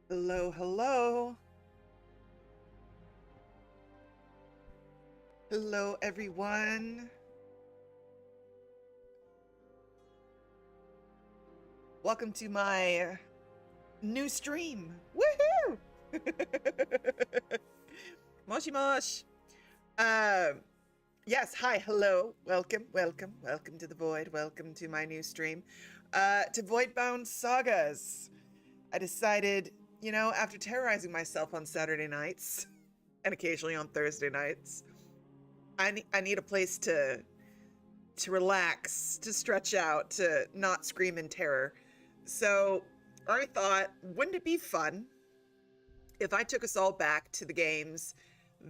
Hello, hello. Hello, everyone. Welcome to my new stream. Woohoo! Moshi mosh. Yes, hi, hello. Welcome to the Void. Welcome to my new stream. To Voidbound Sagas. I decided, after terrorizing myself on Saturday nights and occasionally on Thursday nights, I need a place to relax, to stretch out, to not scream in terror. So I thought, wouldn't it be fun if I took us all back to the games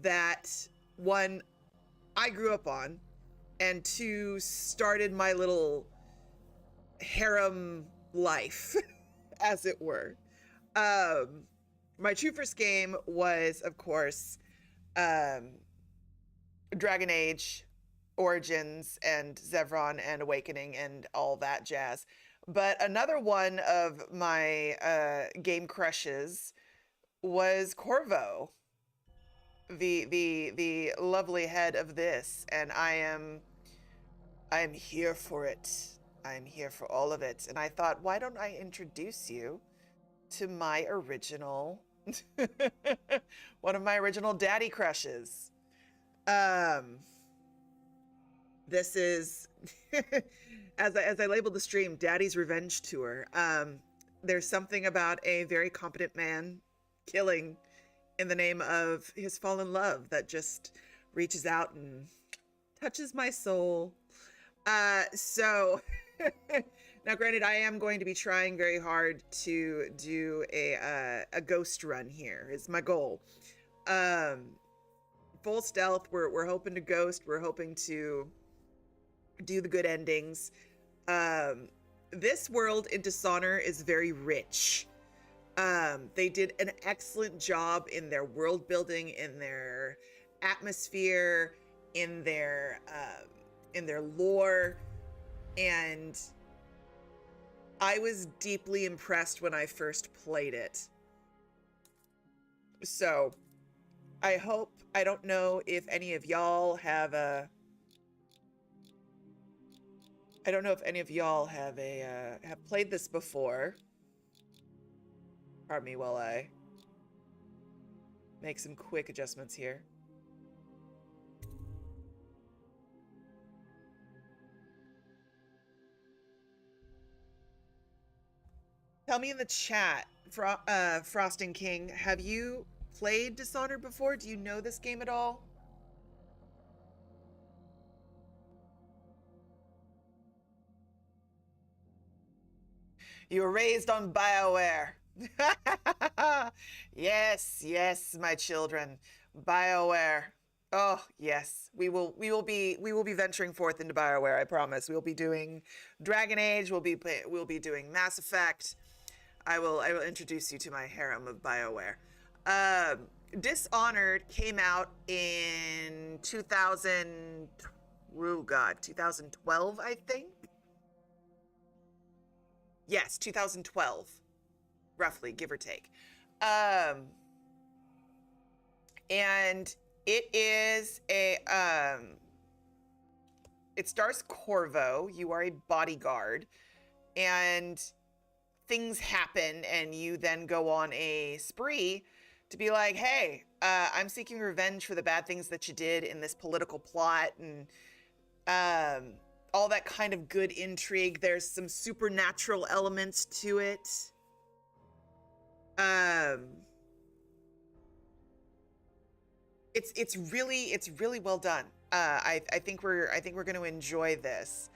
that, one, I grew up on, and two, started my little harem life, as it were. My true first game was, of course, Dragon Age, Origins, and Zevron and Awakening and all that jazz. But another one of my game crushes was Corvo, the lovely head of this, and I am here for it. I'm here for all of it. And I thought, why don't I introduce you to my original one of my original daddy crushes. This is as I labeled the stream, Daddy's Revenge Tour. There's something about a very competent man killing in the name of his fallen love that just reaches out and touches my soul. So now granted, I am going to be trying very hard to do a ghost run here is my goal. Full stealth, we're hoping to ghost, we're hoping to do the good endings. This world in Dishonored is very rich. They did an excellent job in their world building, in their atmosphere, in their lore, and I was deeply impressed when I first played it. So I don't know if any of y'all have have played this before. Pardon me while I make some quick adjustments here. Tell me in the chat, Frosting King, have you played Dishonored before? Do you know this game at all? You were raised on BioWare. Yes, my children. BioWare. Oh, yes. We will be venturing forth into BioWare, I promise. We'll be doing Dragon Age, we'll be doing Mass Effect. I will introduce you to my harem of BioWare. Dishonored came out in 2012, I think. Yes, 2012, roughly, give or take. And it is it stars Corvo. You are a bodyguard, and things happen, and you then go on a spree to be like, hey, I'm seeking revenge for the bad things that you did in this political plot, and all that kind of good intrigue. There's some supernatural elements to it. It's really well done. I think we're going to enjoy this.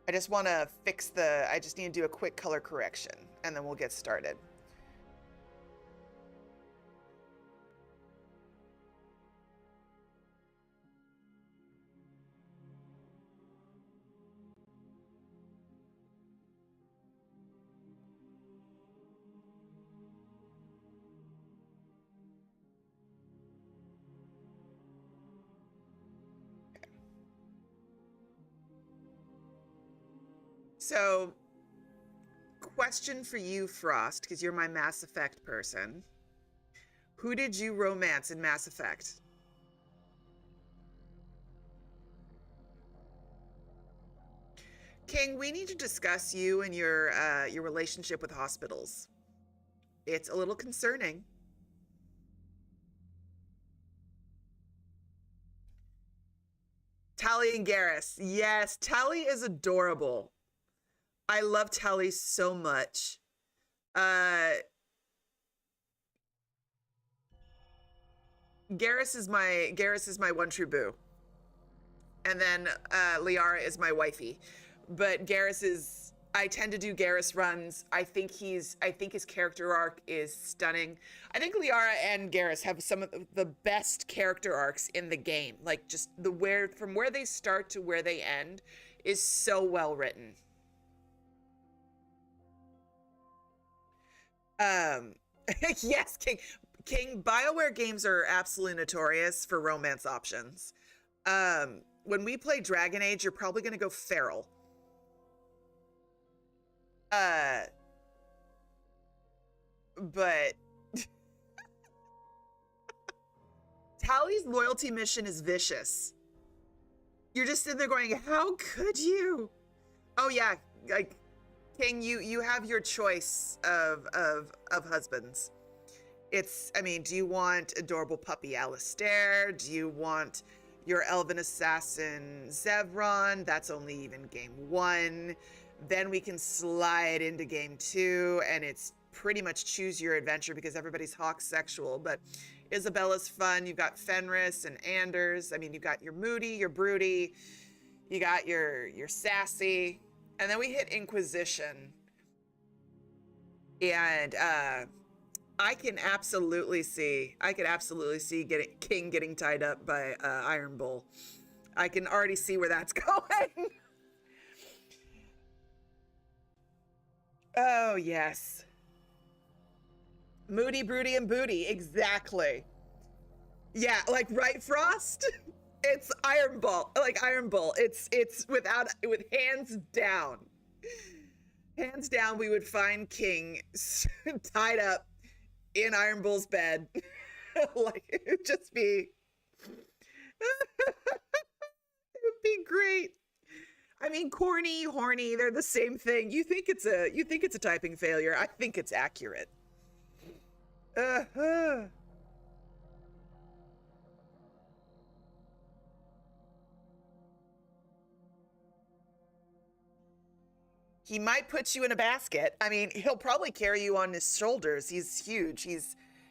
I just want to I just need to do a quick color correction, and then we'll get started. So, question for you, Frost, because you're my Mass Effect person. Who did you romance in Mass Effect? King, we need to discuss you and your relationship with hospitals. It's a little concerning. Tally and Garrus. Yes, Tally is adorable. I love Tally so much. Garrus is my one true boo. And then Liara is my wifey. But Garrus is, I tend to do Garrus runs. I think his character arc is stunning. I think Liara and Garrus have some of the best character arcs in the game. Like just from where they start to where they end is so well written. Yes, King, BioWare games are absolutely notorious for romance options. When we play Dragon Age, you're probably going to go feral. But Tally's loyalty mission is vicious. You're just sitting there going, how could you? Oh yeah, like King, you have your choice of husbands. I mean, do you want adorable puppy Alistair? Do you want your elven assassin Zevron? That's only even game 1. Then we can slide into game 2, and it's pretty much choose your adventure because everybody's hawk sexual. But Isabella's fun. You've got Fenris and Anders. I mean, you've got your moody, your broody. You got your sassy. And then we hit Inquisition. And I could absolutely see King getting tied up by Iron Bull. I can already see where that's going. Oh, yes. Moody, broody, and booty. Exactly. Yeah, like, right, Frost? It's Iron Bull. Like, Iron Bull. It's with hands down. Hands down, we would find King tied up in Iron Bull's bed. Like, it would just be... it would be great. I mean, corny, horny, they're the same thing. You think it's a typing failure. I think it's accurate. He might put you in a basket. I mean, he'll probably carry you on his shoulders. He's huge.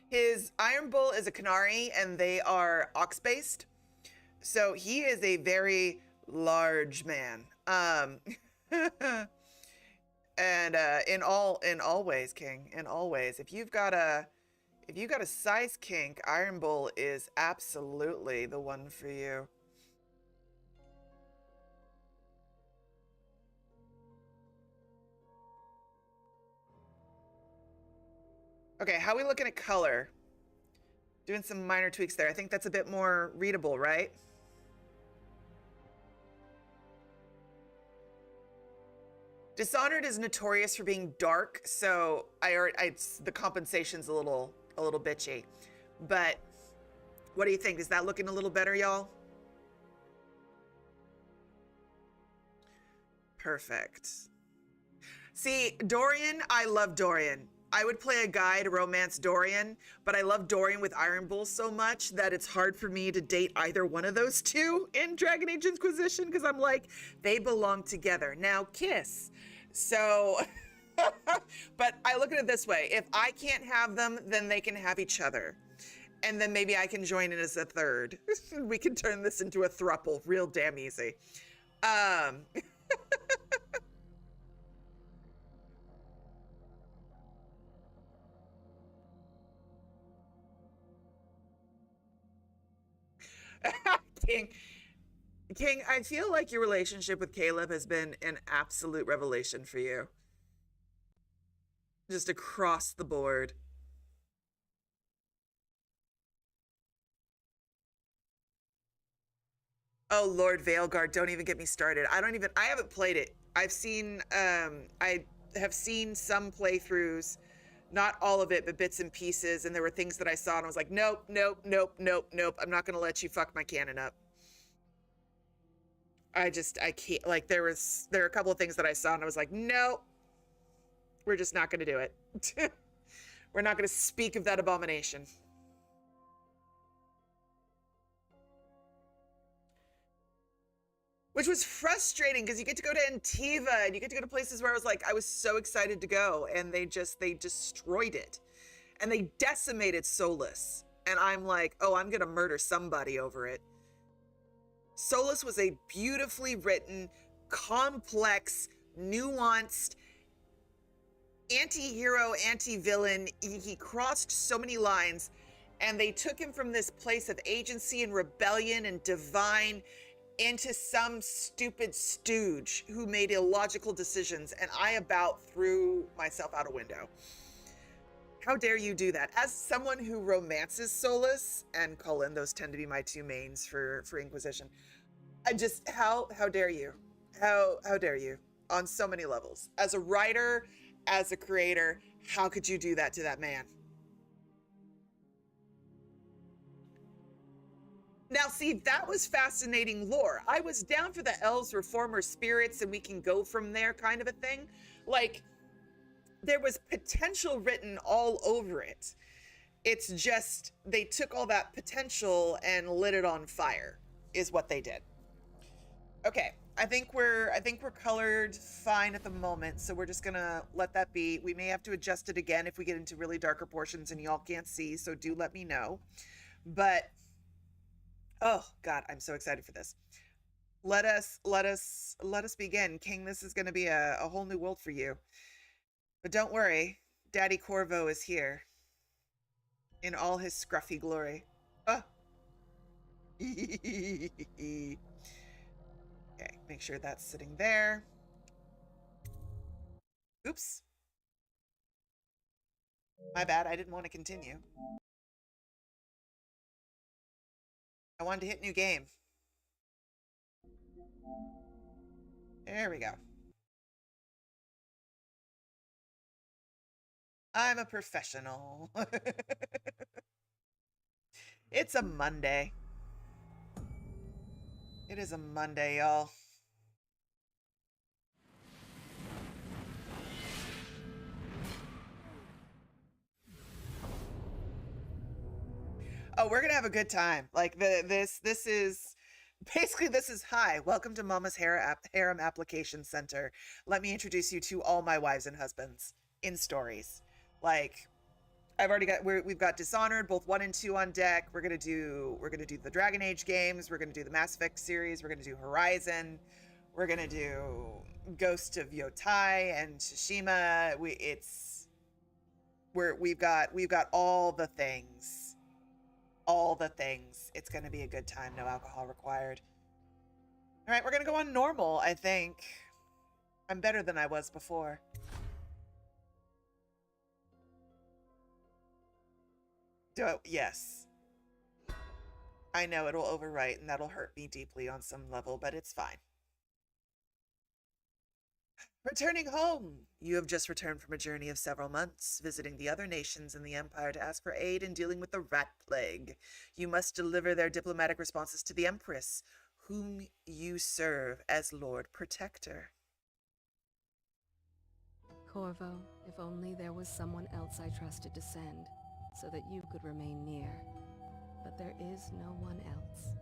His Iron Bull is a Canary, and they are ox-based. So he is a very large man. And in all ways, King, in all ways, if you've got a size kink, Iron Bull is absolutely the one for you. Okay, how are we looking at color? Doing some minor tweaks there. I think that's a bit more readable, right? Dishonored is notorious for being dark, so the compensation's a little bitchy. But what do you think? Is that looking a little better, y'all? Perfect. See, Dorian, I love Dorian. I would play a guy to romance Dorian, but I love Dorian with Iron Bull so much that it's hard for me to date either one of those two in Dragon Age Inquisition because I'm like, they belong together. Now kiss. So, but I look at it this way. If I can't have them, then they can have each other. And then maybe I can join in as a third. We can turn this into a throuple real damn easy. King, I feel like your relationship with Caleb has been an absolute revelation for you. Just across the board. Oh, Lord Veilguard, don't even get me started. I haven't played it. I have seen some playthroughs, not all of it, but bits and pieces, and there were things that I saw and I was like, nope, nope, nope, nope, nope. I'm not gonna let you fuck my canon up. I can't, like, there are a couple of things that I saw and I was like, nope, we're just not gonna do it. We're not gonna speak of that abomination. Which was frustrating because you get to go to Antiva and you get to go to places where I was so excited to go, and they destroyed it. And they decimated Solus. And I'm like, oh, I'm gonna murder somebody over it. Solus was a beautifully written, complex, nuanced, anti-hero, anti-villain. He crossed so many lines, and they took him from this place of agency and rebellion and divine into some stupid stooge who made illogical decisions, and I about threw myself out a window. How dare you do that? As someone who romances Solus and Cullen, those tend to be my two mains for Inquisition. I just, how dare you? How dare you? On so many levels. As a writer, as a creator, how could you do that to that man? Now, see, that was fascinating lore. I was down for the elves were former spirits and we can go from there kind of a thing. Like, there was potential written all over it. It's just, they took all that potential and lit it on fire, is what they did. Okay, I think we're colored fine at the moment, so we're just gonna let that be. We may have to adjust it again if we get into really darker portions and y'all can't see, so do let me know. But oh God, I'm so excited for this. Let us begin. King, this is going to be a whole new world for you. But don't worry, Daddy Corvo is here in all his scruffy glory. Oh. Okay, make sure that's sitting there. Oops. My bad, I didn't want to continue. I wanted to hit new game. There we go. I'm a professional. It's a Monday. It is a Monday, y'all. Oh, we're gonna have a good time. Like this is basically, this is hi. Welcome to Mama's Harem Application Center. Let me introduce you to all my wives and husbands in stories. Like, I've already got we've got Dishonored, both 1 and 2 on deck. We're gonna do the Dragon Age games. We're gonna do the Mass Effect series. We're gonna do Horizon. We're gonna do Ghost of Yotai and Tsushima. We've got all the things. All the things. It's going to be a good time. No alcohol required. All right, we're going to go on normal, I think. I'm better than I was before. Yes. I know it'll overwrite, and that'll hurt me deeply on some level, but it's fine. Returning home! You have just returned from a journey of several months, visiting the other nations in the Empire to ask for aid in dealing with the rat plague. You must deliver their diplomatic responses to the Empress, whom you serve as Lord Protector. Corvo, if only there was someone else I trusted to send, so that you could remain near. But there is no one else,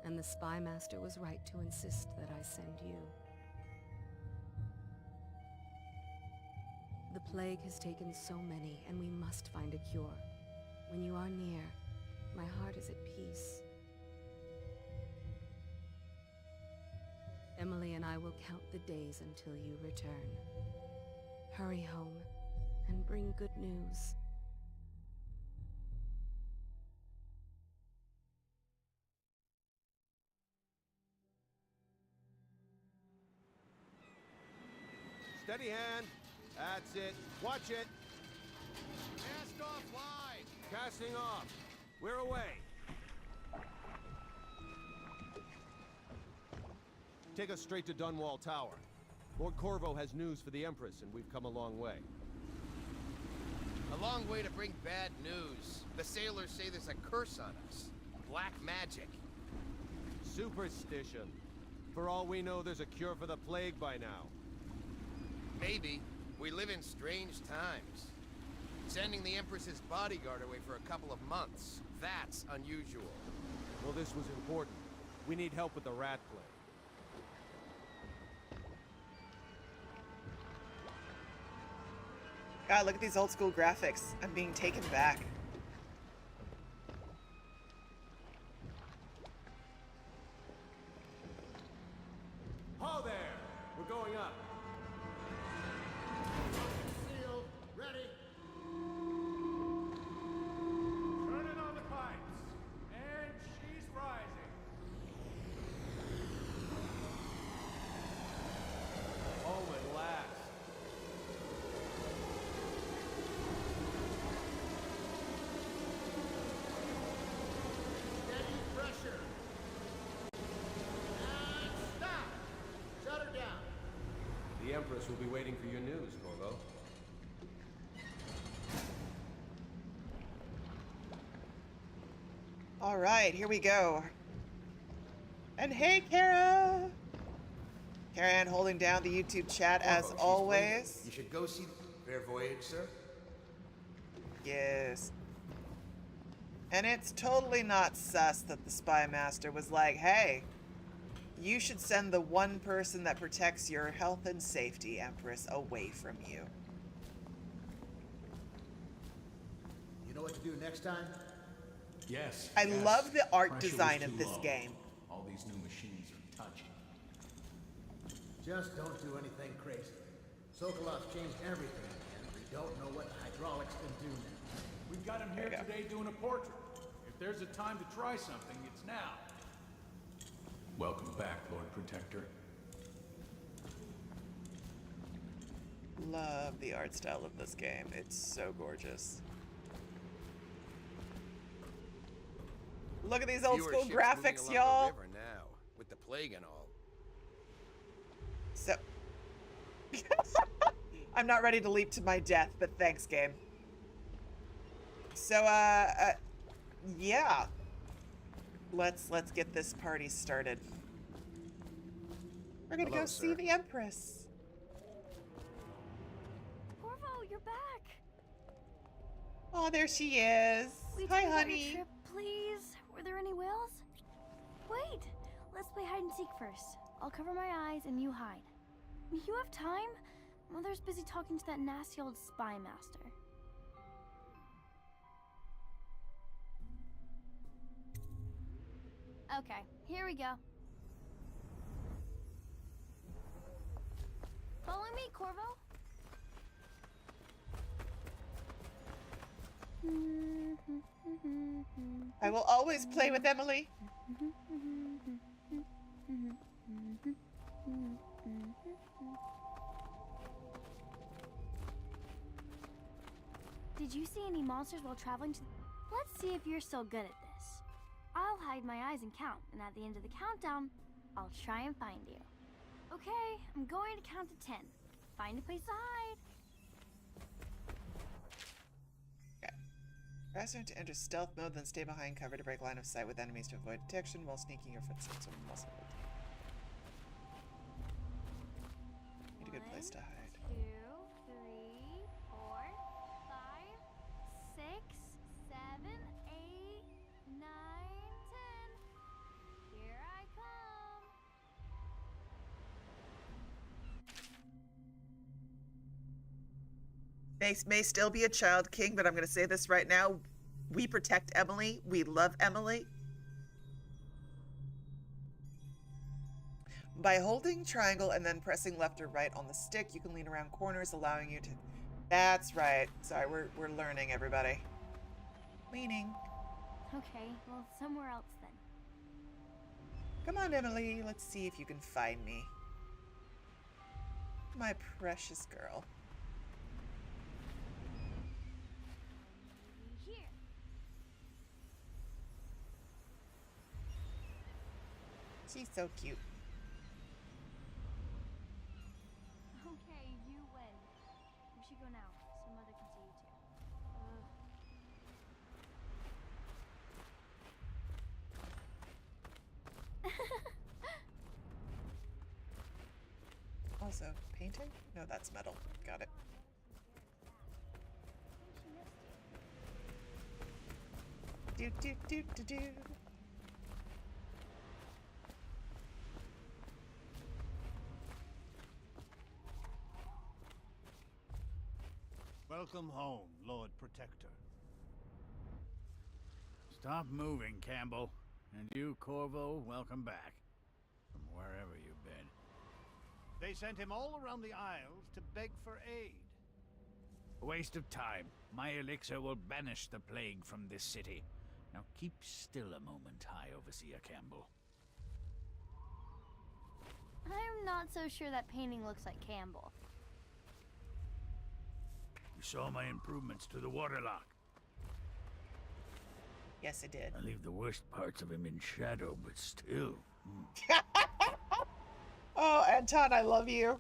and the Spy Master was right to insist that I send you. The plague has taken so many, and we must find a cure. When you are near, my heart is at peace. Emily and I will count the days until you return. Hurry home, and bring good news. Steady hand. That's it. Watch it. Cast off wide. Casting off. We're away. Take us straight to Dunwall Tower. Lord Corvo has news for the Empress, and we've come a long way. A long way to bring bad news. The sailors say there's a curse on us. Black magic. Superstition. For all we know, there's a cure for the plague by now. Maybe. We live in strange times. Sending the Empress's bodyguard away for a couple of months. That's unusual. Well, this was important. We need help with the rat plague. God, look at these old school graphics. I'm being taken back. Ho there! We're going up. Sealed. Ready. Turning on the pipes. And she's rising. Home at last. Steady pressure. And stop. Shut her down. The Empress will be waiting for your news, Corvo. All right, here we go. And hey, Kara! Kara-Ann holding down the YouTube chat as Corvo, she's always. waiting. You should go see. Fair voyage, sir. Yes. And it's totally not sus that the Spy Master was like, hey, you should send the one person that protects your health and safety, Empress, away from you. You know what to do next time? Yes. I yes. love the art Pressure was design too of this low. game. All these new machines are touchy. Just don't do anything crazy. Sokolov's changed everything, and we don't know what the hydraulics can do now. We've got him here There you go. today doing a portrait. If there's a time to try something, it's now. Welcome back, Lord Protector. Love the art style of this game. It's so gorgeous. Look at these old Fewer school ships graphics, moving along y'all. the river now, with the plague and all. So, I'm not ready to leap to my death, but thanks, game. So, yeah. Let's get this party started. We're gonna Hello, go see sir. the Empress. Corvo, you're back. Oh, there she is. We Hi, talk about your honey. trip, please. Were there any whales? Wait, let's play hide and seek first. I'll cover my eyes and you hide. You have time? Mother's busy talking to that nasty old spy master. Okay, here we go. Follow me, Corvo. I will always play with Emily. Did you see any monsters while traveling to... Let's see if you're still good at this. I'll hide my eyes and count, and at the end of the countdown, I'll try and find you. Okay, I'm going to count to 10. Find a place to hide. Press to enter stealth mode, then stay behind cover to break line of sight with enemies to avoid detection while sneaking your footsteps over muscle. Need a good place to hide. 1, 2, 3, 4, 5, 6, 7, 8, 9, 10. Here I come. May still be a child king, but I'm going to say this right now. We protect Emily. We love Emily. By holding triangle and then pressing left or right on the stick, you can lean around corners, allowing you to... That's right. Sorry, we're learning, everybody. Leaning. Okay, well, somewhere else then. Come on, Emily. Let's see if you can find me. My precious girl. Here. She's so cute. also painting? No, that's metal. Got it. Do do do do do. Welcome home, Lord Protector. Stop moving, Campbell. And you, Corvo, welcome back. From wherever you've been. They sent him all around the Isles to beg for aid. A waste of time. My elixir will banish the plague from this city. Now keep still a moment, High Overseer Campbell. I'm not so sure that painting looks like Campbell. You saw my improvements to the waterlock. Yes, I did. I leave the worst parts of him in shadow, but still. Oh, Anton, I love you.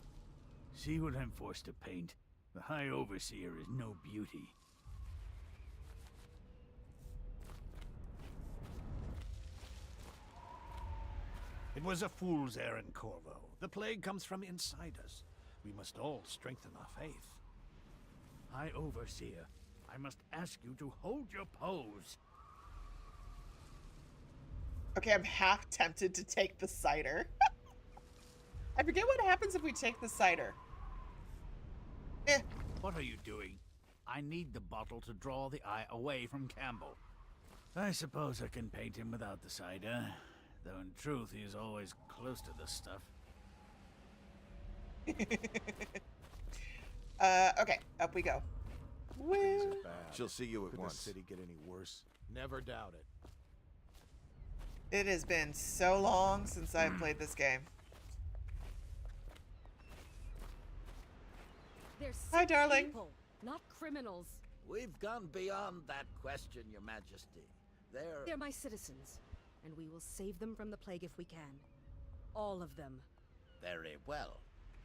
See what I'm forced to paint? The High Overseer is no beauty. It was a fool's errand, Corvo. The plague comes from inside us. We must all strengthen our faith. High Overseer, I must ask you to hold your pose. Okay, I'm half tempted to take the cider. I forget what happens if we take the cider. Eh. What are you doing? I need the bottle to draw the eye away from Campbell. I suppose I can paint him without the cider, though in truth he is always close to this stuff. Okay, up we go. Woo. She'll see you at Could once. the city get any worse? Never doubt it. It has been so long since I've played this game. They're Hi, sick darling. people, not criminals. We've gone beyond that question, Your Majesty. They're my citizens, and we will save them from the plague if we can. All of them. Very well.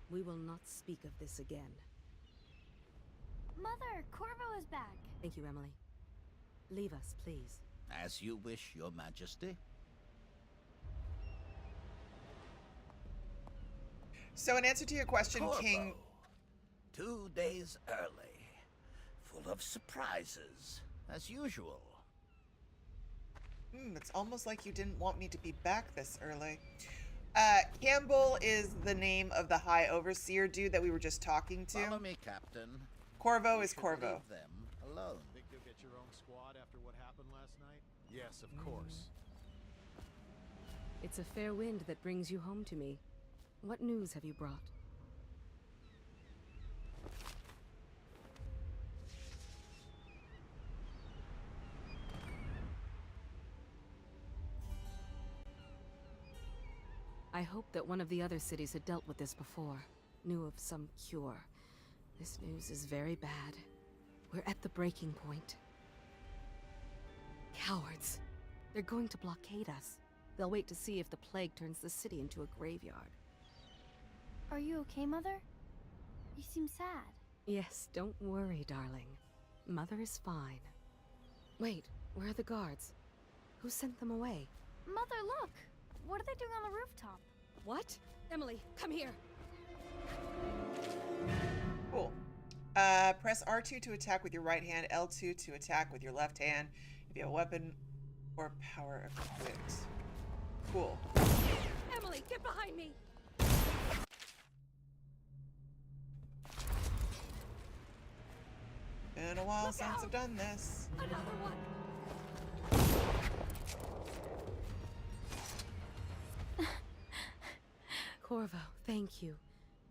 We will not speak of this again. Mother, Corvo is back. Thank you, Emily. Leave us, please. As you wish, Your Majesty. So in answer to your question, Corvo, King... 2 days early. Full of surprises, as usual. It's almost like you didn't want me to be back this early. Campbell is the name of the High Overseer dude that we were just talking to. Follow me, Captain. Corvo You is should Corvo. leave them alone. Think you'll get your own squad after what happened last night? Yes, of course. It's a fair wind that brings you home to me. What news have you brought? I hoped that one of the other cities had dealt with this before, knew of some cure. This news is very bad. We're at the breaking point. Cowards. They're going to blockade us. They'll wait to see if the plague turns the city into a graveyard. Are you okay, Mother? You seem sad. Yes, don't worry, darling. Mother is fine. Wait, where are the guards? Who sent them away? Mother, look! What are they doing on the rooftop? What? Emily, come here! Cool. Press R2 to attack with your right hand, L2 to attack with your left hand. If you have a weapon or power equipped. Cool. Emily, get behind me! Been a while Look since out! I've done this. Another one! Corvo, thank you.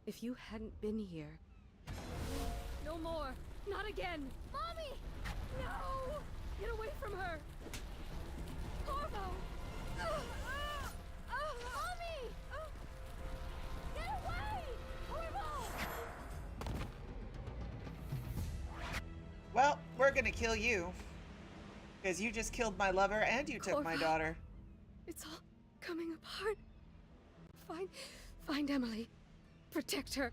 If you hadn't been here... No more! Not again! Mommy! No! Get away from her! Corvo! Mommy! Get away! Corvo! Well, we're gonna kill you. Because you just killed my lover and you took my Corvo. daughter. It's all coming apart. Find Emily. Protect her.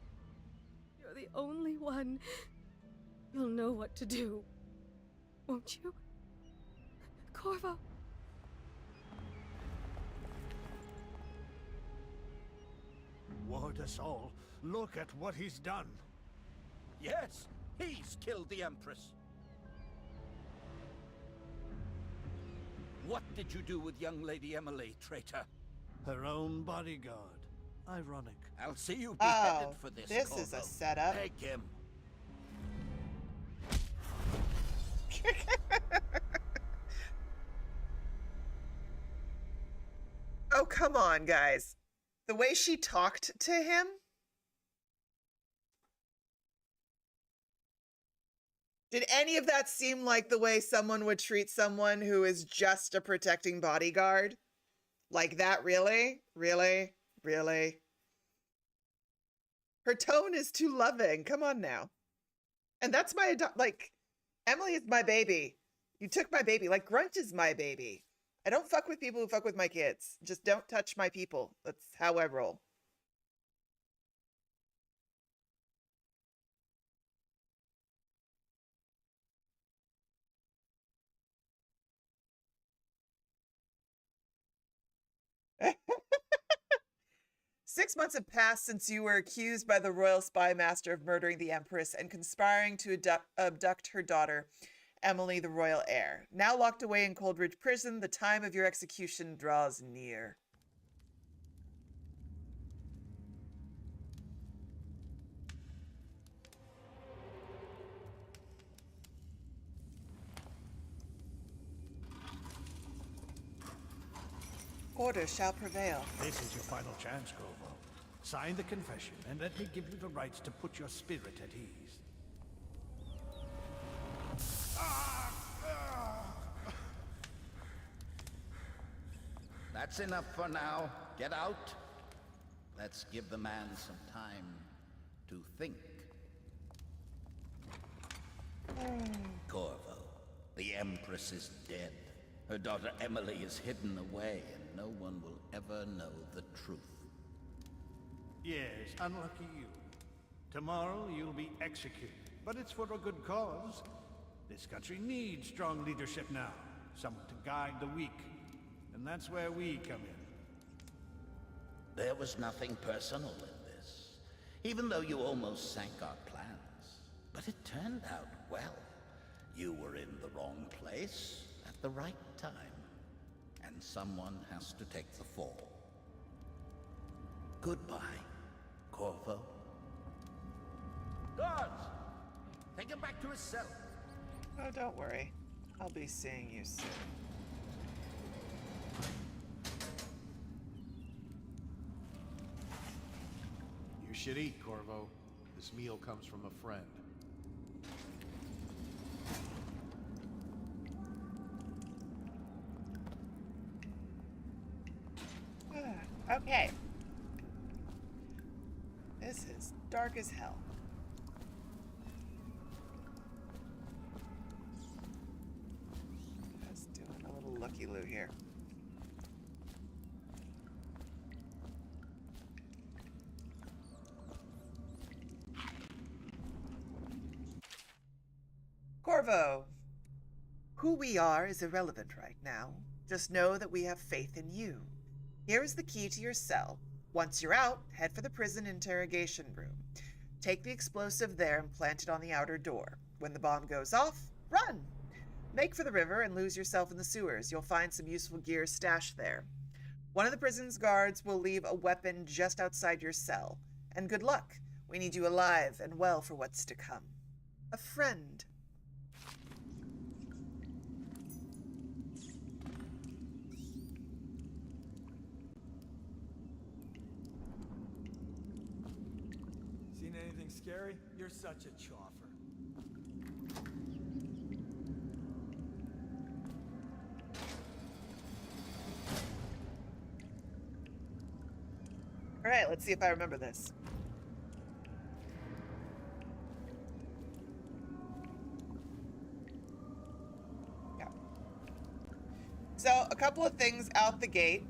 You're the only one. You'll know what to do. Won't you? Corvo. What Lord Assault, look at what he's done. Yes, he's killed the Empress. What did you do with young Lady Emily, traitor? Her own bodyguard. Ironic. I'll see you beheaded Oh, for this, this Corvo. is a setup. Take him. Oh, come on, guys. The way she talked to him. Did any of that seem like the way someone would treat someone who is just a protecting bodyguard? Like that, really? Really? Really? Her tone is too loving. Come on now. And that's my, like, Emily is my baby. You took my baby. Like, Grunt is my baby. I don't fuck with people who fuck with my kids. Just don't touch my people. That's how I roll. Six months have passed since you were accused by the royal spy master of murdering the Empress and conspiring to abduct her daughter, Emily, the royal heir. Now locked away in Coldridge Prison, the time of your execution draws near. Order shall prevail. This is your final chance, Corvo. Sign the confession, and let me give you the rights to put your spirit at ease. That's enough for now. Get out. Let's give the man some time to think. Corvo, the Empress is dead. Her daughter Emily is hidden away, and no one will ever know the truth. Yes, unlucky you. Tomorrow you'll be executed, but it's for a good cause. This country needs strong leadership now, someone to guide the weak, and that's where we come in. There was nothing personal in this, even though you almost sank our plans. But it turned out well. You were in the wrong place at the right time, and someone has to take the fall. Goodbye, Corvo. Guards! Take him back to his cell. Oh, don't worry. I'll be seeing you soon. You should eat, Corvo. This meal comes from a friend. Okay. This is dark as hell. Just doing a little looky-loo here. Corvo, who we are is irrelevant right now. Just know that we have faith in you. Here is the key to your cell. Once you're out, head for the prison interrogation room. Take the explosive there and plant it on the outer door. When the bomb goes off, run! Make for the river and lose yourself in the sewers. You'll find some useful gear stashed there. One of the prison's guards will leave a weapon just outside your cell. And good luck. We need you alive and well for what's to come. A friend. Seen anything scary? You're such a choffer. All right, let's see if I remember this. Yeah. So, a couple of things out the gate.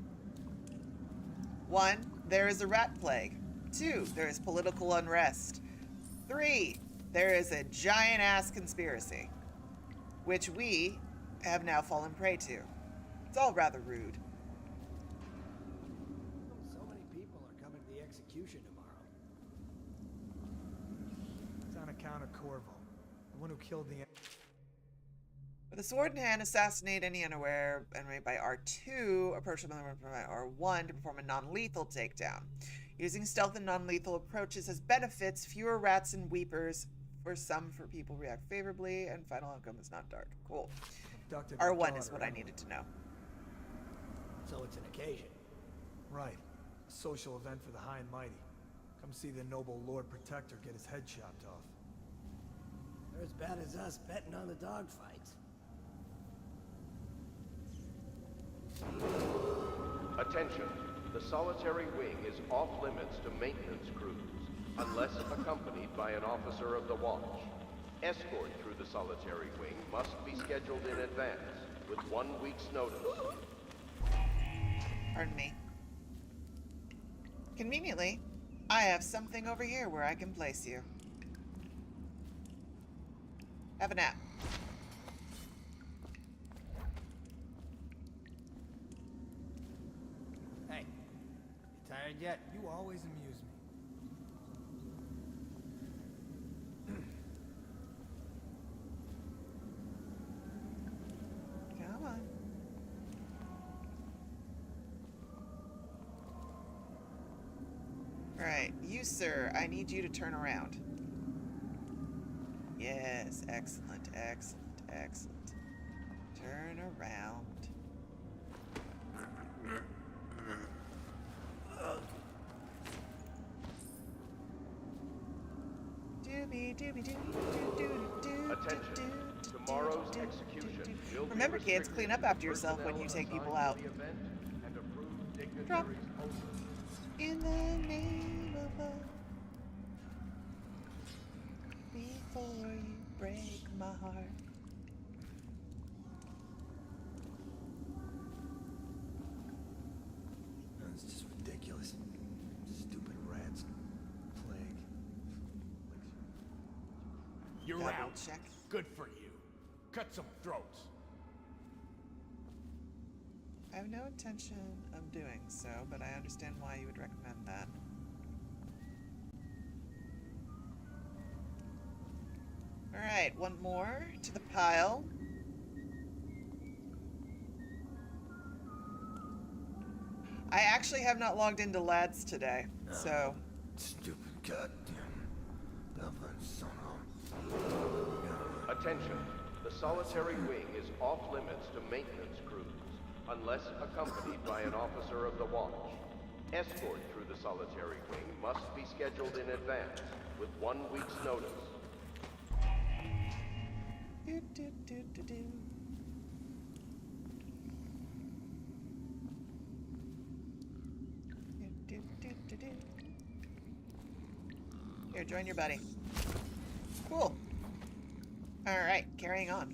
One, there is a rat plague. 2, there is political unrest. 3, there is a giant-ass conspiracy, which we have now fallen prey to. It's all rather rude. So many people are coming to the execution tomorrow. encounter Corvo, the one who killed the... With a sword in hand, assassinate any unaware enemy by R2, approach them by R1 to perform a non-lethal takedown. Using stealth and non-lethal approaches has benefits, fewer rats and weepers. For some, for people react favorably, and final outcome is not dark. Cool. Abducted your R1 is daughter, what I needed to know. So it's an occasion. Right. A social event for the high and mighty. Come see the noble Lord Protector get his head chopped off. They're as bad as us betting on the dogfights. Attention. The solitary wing is off limits to maintenance crews, unless accompanied by an officer of the watch. Escort through the solitary wing must be scheduled in advance, with 1 week's notice. Pardon me. Conveniently, I have something over here where I can place you. Have a nap. Hey, you tired yet? You always amuse me. Come on. Alright, you sir, I need you to turn around. Yes, excellent, excellent, excellent. Turn around. Attention. Tomorrow's execution will be Remember, kids, restricted clean up to after yourself when you take people out. assigned to the event and approved Drop. dignitaries only. In the name of love, before you break my heart. It's just ridiculous. Stupid rats. Plague. You're Double out. check. Good for you. Cut some throats. I have no intention of doing so, but I understand why you would recommend that. Alright, one more to the pile. I actually have not logged into Lads today, so... Stupid goddamn Dublin son of... Attention. The solitary wing is off limits to maintenance crews, unless accompanied by an officer of the watch. Escort through the solitary wing must be scheduled in advance, with 1 week's notice. Do, do, do, do, do. Do, do, do, do. Here, join your buddy. Cool. Alright, carrying on.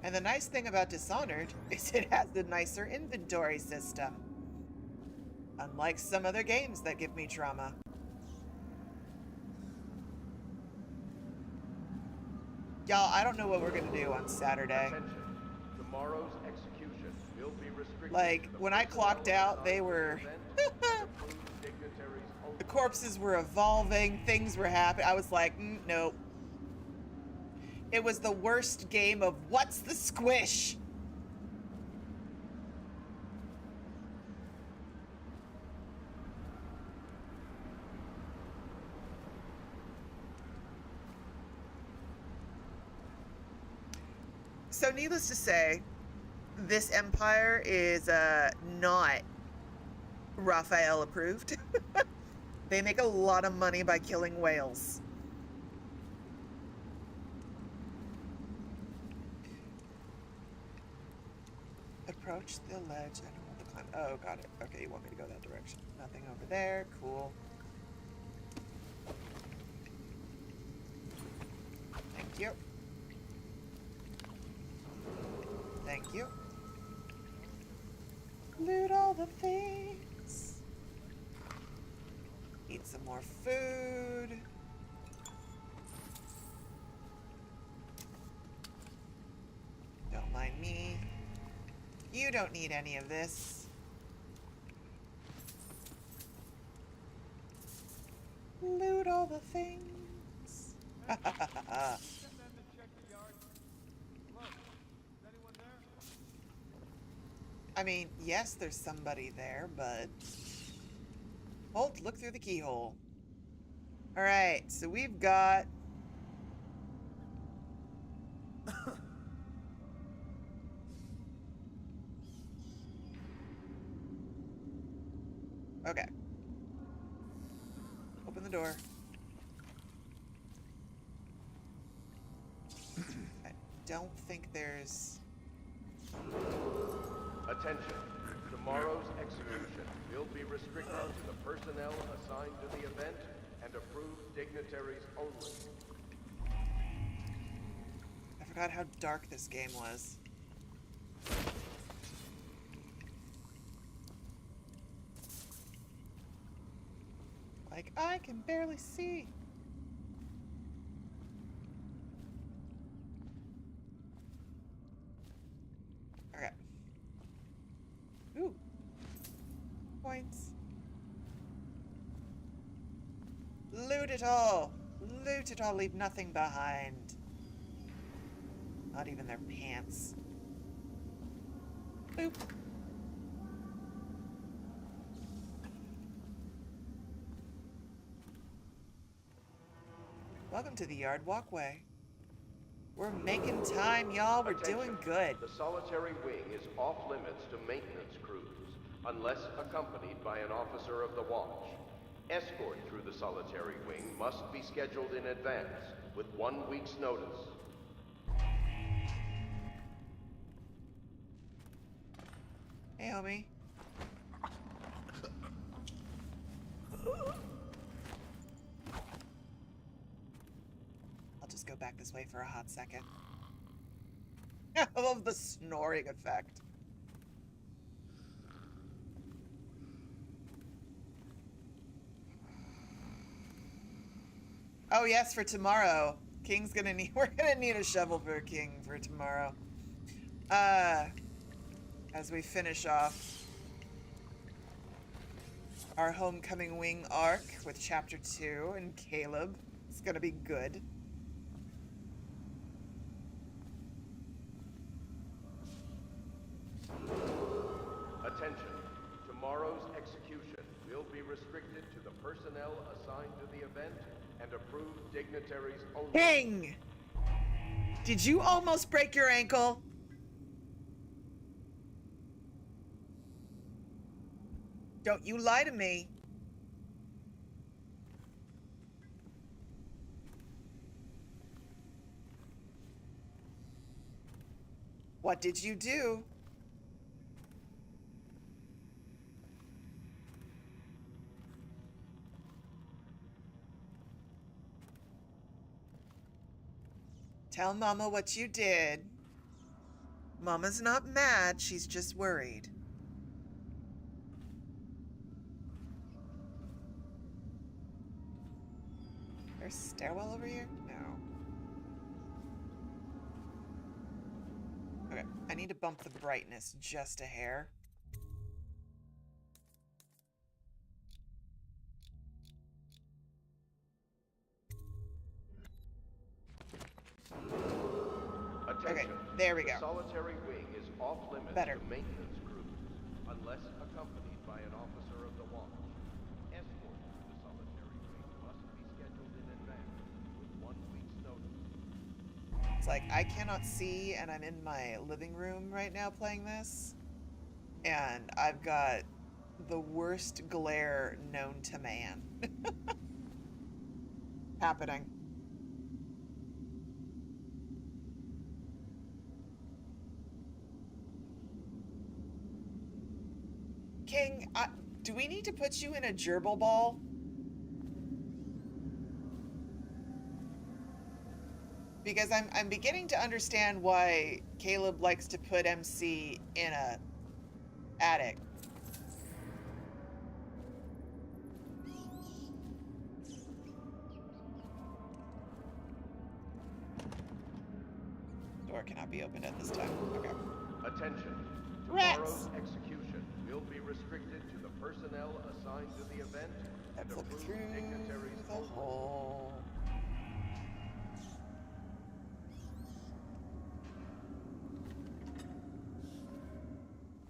And the nice thing about Dishonored is it has the nicer inventory system. Unlike some other games that give me trauma. Y'all, I don't know what we're gonna do on Saturday. Attention. Tomorrow's execution will be restricted. Like, when I clocked out, they were... Dignitaries only. The corpses were evolving, things were happening. I was like, nope. It was the worst game of what's the squish? So needless to say, this empire is not Raphael approved. They make a lot of money by killing whales. Approach the ledge and hold the climb. Oh, got it. Okay, you want me to go that direction. Nothing over there. Cool. Thank you. Thank you. Loot all the things. Eat some more food. Don't mind don't need any of this. Loot all the things. I mean, yes, there's somebody there, but... Halt, look through the keyhole. Alright, so we've got... Okay. Open the door. I don't think there's... Attention. Tomorrow's execution will be restricted to the personnel assigned to the event and approved dignitaries only. I forgot how dark this game was. Like, I can barely see. Okay. Ooh. Points. Loot it all. Loot it all. Leave nothing behind. Not even their pants. Boop. Welcome to the yard walkway. We're making time, y'all. We're doing good. The solitary wing is off limits to maintenance crews, unless accompanied by an officer of the watch. Escort through the solitary wing must be scheduled in advance, with 1 week's notice. Hey, homie. I'll just go back this way for a hot second. I love the snoring effect. Oh yes, for tomorrow. King's gonna need, we're gonna need a shovel for King for tomorrow. As we finish off our Homecoming Wing arc with Chapter 2 and Caleb. It's gonna be good. Attention. Tomorrow's execution will be restricted to the personnel assigned to the event and approved dignitaries only. King! Did you almost break your ankle? Don't you lie to me. What did you do? Tell Mama what you did. Mama's not mad, she's just worried. There's a stairwell over here? No. Okay, I need to bump the brightness just a hair. Attention. Okay, there we go. The solitary wing is off limits Better. to maintenance crews, unless accompanied by an officer of the watch. Escort through the solitary wing must be scheduled in advance, with 1 week's notice. It's like, I cannot see, and I'm in my living room right now playing this, and I've got the worst glare known to man happening. King, do we need to put you in a gerbil ball? Because I'm beginning to understand why Caleb likes to put MC in a attic. Door cannot be opened at this time. Okay. Attention. Tomorrow's execution will be restricted to the personnel assigned to the event and Let's look approved through dignitaries the only. hole.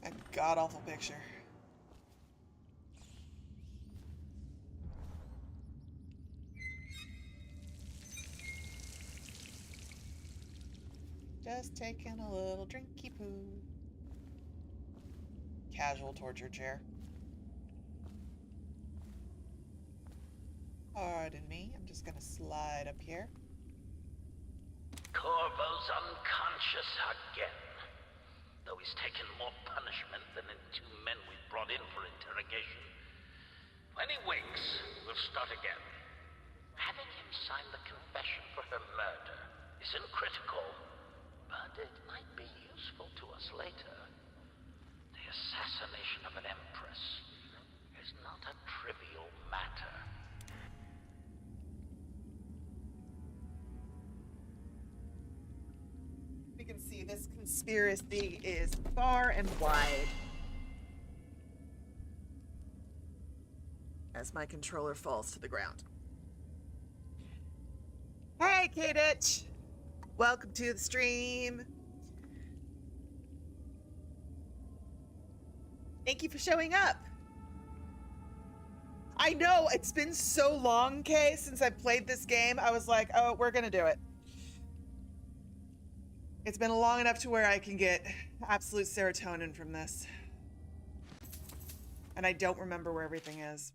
A god-awful picture. Just taking a little drinky poo. Casual torture chair. Pardon me, I'm just gonna slide up here. Corvo's unconscious again. Though he's taken more punishment than in 2 men we brought in for interrogation. When he wakes, we'll start again. Having him sign the confession for her murder isn't critical, but it might be useful to us later. The assassination of an empress is not a trivial matter. We can see this conspiracy is far and wide. As my controller falls to the ground. Hey, K-Ditch! Welcome to the stream. Thank you for showing up. I know, it's been so long, Kay, since I played this game. I was like, oh, we're gonna do it. It's been long enough to where I can get absolute serotonin from this. And I don't remember where everything is.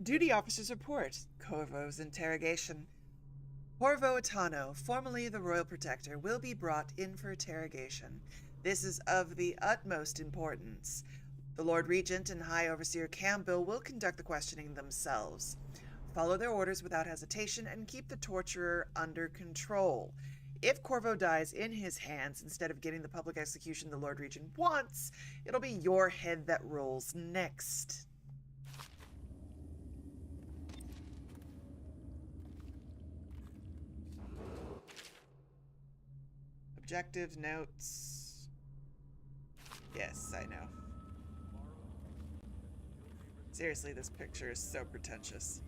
Duty officer's report. Corvo's interrogation. Corvo Atano, formerly the Royal Protector, will be brought in for interrogation. This is of the utmost importance. The Lord Regent and High Overseer Campbell will conduct the questioning themselves. Follow their orders without hesitation and keep the torturer under control. If Corvo dies in his hands instead of getting the public execution the Lord Regent wants, it'll be your head that rolls next. Objective notes. Yes, I know. Seriously, this picture is so pretentious.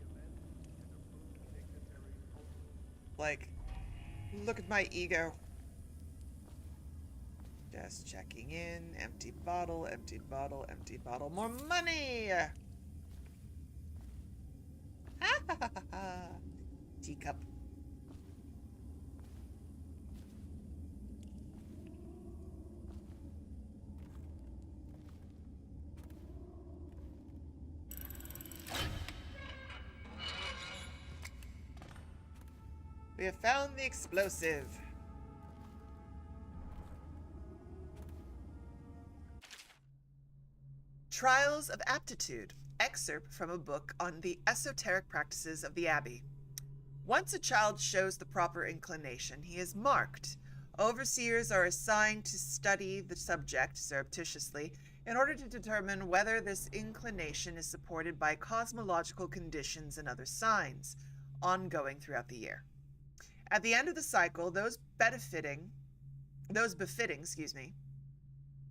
Like, look at my ego. Just checking in. Empty bottle, empty bottle, empty bottle. More money! Ha ha ha ha. Teacup. We have found the explosive. Trials of Aptitude. Excerpt from a book on the esoteric practices of the Abbey. Once a child shows the proper inclination, he is marked. Overseers are assigned to study the subject surreptitiously in order to determine whether this inclination is supported by cosmological conditions and other signs, ongoing throughout the year. At the end of the cycle, those befitting,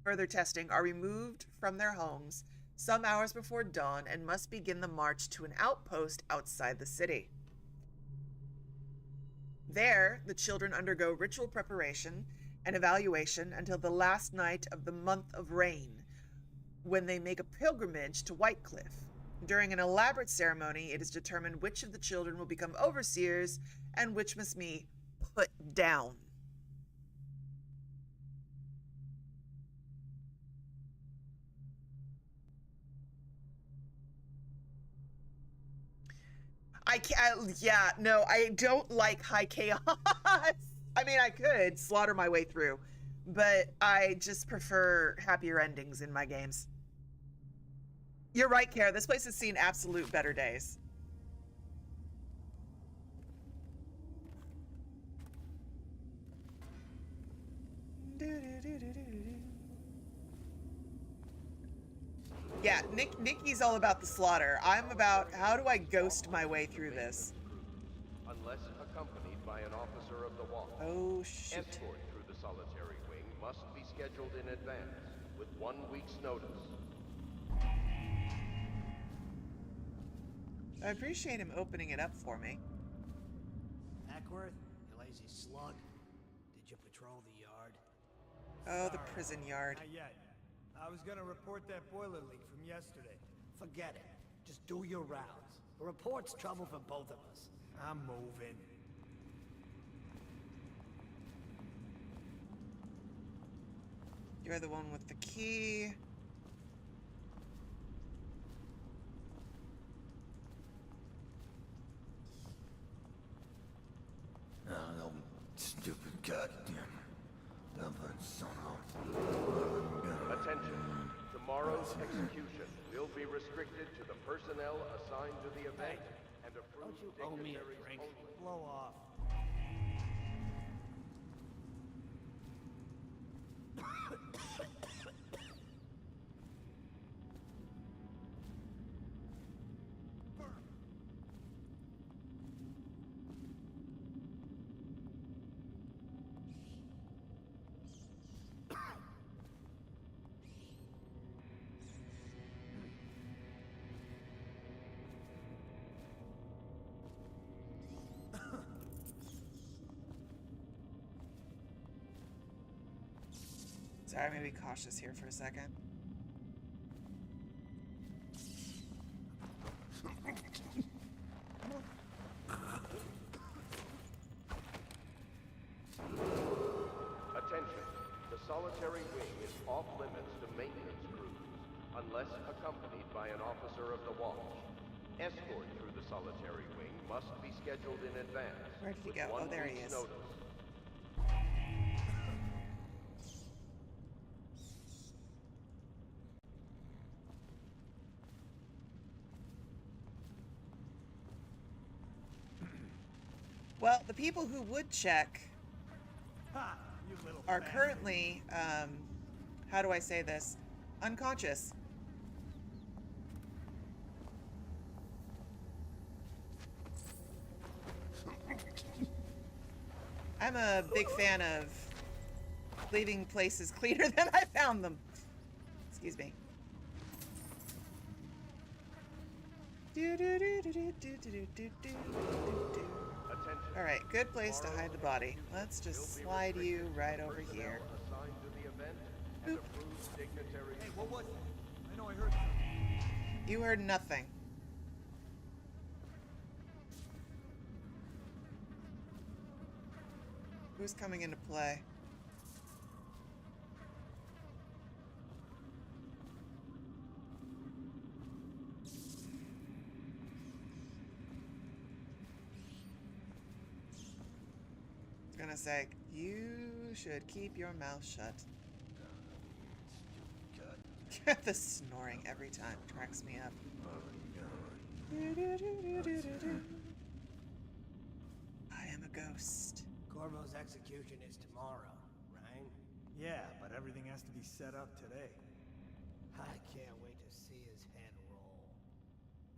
further testing are removed from their homes some hours before dawn and must begin the march to an outpost outside the city. There, the children undergo ritual preparation and evaluation until the last night of the month of rain, when they make a pilgrimage to Whitecliff. During an elaborate ceremony, it is determined which of the children will become overseers and which must be put down. I don't like high chaos. I mean, I could slaughter my way through, but I just prefer happier endings in my games. You're right, Kara. This place has seen absolute better days. Yeah, Nikki's all about the slaughter. I'm about how do I ghost my way through this? Unless accompanied by an officer of the watch. Oh, shoot. Escort through the solitary wing must be scheduled in advance, with 1 week's notice. I appreciate him opening it up for me. Ackworth, you lazy slug. Did you patrol the yard? Oh, the prison yard. Not yet. I was gonna report that boiler leak from yesterday. Forget it. Just do your rounds. A report's trouble for both of us. I'm moving. You're the one with the key. Oh, stupid goddamn dumbass son of Attention. Tomorrow's execution will be restricted to the personnel assigned to the event and approved Don't you owe me a dignitaries drink? only. Blow off. Sorry, I'm gonna be cautious here for a second. Attention. The solitary wing is off limits to maintenance crews, unless accompanied by an officer of the watch. Escort through the solitary wing must be scheduled in advance. Where did he with go? 1 Oh, there he week's is. notice. Well, the people who would check Ha! You little are bastard. currently, how do I say this? Unconscious. I'm a big fan of leaving places cleaner than I found them. Excuse me. All right, good place to hide the body. Let's just slide you right over here. Assigned to the event and approved dignitaries. Hey, what was that? I know I heard something. You heard nothing. Who's coming into play? I was gonna say, you should keep your mouth shut. The snoring every time cracks me up. I am a ghost. Corvo's execution is tomorrow, right? Yeah, but everything has to be set up today. I can't wait to see his head roll.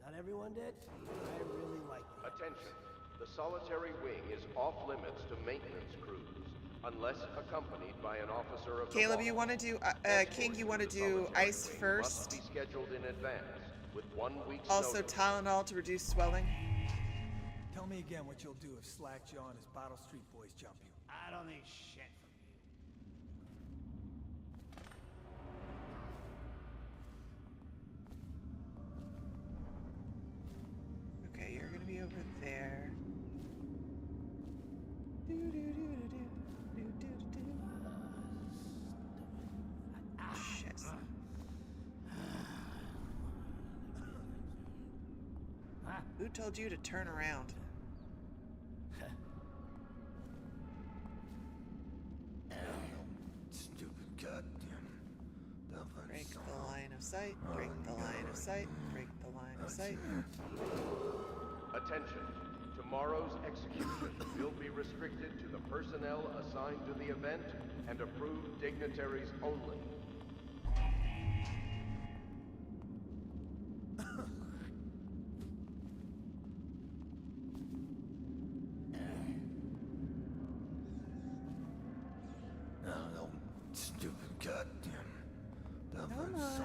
Not everyone did? I really like that. Attention. The solitary wing is off limits to maintenance crews, unless accompanied by an officer of the Caleb, law. you want to do, King, you want to do Solitary ice wing first? Must be scheduled in advance, with 1 week's Also notice. Tylenol to reduce swelling. Tell me again what you'll do if Slackjaw and his Bottle Street boys jump you. I don't need shit from you. Okay, you're gonna be over there. Shit. Who told you to turn around? stupid goddamn dumbass Break son the line of sight, break the line of sight, break the line of sight. Attention. Tomorrow's execution will be restricted to the personnel assigned to the event and approved dignitaries only. stupid goddamn. Come on.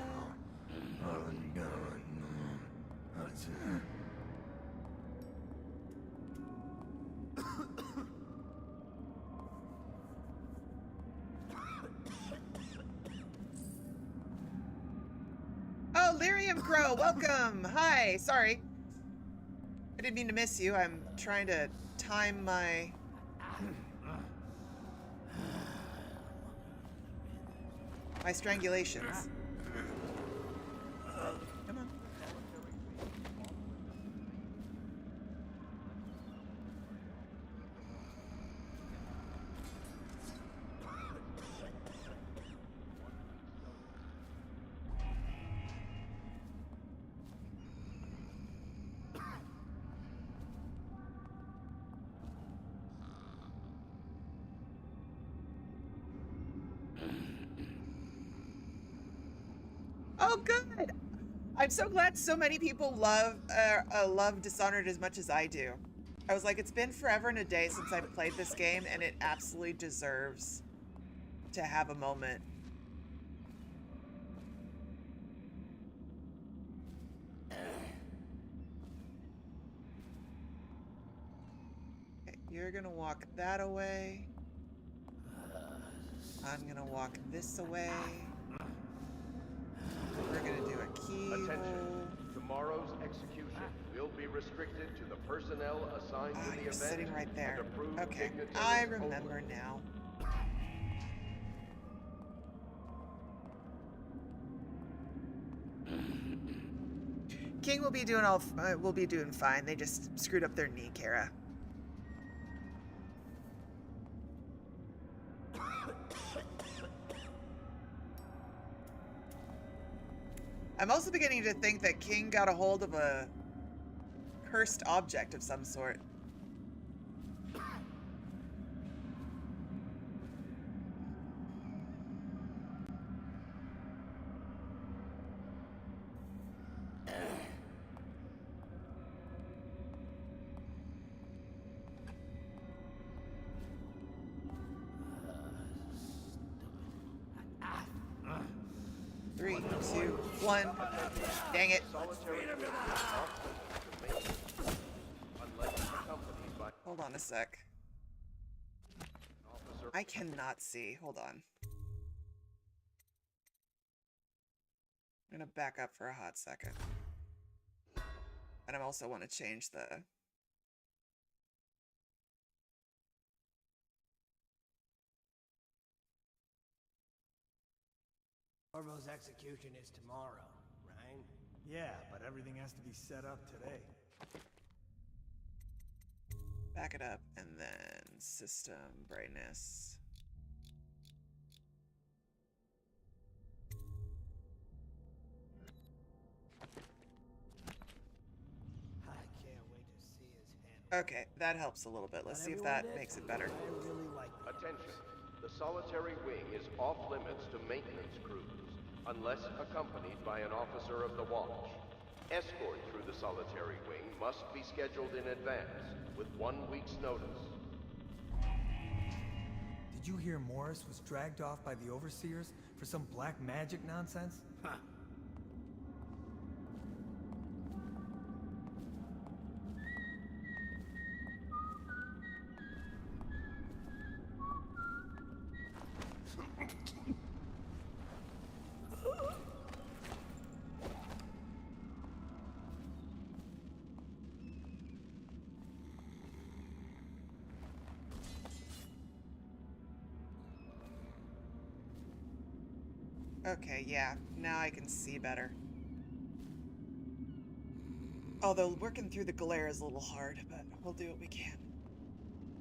Oh, Lyrium Crow, welcome. Hi, sorry. I didn't mean to miss you. I'm trying to time my... my strangulations. Come on. Oh, good. I'm so glad so many people love Dishonored as much as I do. I was like, it's been forever and a day since I've played this game, and it absolutely deserves to have a moment. Okay, you're gonna walk that away. I'm gonna walk this away. We're gonna do a keyhole. Attention. Tomorrow's execution will be restricted to the personnel assigned to the You're event. sitting right there. And approved Okay, dignitaries I remember only. now. King will be doing fine. They just screwed up their knee, Kara. I'm also beginning to think that King got a hold of a cursed object of some sort. Three, two, one. Dang it. Hold on a sec. I cannot see. Hold on. I'm gonna back up for a hot second. And I also want to change the... Corvo's execution is tomorrow, right? Yeah, but everything has to be set up today. Back it up, and then system brightness. I can't wait to see his hand. Okay, that helps a little bit. Let's see if that makes it better. I really like that. Attention. The solitary wing is off limits to maintenance crews, unless accompanied by an officer of the watch. Escort through the solitary wing must be scheduled in advance, with 1 week's notice. Did you hear Morris was dragged off by the overseers for some black magic nonsense? Huh. Okay, yeah. Now I can see better. Although working through the glare is a little hard, but we'll do what we can.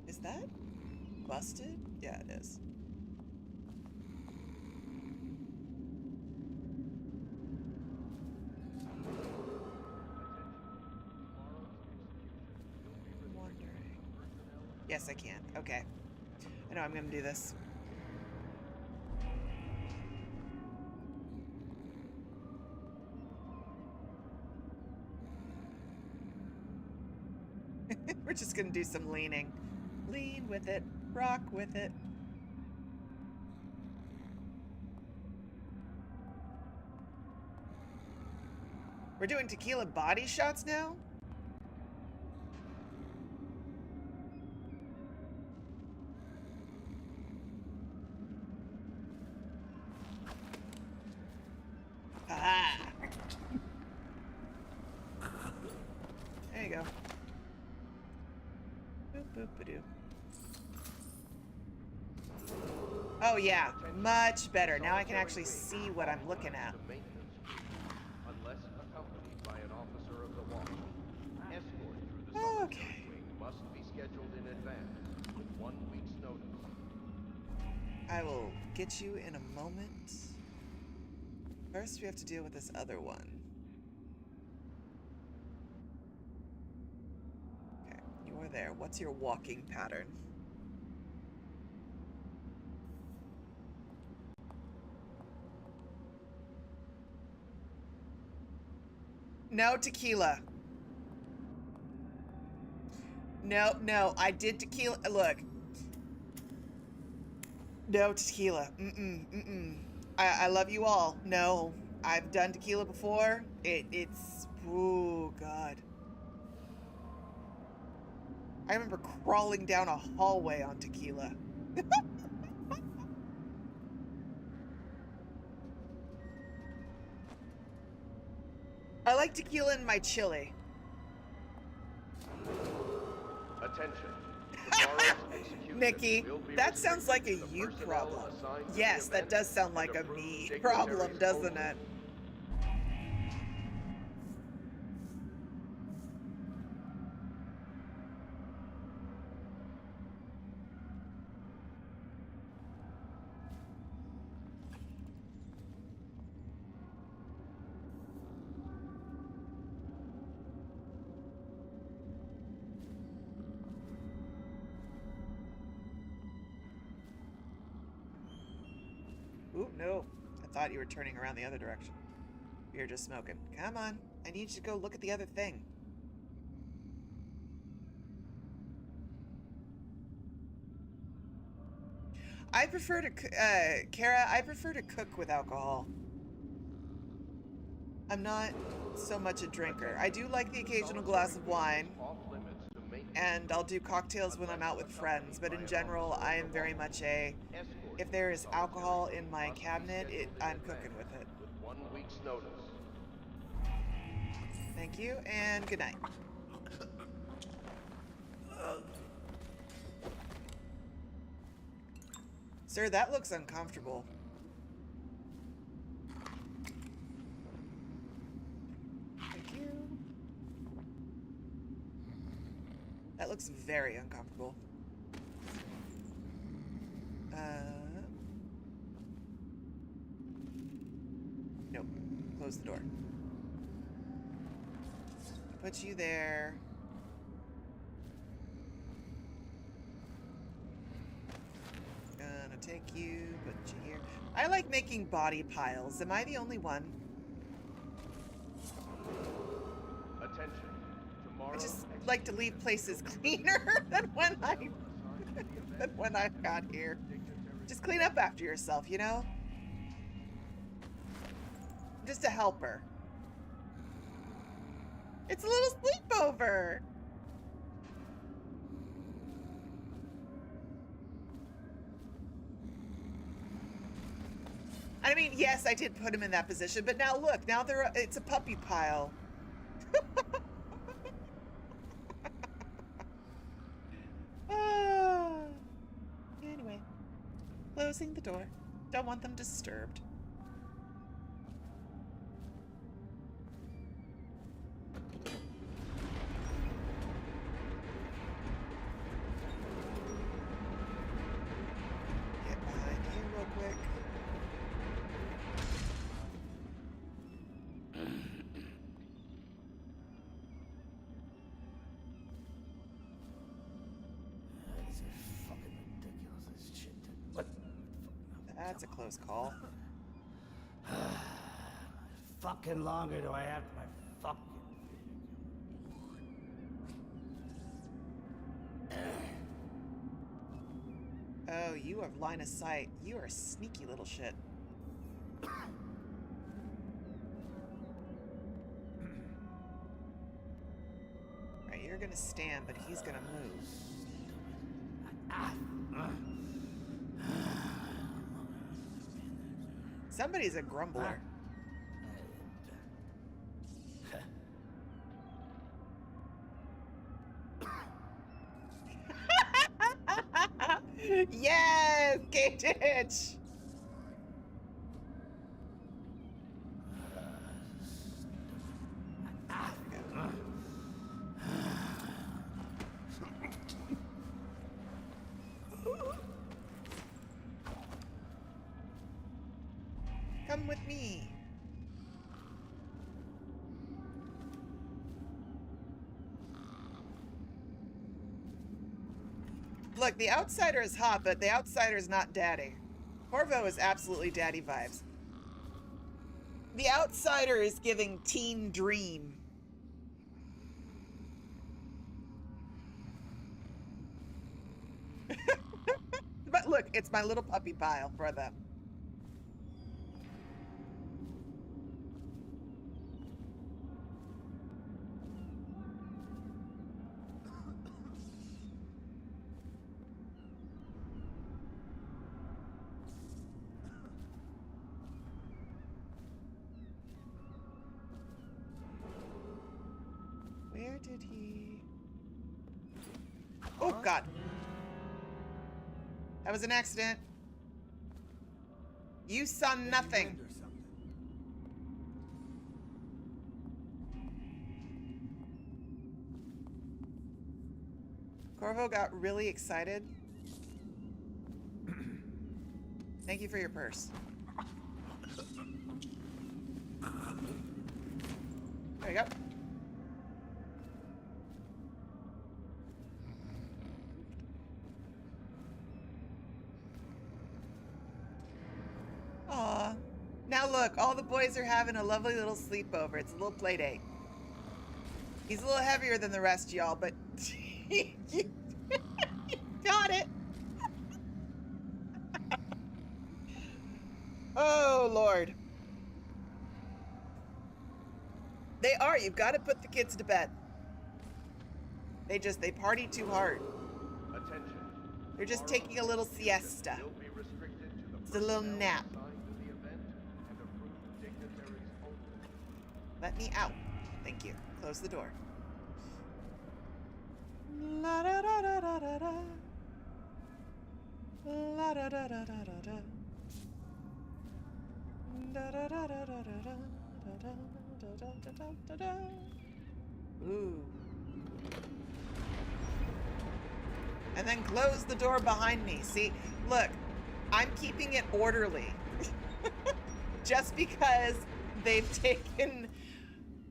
Is that busted? Yeah, it is. I'm wondering. Yes, I can. Okay. I know I'm gonna do this. We're just gonna do some leaning. Lean with it. Rock with it. We're doing tequila body shots now? Ah! There you go. Boop, boop, ba-doo. Oh yeah, much better. Now I can actually see what I'm looking at. Unless accompanied by an officer of the watch. Escort through the solitary wing must be scheduled in advance with 1 week's notice. I will get you in a moment. First, we have to deal with this other one. Okay, you are there. What's your walking pattern? No tequila. No, I did tequila. Look. No tequila. I love you all. No, I've done tequila before. It's, oh God. I remember crawling down a hallway on tequila. I like tequila in my chili. Attention. Tomorrow's execution Nikki, will be that sounds like a restricted to you personnel problem. assigned to the Yes, that event does sound and like a approved me dignitaries problem, doesn't only. it? Ooh, no. I thought you were turning around the other direction. You're just smoking. Come on. I need you to go look at the other thing. I prefer to, Kara, I prefer to cook with alcohol. I'm not so much a drinker. I do like the occasional glass of wine, and I'll do cocktails when I'm out with friends, but in general, I am very much a, if there is alcohol in my cabinet, I'm cooking with it. With 1 week's notice. Thank you, and good night. Sir, that looks uncomfortable. Thank you. That looks very uncomfortable. Nope. Close the door. Put you there. Gonna take you, put you here. I like making body piles. Am I the only one? Attention. Tomorrow I just like to leave places cleaner than when I got here. Just clean up after yourself, you know? Just a helper. It's a little sleepover. I mean, yes, I did put him in that position, but now look, now it's a puppy pile. Anyway, closing the door. Don't want them disturbed. Get behind you real quick. These are fucking ridiculous as shit. What? That's a close call. Fucking longer do I have to my fucking Oh, you have line of sight. You are a sneaky little shit. to stand, but he's gonna move. Somebody's a grumbler. Yes! Gate itch! Come with me. Look, the outsider is hot, but the outsider is not daddy. Corvo is absolutely daddy vibes. The outsider is giving teen dream. But look, it's my little puppy pile for them. Where did he... Oh, God. That was an accident. You saw nothing. Corvo got really excited. Thank you for your purse. There you go. Aw. Now look, all the boys are having a lovely little sleepover. It's a little play date. He's a little heavier than the rest of y'all, but you got it. Oh, Lord. They are. You've got to put the kids to bed. They party too hard. Attention. They're just taking a little siesta. It's a little nap. Let me out. Thank you. Close the door. La da da da da da da. La da da da da da da. Da da da da da da da. Da da da da da da. Ooh. And then close the door behind me. See, look, I'm keeping it orderly. Just because they've taken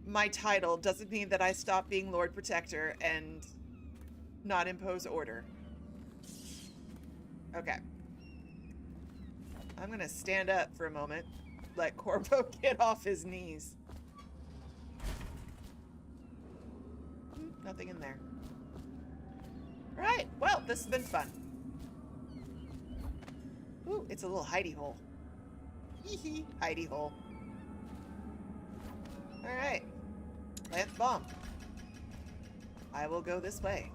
my title doesn't mean that I stop being Lord Protector and not impose order. Okay. I'm gonna stand up for a moment. Let Corvo get off his knees. Nothing in there. Right, well, this has been fun. Ooh, it's a little hidey hole. Hee-hee, hidey hole. Alright. Plant the bomb. I will go this way.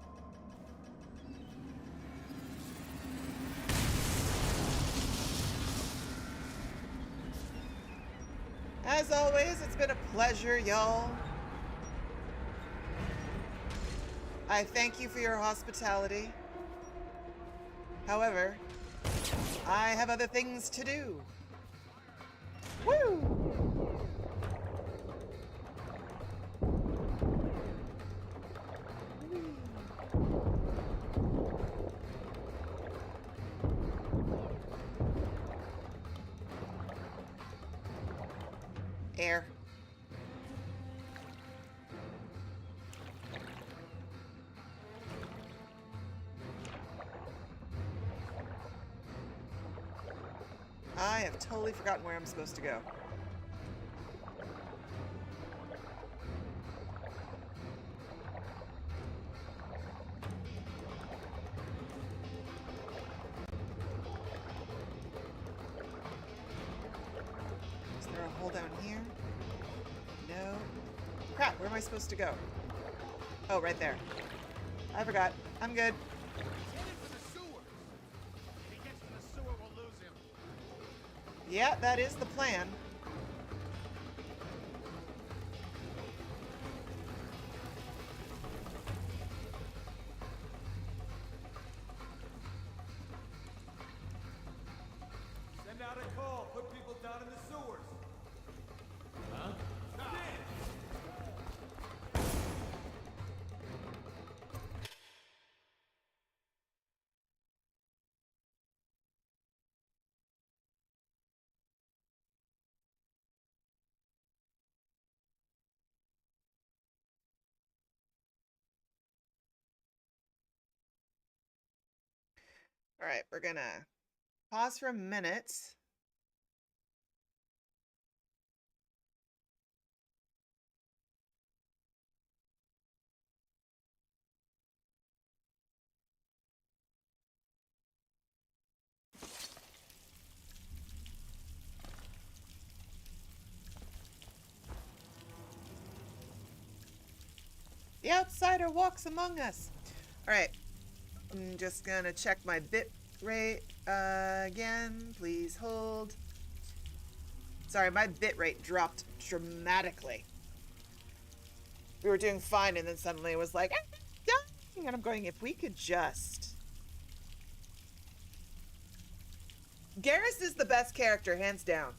As always, it's been a pleasure, y'all. I thank you for your hospitality. However, I have other things to do. Woo! Air. I have totally forgotten where I'm supposed to go. Is there a hole down here? No. Crap, where am I supposed to go? Oh, right there. I forgot. I'm good. He's headed for the sewers. If he gets to the sewer, we'll lose him. Yeah, that is the plan. Send out a call. Put people down in the sewers. Huh? All right, we're gonna pause for a minute. The outsider walks among us. All right, I'm just gonna check my bit rate again. Please hold. Sorry, my bit rate dropped dramatically. We were doing fine, and then suddenly it was like, dying. And I'm going, if we could just. Garrus is the best character, hands down.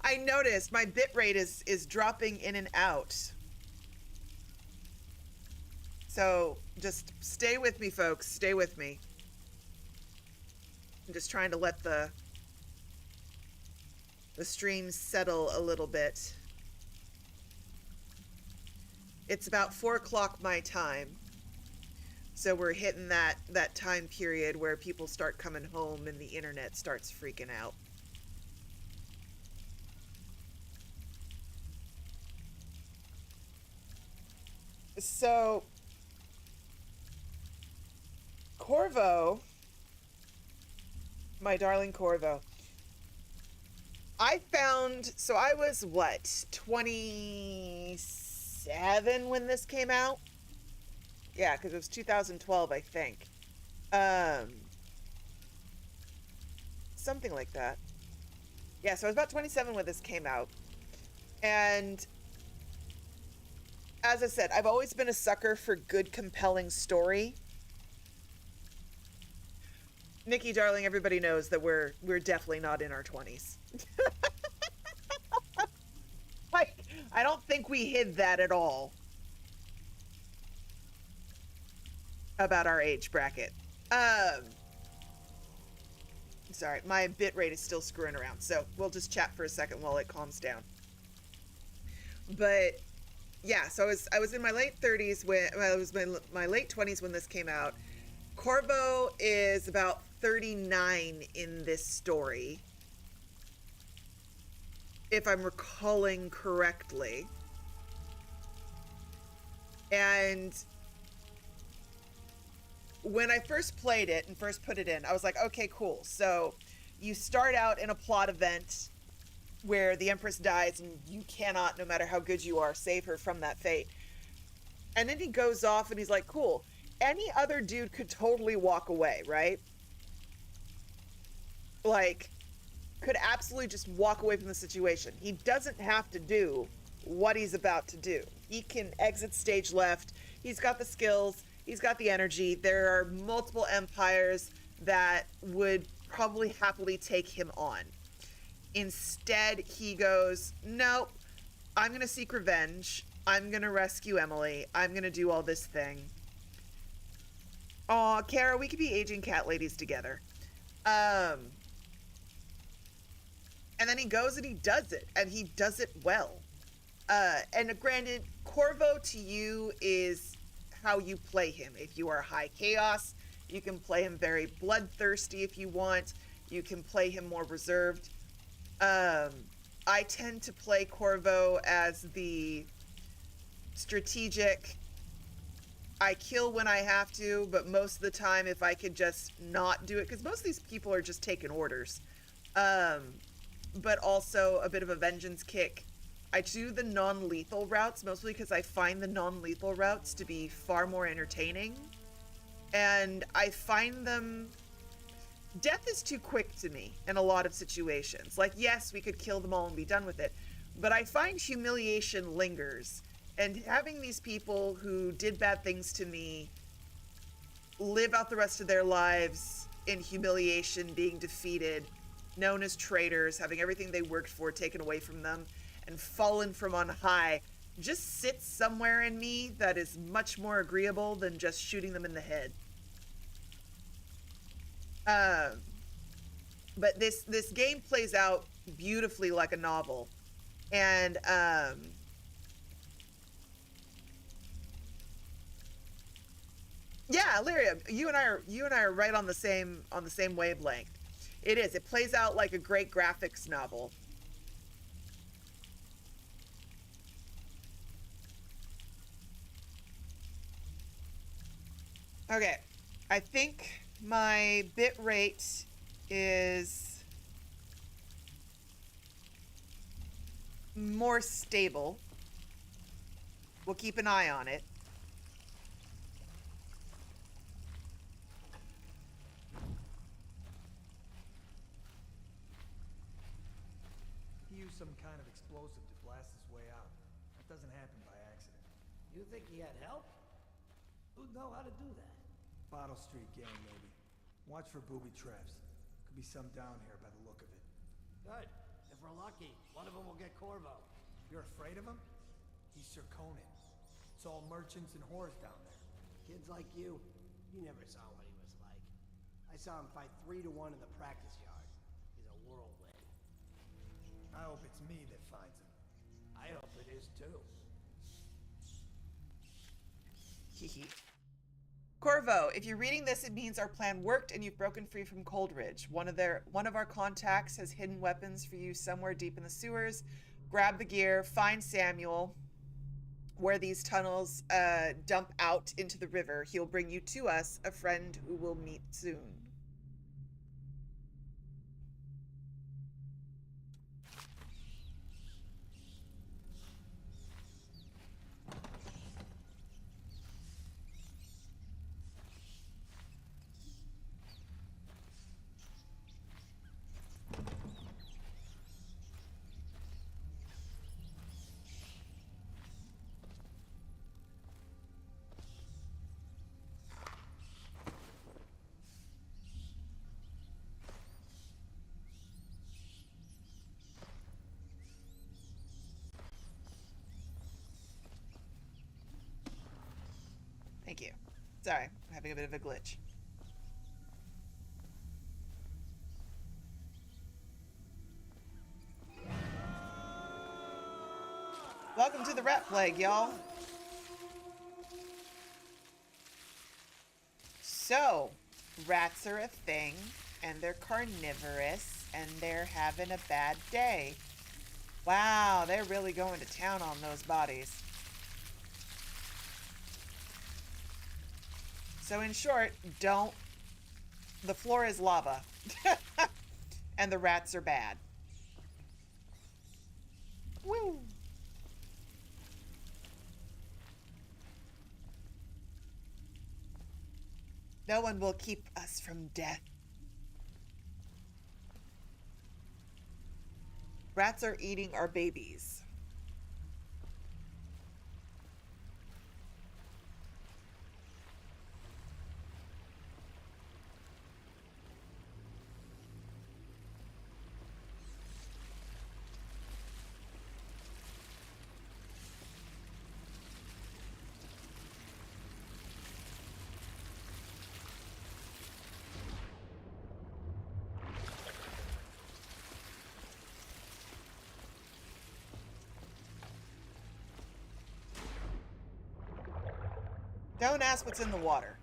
I noticed my bit rate is dropping in and out. So just stay with me, folks. Stay with me. I'm just trying to let the stream settle a little bit. It's about 4 o'clock my time. So we're hitting that time period where people start coming home and the internet starts freaking out. So, Corvo, my darling Corvo, I found, so I was, what, 27 when this came out? Yeah, because it was 2012, I think. Something like that. Yeah, so I was about 27 when this came out. And as I said, I've always been a sucker for good, compelling story. Nikki, darling, everybody knows that we're definitely not in our 20s. Like, I don't think we hid that at all about our age bracket. Sorry, my bit rate is still screwing around, so we'll just chat for a second while it calms down. But yeah, so I was in my late 30s when, well, it was my late 20s when this came out. Corvo is about 39 in this story, if I'm recalling correctly. And when I first played it and first put it in, I was like, okay, cool. So you start out in a plot event where the Empress dies and you cannot, no matter how good you are, save her from that fate. And then he goes off and he's like, cool. Any other dude could totally walk away, right? Like, could absolutely just walk away from the situation. He doesn't have to do what he's about to do. He can exit stage left. He's got the skills. He's got the energy. There are multiple empires that would probably happily take him on. Instead, he goes, nope, I'm going to seek revenge. I'm going to rescue Emily. I'm going to do all this thing. Aw, Kara, we could be aging cat ladies together. And then he goes and he does it, and he does it well. And granted, Corvo to you is how you play him. If you are high chaos, you can play him very bloodthirsty if you want. You can play him more reserved. I tend to play Corvo as the strategic, I kill when I have to, but most of the time if I could just not do it, because most of these people are just taking orders. But also a bit of a vengeance kick. I do the non-lethal routes mostly because I find the non-lethal routes to be far more entertaining. And I find them... Death is too quick to me in a lot of situations. Like, yes, we could kill them all and be done with it. But I find humiliation lingers. And having these people who did bad things to me live out the rest of their lives in humiliation, being defeated, known as traitors, having everything they worked for taken away from them, and fallen from on high, just sits somewhere in me that is much more agreeable than just shooting them in the head. But this game plays out beautifully like a novel. And yeah, Lyria, you and I are right on the same wavelength. It is. It plays out like a great graphics novel. Okay, I think my bit rate is more stable. We'll keep an eye on it. He used some kind of explosive to blast his way out. That doesn't happen by accident. You think he had help? Who'd know how to do that? Bottle Street gang, maybe. Watch for booby traps. Could be some down here by the look of it. Good. If we're lucky, one of them will get Corvo. You're afraid of him? He's Sir Conan. It's all merchants and whores down there. Kids like you never saw what he was like. I saw him fight 3-1 in the practice yard. He's a whirlwind. I hope it's me that finds him. I hope it is too. Hehe. Corvo, if you're reading this, it means our plan worked and you've broken free from Coldridge. One of our contacts has hidden weapons for you somewhere deep in the sewers. Grab the gear, find Samuel, where these tunnels dump out into the river. He'll bring you to us, a friend who will meet soon. Thank you. Sorry, I'm having a bit of a glitch. Welcome to the rat plague, y'all. So, rats are a thing, and they're carnivorous, and they're having a bad day. Wow, they're really going to town on those bodies. So in short, the floor is lava. And the rats are bad. Woo! No one will keep us from death. Rats are eating our babies. Don't ask what's in the water.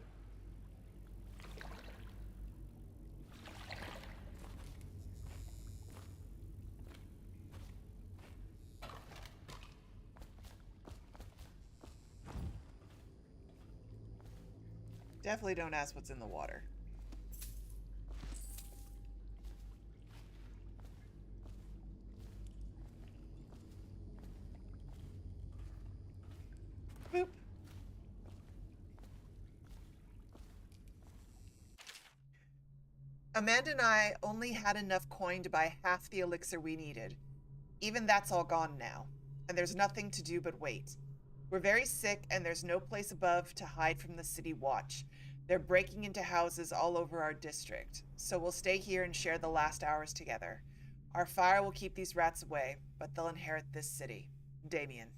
Definitely don't ask what's in the water. Amanda and I only had enough coin to buy half the elixir we needed. Even that's all gone now, and there's nothing to do but wait. We're very sick, and there's no place above to hide from the city watch. They're breaking into houses all over our district, so we'll stay here and share the last hours together. Our fire will keep these rats away, but they'll inherit this city. Damien.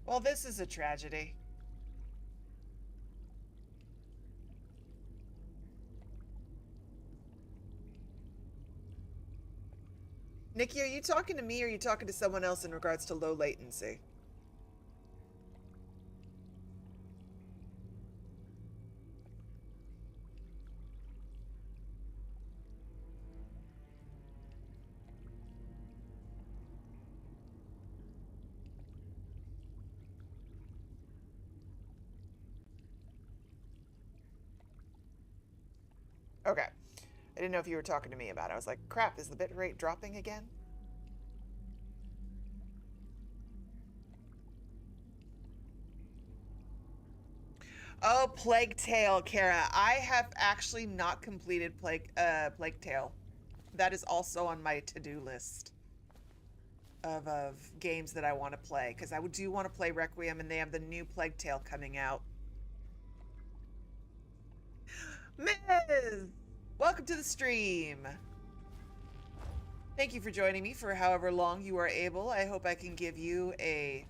Well, this is a tragedy. Nikki, are you talking to me or are you talking to someone else in regards to low latency? Okay. I didn't know if you were talking to me about it. I was like, crap, is the bitrate dropping again? Oh, Plague Tale, Kara. I have actually not completed Plague Tale. That is also on my to-do list of games that I want to play, because I do want to play Requiem, and they have the new Plague Tale coming out. Miz! Welcome to the stream. Thank you for joining me for however long you are able. I hope I can give you a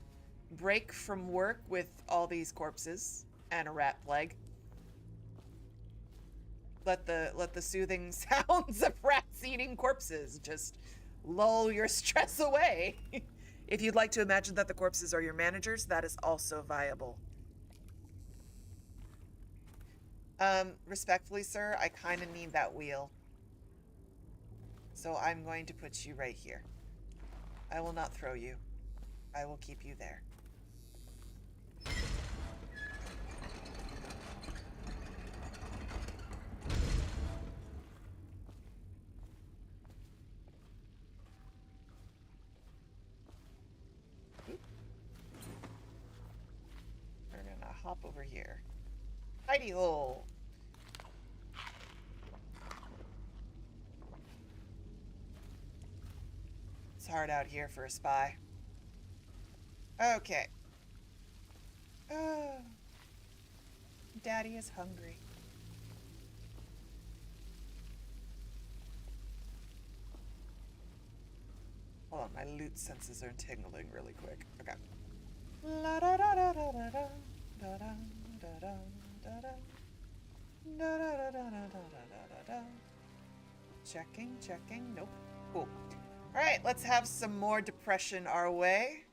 break from work with all these corpses and a rat plague. Let the soothing sounds of rats eating corpses just lull your stress away. If you'd like to imagine that the corpses are your managers, that is also viable. Respectfully, sir, I kind of need that wheel. So I'm going to put you right here. I will not throw you. I will keep you there. We're gonna hop over here. Hidey hole. It's hard out here for a spy. Okay. Daddy is hungry. Hold on, my loot senses are tingling really quick. Okay. La da da da da da da da da da da da da da da da. Checking, checking. Nope. Cool. Alright, let's have some more depression our way.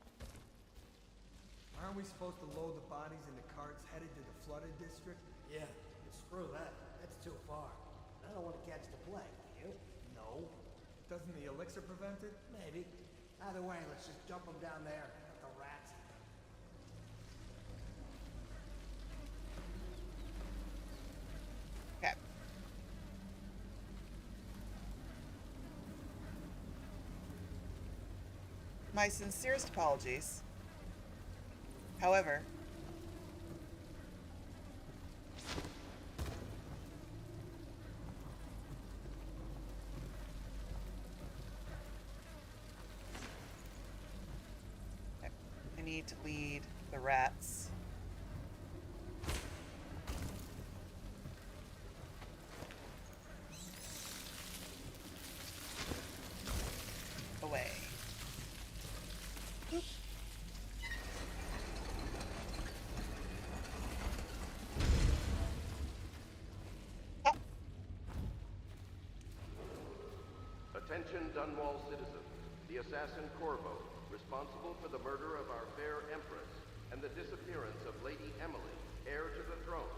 Aren't we supposed to load the bodies into carts headed to the flooded district? Yeah, but screw that. That's too far. I don't want to catch the plague, do you? No. Doesn't the elixir prevent it? Maybe. Either way, let's just dump them down there. Let the rats. Okay. My sincerest apologies. However, I need to lead the rats away. Oop. Ah. Attention Dunwall citizens. The assassin Corvo, responsible for the murder of our fair empress and the disappearance of Lady Emily, heir to the throne,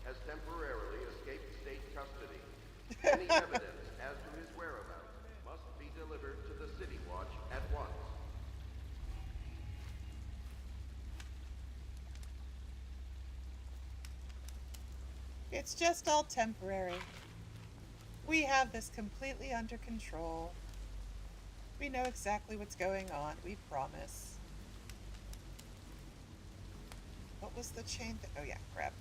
has temporarily escaped state custody. Any evidence as to his whereabouts must be delivered to the City Watch at once. It's just all temporary. We have this completely under control. We know exactly what's going on, we promise. What was the chain thing? Oh yeah, grab.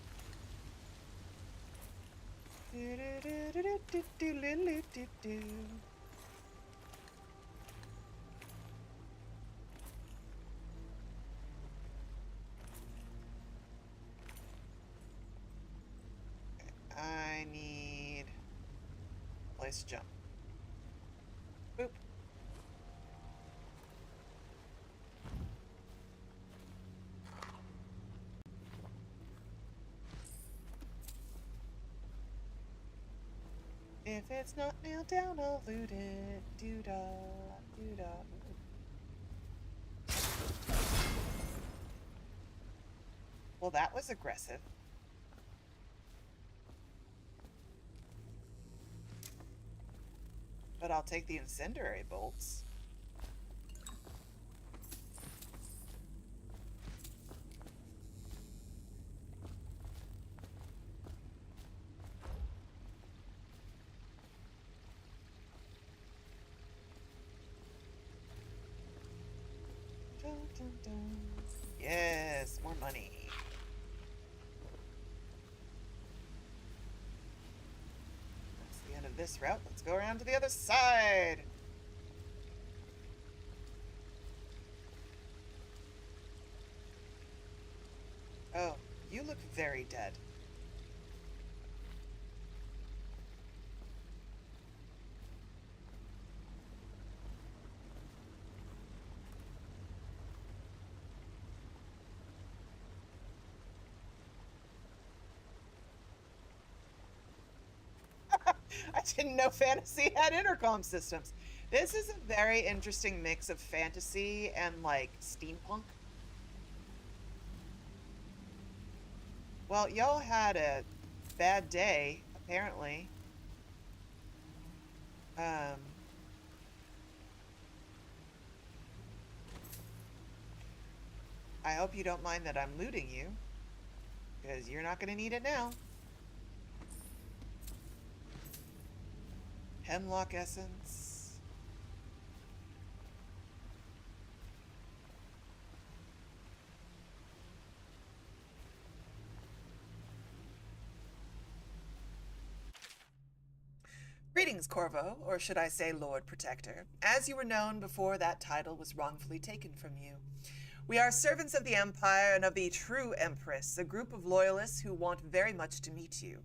I need a place to jump. Boop. If it's not nailed down, I'll loot it. Doo-da, doo-da. Well, that was aggressive. But I'll take the incendiary bolts. Dun, dun, dun. Yes, more money. That's the end of this route. Let's go around to the other side. Oh, you look very dead. I didn't know fantasy had intercom systems. This is a very interesting mix of fantasy and, like, steampunk. Well, y'all had a bad day, apparently. I hope you don't mind that I'm looting you, because you're not going to need it now. Hemlock essence. Greetings, Corvo, or should I say Lord Protector. As you were known before that title was wrongfully taken from you. We are servants of the Empire and of the true Empress, a group of loyalists who want very much to meet you.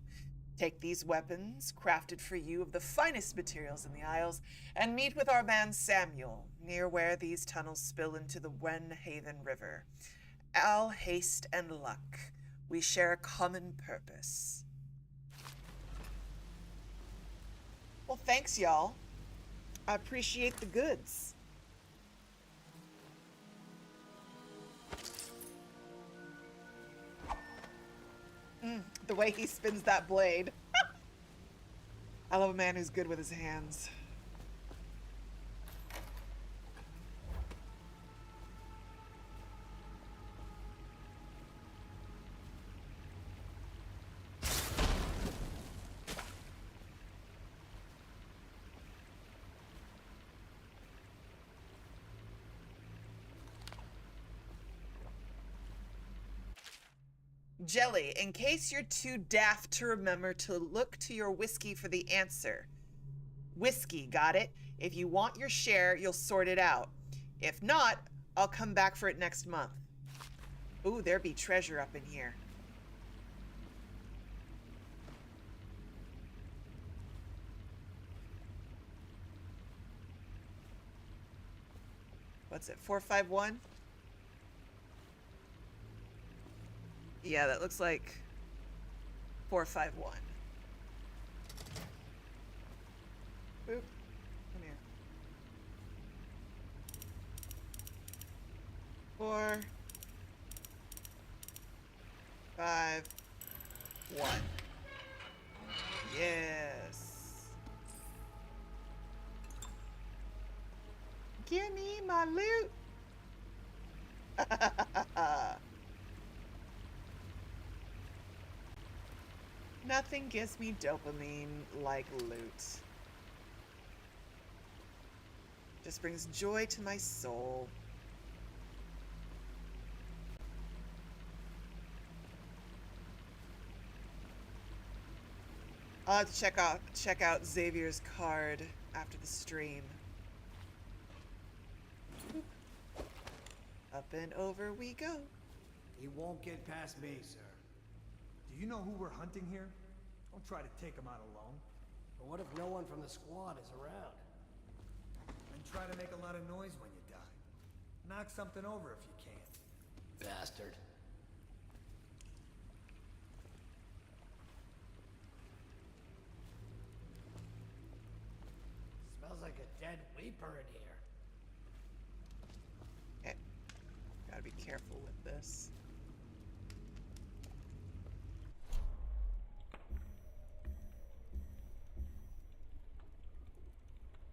Take these weapons, crafted for you of the finest materials in the Isles, and meet with our man Samuel, near where these tunnels spill into the Wenhaven River. All haste and luck. We share a common purpose. Well, thanks, y'all. I appreciate the goods. The way he spins that blade. I love a man who's good with his hands. Jelly, in case you're too daft to remember to look to your whiskey for the answer. Whiskey, got it? If you want your share, you'll sort it out. If not, I'll come back for it next month. Ooh, there be treasure up in here. What's it, 451? Yeah, that looks like 451. Boop. Come here. 4, 5, 1. Yes. Give me my loot. Nothing gives me dopamine like loot. Just brings joy to my soul. I'll have to check out Xavier's card after the stream. Up and over we go. He won't get past me, sir. Do you know who we're hunting here? Don't try to take him out alone. But what if no one from the squad is around? And try to make a lot of noise when you die. Knock something over if you can. Bastard. Smells like a dead weeper in here. Okay. Gotta be careful with this.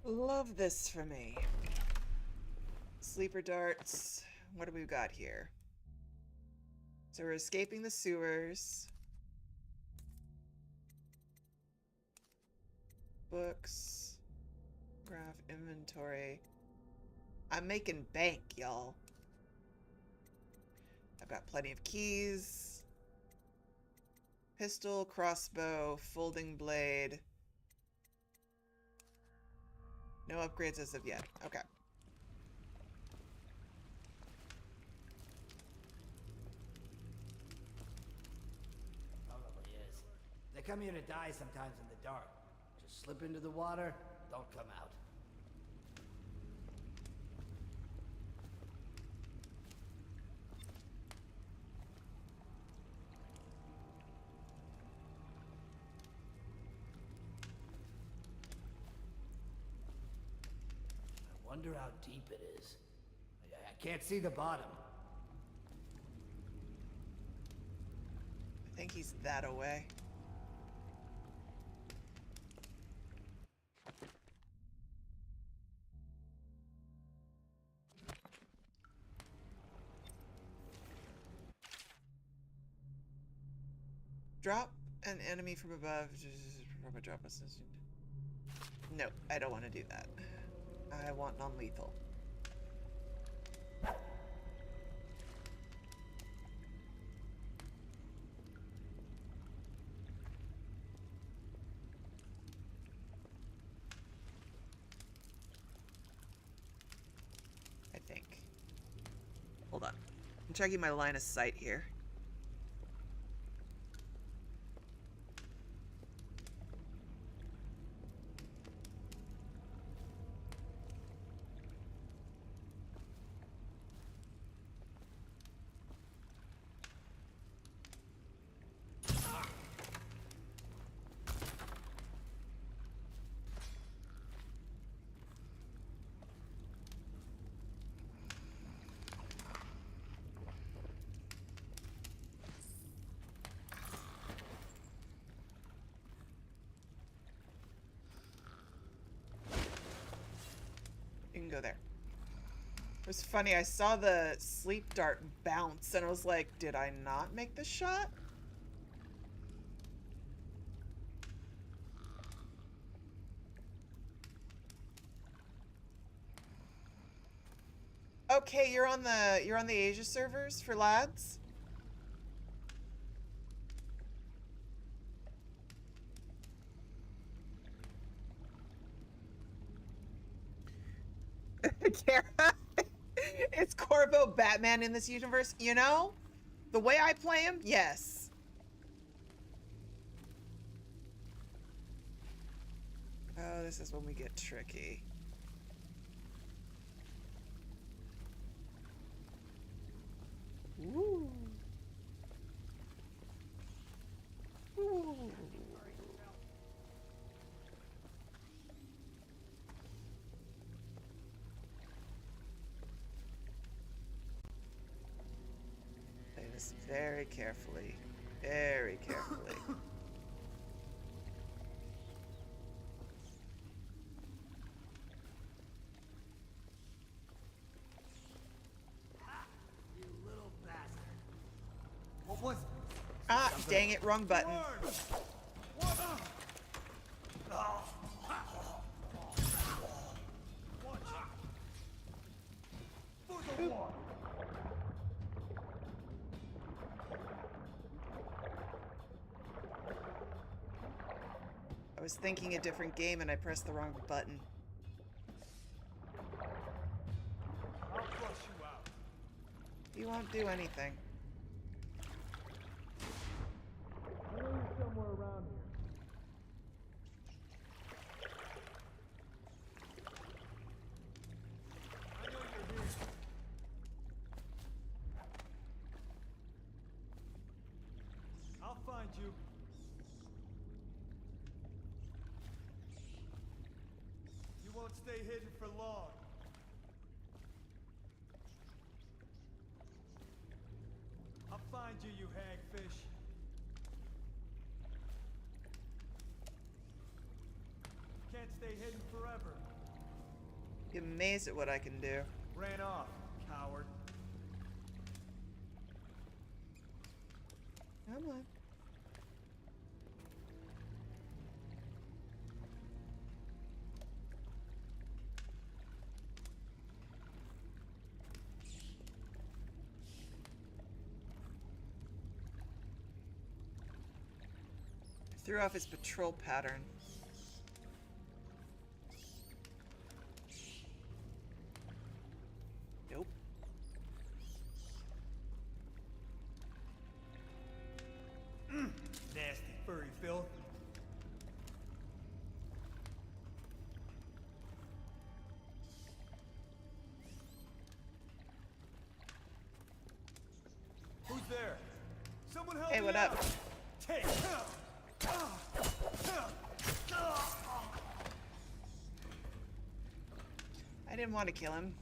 Love this for me. Sleeper darts. What do we got here? So we're escaping the sewers. Books. Graph inventory. I'm making bank, y'all. I've got plenty of keys. Pistol, crossbow, folding blade. No upgrades as of yet. Okay. Probably is. They come here to die sometimes in the dark. Just slip into the water, don't come out. I wonder how deep it is. I can't see the bottom. I think he's that away. Drop an enemy from above. Drop assist. No, I don't want to do that. I want non-lethal. I think. Hold on. I'm checking my line of sight here. You can go there. It was funny, I saw the sleep dart bounce and I was like, did I not make the shot? Okay, you're on the Asia servers for lads? Kara, it's Corvo Batman in this universe, you know? The way I play him, yes. Oh, this is when we get tricky. Ooh. Ooh. Play this very carefully. Very carefully. You little bastard. What was it? Ah, dang it, wrong button. was thinking a different game and I pressed the wrong button. I'll flush you out. You won't do anything. I know you're somewhere around here. I know you're here. I'll find you. You won't stay hidden for long. I'll find you, you hagfish. Can't stay hidden forever. Be amazed at what I can do. Ran off, coward. Come on. Threw off his patrol pattern. Nope. Nasty furry filth. Who's there? Someone help Hey, me what out. up? Take. I didn't want to kill him.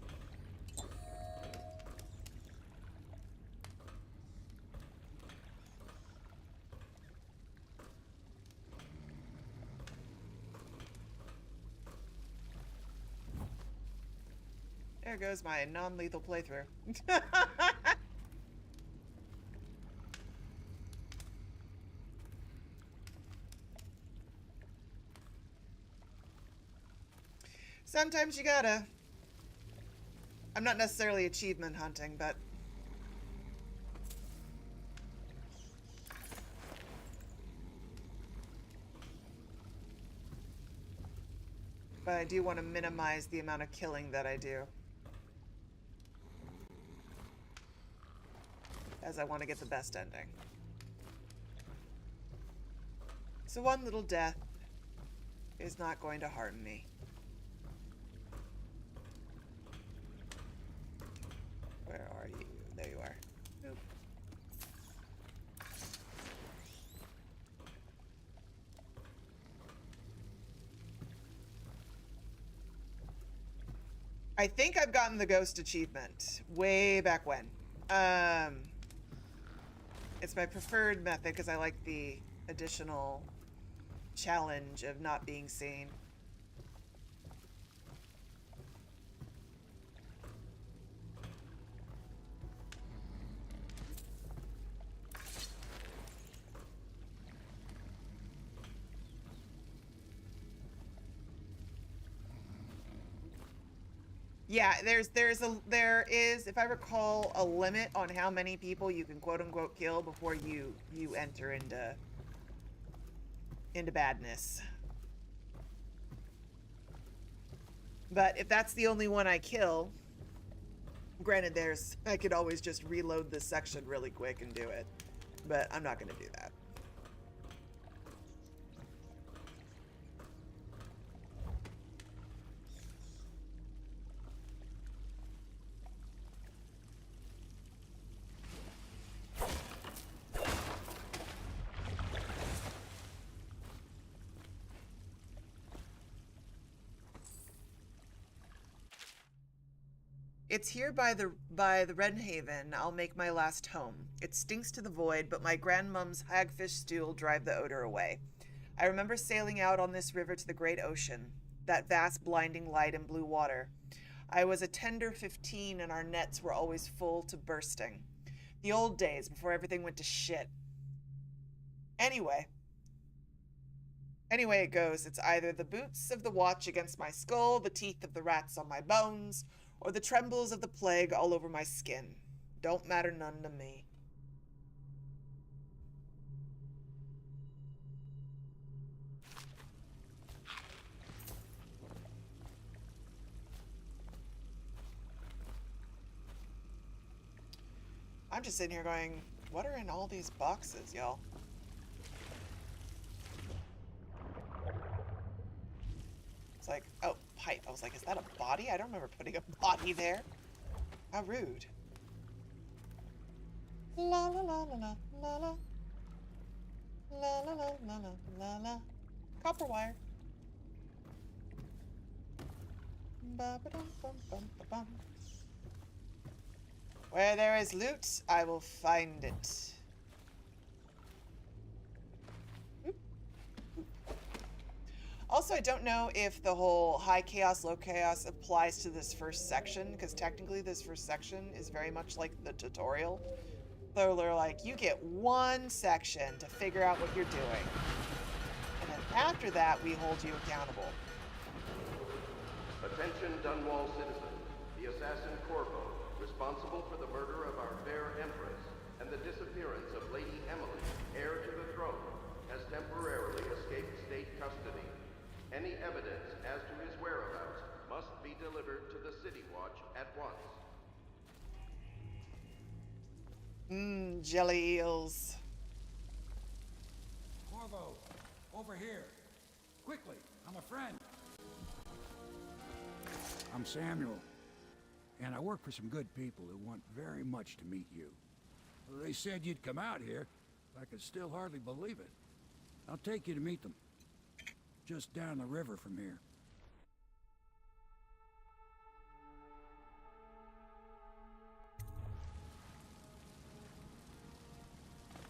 There goes my non-lethal playthrough. Sometimes you gotta. I'm not necessarily achievement hunting, but I do want to minimize the amount of killing that I do, as I want to get the best ending. So one little death is not going to harm me. Where are you? There you are. Oop. I think I've gotten the ghost achievement way back when. It's my preferred method because I like the additional challenge of not being seen. Yeah, there is, if I recall, a limit on how many people you can quote unquote kill before you enter into badness. But if that's the only one I kill, granted, I could always just reload this section really quick and do it, but I'm not going to do that. It's here by the Red Haven. I'll make my last home. It stinks to the void, but my grandmom's hagfish stew drive the odor away. I remember sailing out on this river to the great ocean, that vast blinding light and blue water. I was a tender 15 and our nets were always full to bursting. The old days before everything went to shit. Anyway it goes. It's either the boots of the watch against my skull, the teeth of the rats on my bones, or the trembles of the plague all over my skin. Don't matter none to me. I'm just sitting here going, what are in all these boxes, y'all? It's like, oh, pipe. I was like, is that a body? I don't remember putting a body there. How rude. La la la la la la la. La la la la la la la. Copper wire. Ba ba dum bum bum ba bum. Where there is loot, I will find it. Also, I don't know if the whole high chaos, low chaos applies to this first section, because technically this first section is very much like the tutorial. So they're like, you get one section to figure out what you're doing. And then after that, we hold you accountable. Attention Dunwall citizens. The assassin Corvo, responsible for the murder of our fair Empress and the disappearance of Lady Emily, heir to the throne, has temporarily escaped state custody. Any evidence as to his whereabouts must be delivered to the City Watch at once. Jelly eels. Corvo, over here. Quickly, I'm a friend. I'm Samuel, and I work for some good people who want very much to meet you. They said you'd come out here. I could still hardly believe it. I'll take you to meet them. Just down the river from here.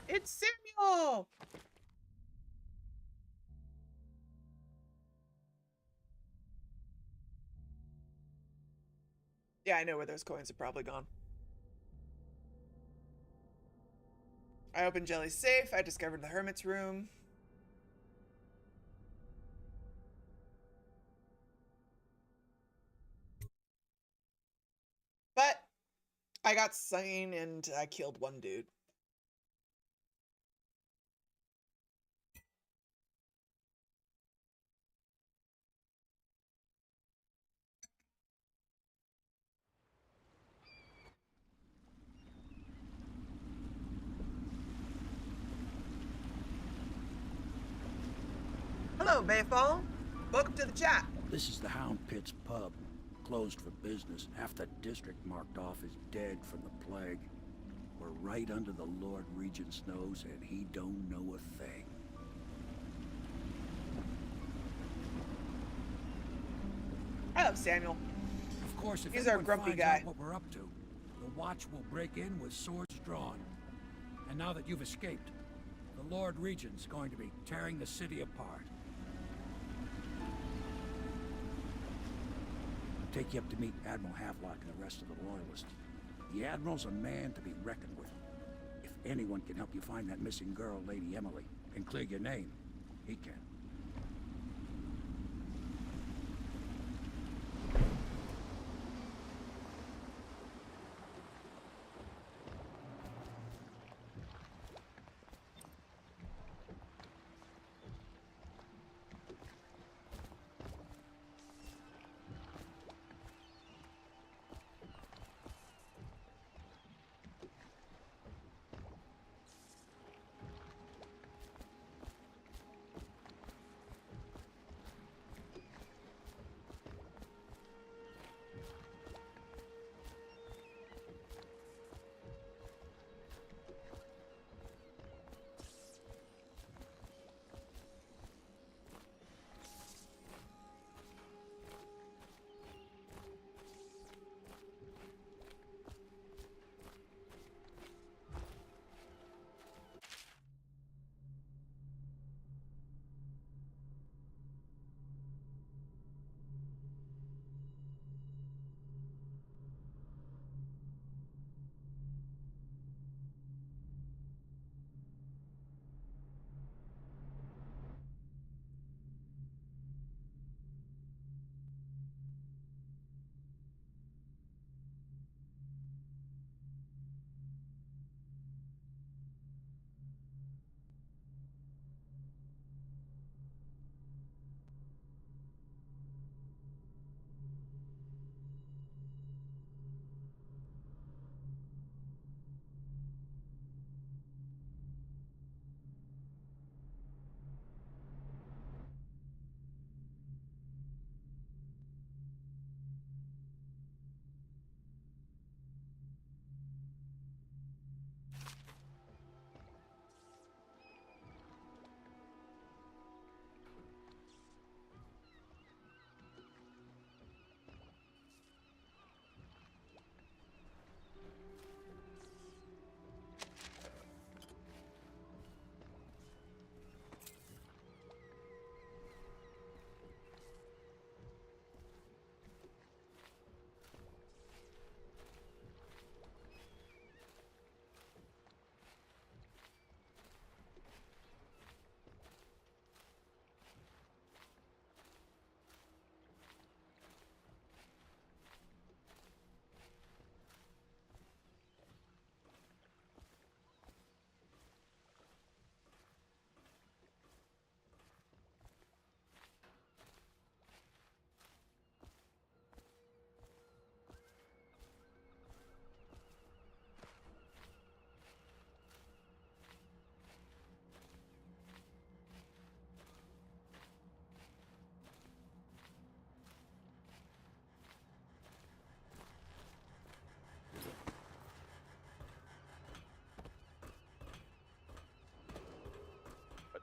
It's Samuel! Yeah, I know where those coins are probably gone. I opened Jelly's safe. I discovered the hermit's room. But I got sane and I killed one dude. Hello, Mayfall. Welcome to the chat. This is the Hound Pits pub. Closed for business. Half the district marked off as dead from the plague. We're right under the Lord Regent's nose, and he don't know a thing. Hello, Samuel. Of course, if He's our anyone grumpy finds guy. out what we're up to, the Watch will break in with swords drawn. And now that you've escaped, the Lord Regent's going to be tearing the city apart. I'll take you up to meet Admiral Havelock and the rest of the Loyalists. The Admiral's a man to be reckoned with. If anyone can help you find that missing girl, Lady Emily, and clear your name, he can.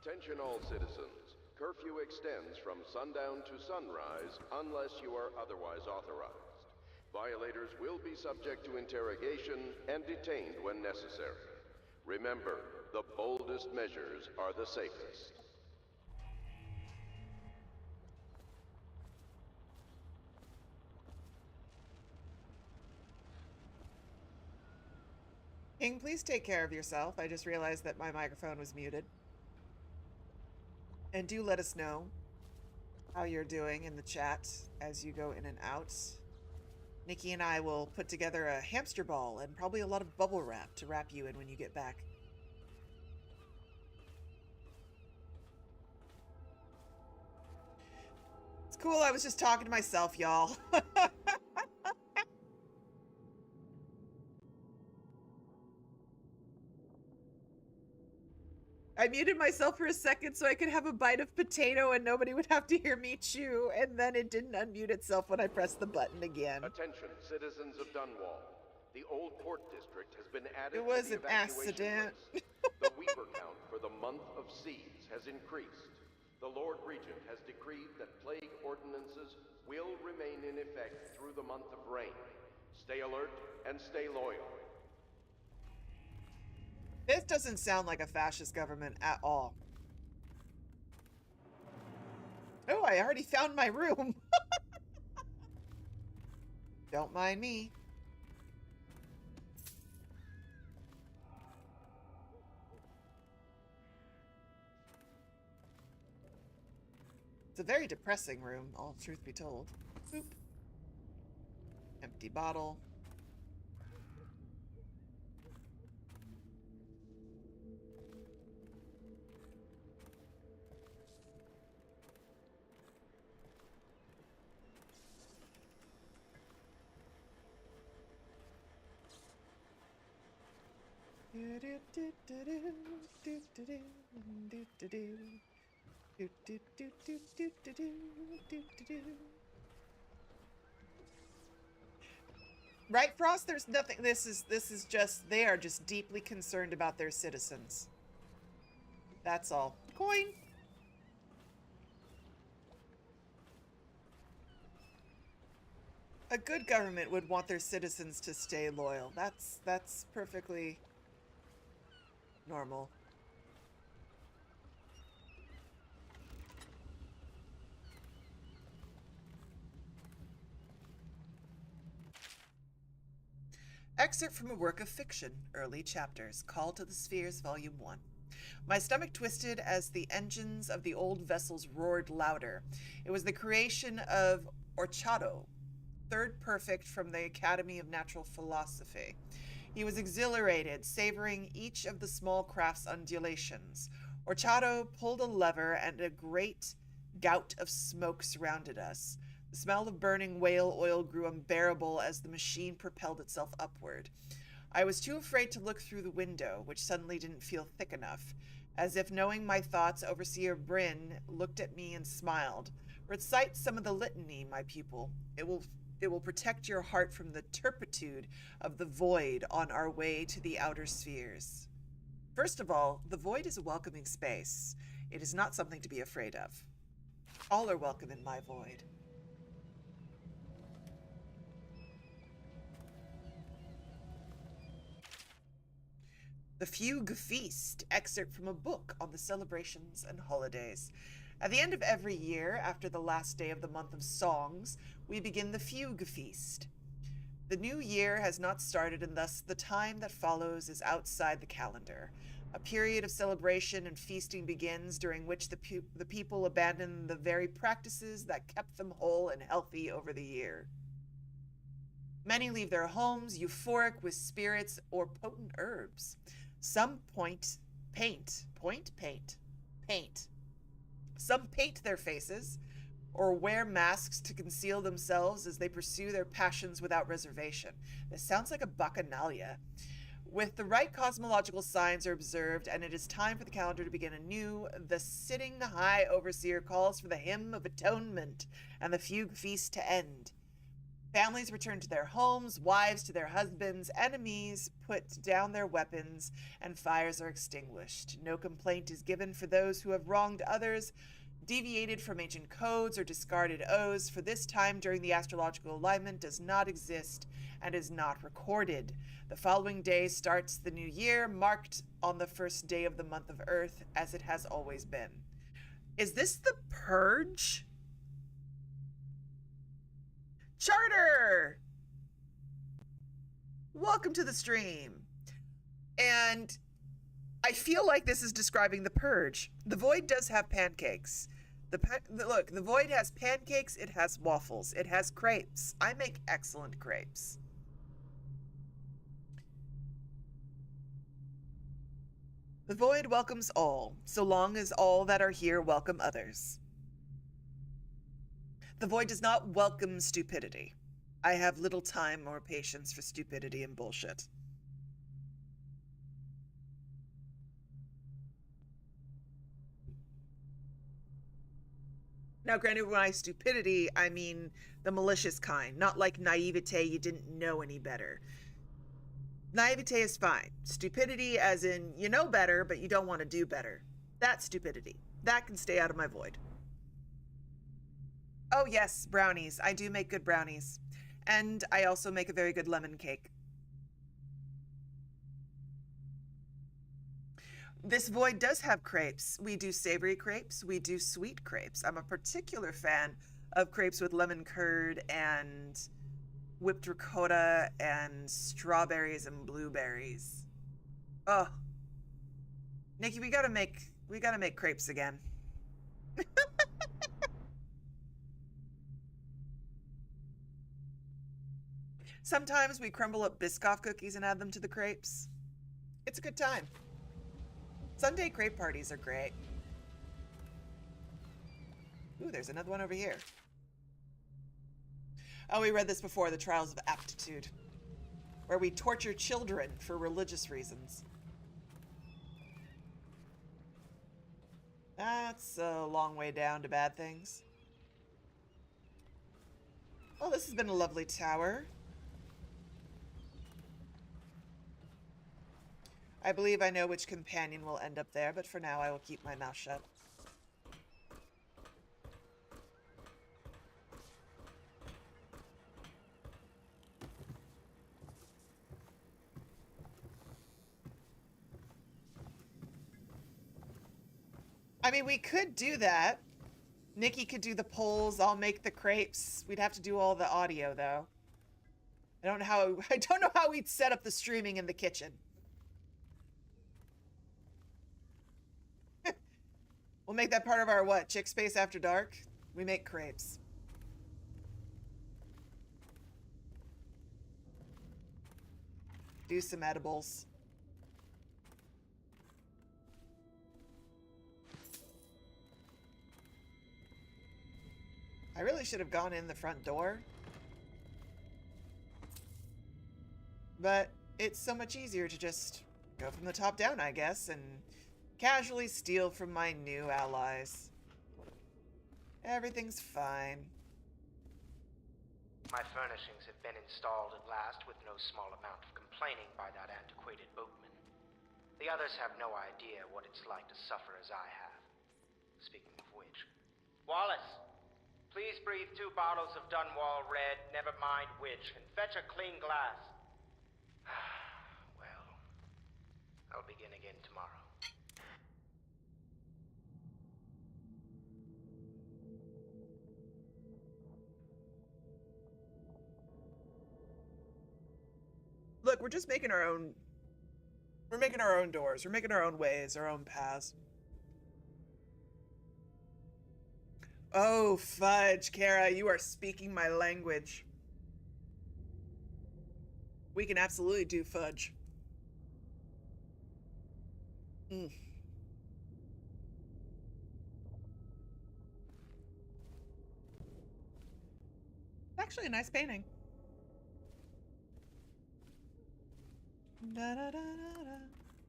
Attention all citizens. Curfew extends from sundown to sunrise unless you are otherwise authorized. Violators will be subject to interrogation and detained when necessary. Remember, the boldest measures are the safest. King, please take care of yourself. I just realized that my microphone was muted. And do let us know how you're doing in the chat as you go in and out. Nikki and I will put together a hamster ball and probably a lot of bubble wrap to wrap you in when you get back. It's cool, I was just talking to myself, y'all. I muted myself for a second so I could have a bite of potato and nobody would have to hear me chew, and then it didn't unmute itself when I pressed the button again. Attention, citizens of Dunwall. The old port district has been added It was to the an evacuation accident. list. The Weaver count for the month of seas has increased. The Lord Regent has decreed that plague ordinances will remain in effect through the month of rain. Stay alert and stay loyal. This doesn't sound like a fascist government at all. Oh, I already found my room. Don't mind me. It's a very depressing room, all truth be told. Boop. Empty bottle. Right, Frost? There's nothing. This is just, they are just deeply concerned about their citizens. That's all. Coin. A good government would want their citizens to stay loyal. That's perfectly normal. Excerpt from a work of fiction, early chapters, Call to the Spheres, Volume 1. My stomach twisted as the engines of the old vessels roared louder. It was the creation of Orchado, third perfect from the Academy of Natural Philosophy. He was exhilarated, savoring each of the small craft's undulations. Orchado pulled a lever and a great gout of smoke surrounded us. The smell of burning whale oil grew unbearable as the machine propelled itself upward. I was too afraid to look through the window, which suddenly didn't feel thick enough. As if knowing my thoughts, Overseer Bryn looked at me and smiled. Recite some of the litany, my pupil. It will protect your heart from the turpitude of the void on our way to the outer spheres. First of all, the void is a welcoming space. It is not something to be afraid of. All are welcome in my void. The Fugue Feast, excerpt from a book on the celebrations and holidays. At the end of every year, after the last day of the month of songs, we begin the Fugue Feast. The new year has not started, and thus the time that follows is outside the calendar. A period of celebration and feasting begins, during which the people abandon the very practices that kept them whole and healthy over the year. Many leave their homes euphoric with spirits or potent herbs. Some paint. Some paint their faces or wear masks to conceal themselves as they pursue their passions without reservation. This sounds like a bacchanalia. With the right cosmological signs are observed, and it is time for the calendar to begin anew, the sitting high overseer calls for the hymn of atonement and the fugue feast to end. Families return to their homes, wives to their husbands, enemies put down their weapons, and fires are extinguished. No complaint is given for those who have wronged others, deviated from ancient codes, or discarded oaths, for this time during the astrological alignment does not exist and is not recorded. The following day starts the new year, marked on the first day of the month of Earth, as it has always been. Is this the Purge? Charter! Welcome to the stream. And I feel like this is describing the Purge. The Void does have pancakes. Look, the Void has pancakes, it has waffles, it has crepes. I make excellent crepes. The Void welcomes all, so long as all that are here welcome others. The Void does not welcome stupidity. I have little time or patience for stupidity and bullshit. Now, granted, when I stupidity, I mean the malicious kind, not like naivete, you didn't know any better. Naivete is fine. Stupidity as in, you know better, but you don't want to do better. That's stupidity. That can stay out of my Void. Oh yes, brownies. I do make good brownies. And I also make a very good lemon cake. This Void does have crepes. We do savory crepes. We do sweet crepes. I'm a particular fan of crepes with lemon curd and whipped ricotta and strawberries and blueberries. Oh. Nikki, we gotta make crepes again. Sometimes we crumble up Biscoff cookies and add them to the crepes. It's a good time. Sunday crepe parties are great. Ooh, there's another one over here. Oh, we read this before, the Trials of Aptitude, where we torture children for religious reasons. That's a long way down to bad things. Well, this has been a lovely tower. I believe I know which companion will end up there, but for now I will keep my mouth shut. I mean, we could do that. Nikki could do the polls, I'll make the crepes. We'd have to do all the audio though. I don't know how we'd set up the streaming in the kitchen. We'll make that part of our what? Chick Space After Dark? We make crepes. Do some edibles. I really should have gone in the front door. But it's so much easier to just go from the top down, I guess, and casually steal from my new allies. Everything's fine. My furnishings have been installed at last with no small amount of complaining by that antiquated boatman. The others have no idea what it's like to suffer as I have. Speaking of which... Wallace! Please breathe 2 bottles of Dunwall Red, never mind which, and fetch a clean glass. Well, I'll begin again tomorrow. Look, we're just making our own... We're making our own doors. We're making our own ways, our own paths. Oh, fudge, Kara, you are speaking my language. We can absolutely do fudge. Mm. Actually, a nice painting. Da da da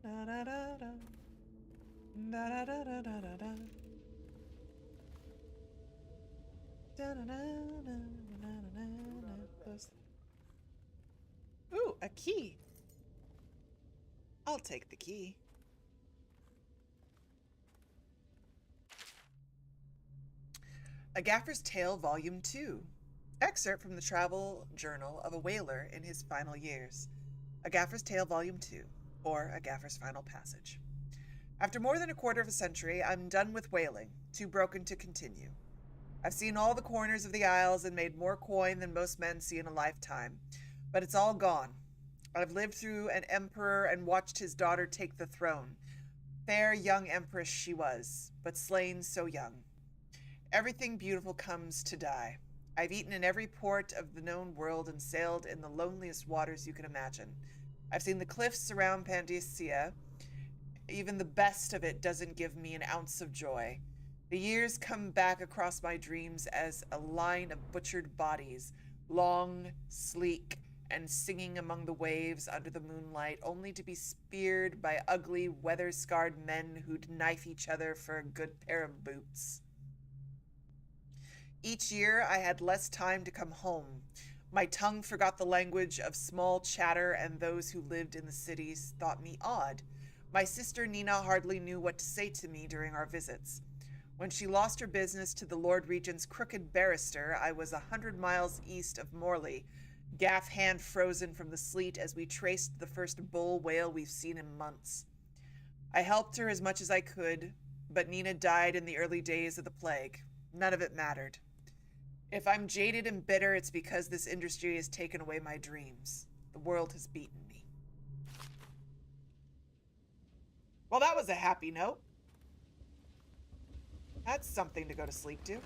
da da da da da da da da da da da da. close. Ooh, a key. I'll take the key. A Gaffer's Tale, Volume 2. Excerpt from the travel journal of a whaler in his final years. A Gaffer's Tale, Volume 2, or A Gaffer's Final Passage. After more than a quarter of a century, I'm done with whaling, too broken to continue. I've seen all the corners of the Isles and made more coin than most men see in a lifetime, but it's all gone. I've lived through an emperor and watched his daughter take the throne. Fair young empress she was, but slain so young. Everything beautiful comes to die. I've eaten in every port of the known world and sailed in the loneliest waters you can imagine. I've seen the cliffs around Pandyssia. Even the best of it doesn't give me an ounce of joy. The years come back across my dreams as a line of butchered bodies, long, sleek, and singing among the waves under the moonlight, only to be speared by ugly, weather-scarred men who'd knife each other for a good pair of boots. Each year, I had less time to come home. My tongue forgot the language of small chatter, and those who lived in the cities thought me odd. My sister Nina hardly knew what to say to me during our visits. When she lost her business to the Lord Regent's crooked barrister, I was 100 miles east of Morley, gaff hand frozen from the sleet as we traced the first bull whale we've seen in months. I helped her as much as I could, but Nina died in the early days of the plague. None of it mattered. If I'm jaded and bitter, it's because this industry has taken away my dreams. The world has beaten me. Well, that was a happy note. That's something to go to sleep to.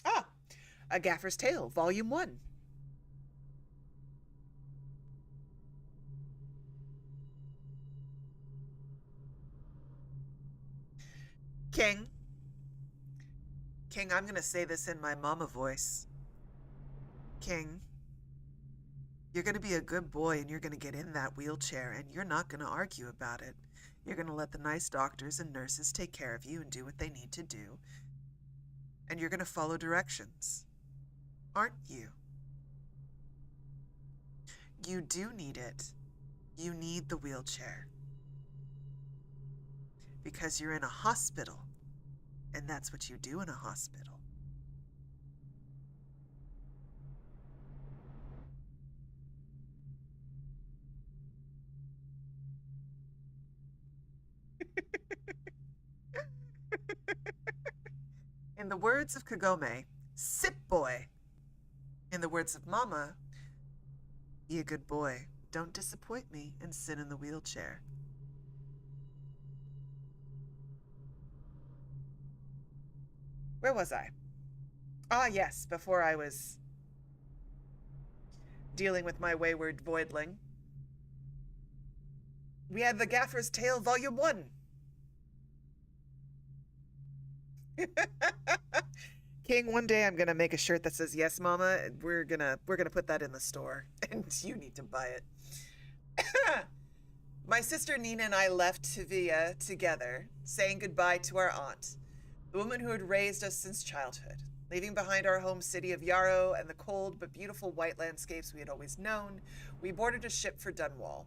Ah, A Gaffer's Tale, Volume 1. King, I'm gonna say this in my mama voice. King, you're gonna be a good boy and you're gonna get in that wheelchair and you're not gonna argue about it. You're gonna let the nice doctors and nurses take care of you and do what they need to do. And you're gonna follow directions. Aren't you? You do need it. You need the wheelchair. Because you're in a hospital. And that's what you do in a hospital. In the words of Kagome, sit boy. In the words of Mama, be a good boy. Don't disappoint me and sit in the wheelchair. Where was I? Ah, yes, before I was dealing with my wayward voidling. We had The Gaffer's Tale, Volume 1. King, one day I'm gonna make a shirt that says "Yes, Mama." And we're gonna put that in the store, and you need to buy it. My sister Nina and I left Tavia together, saying goodbye to our aunt, the woman who had raised us since childhood. Leaving behind our home city of Yarrow and the cold but beautiful white landscapes we had always known, we boarded a ship for Dunwall.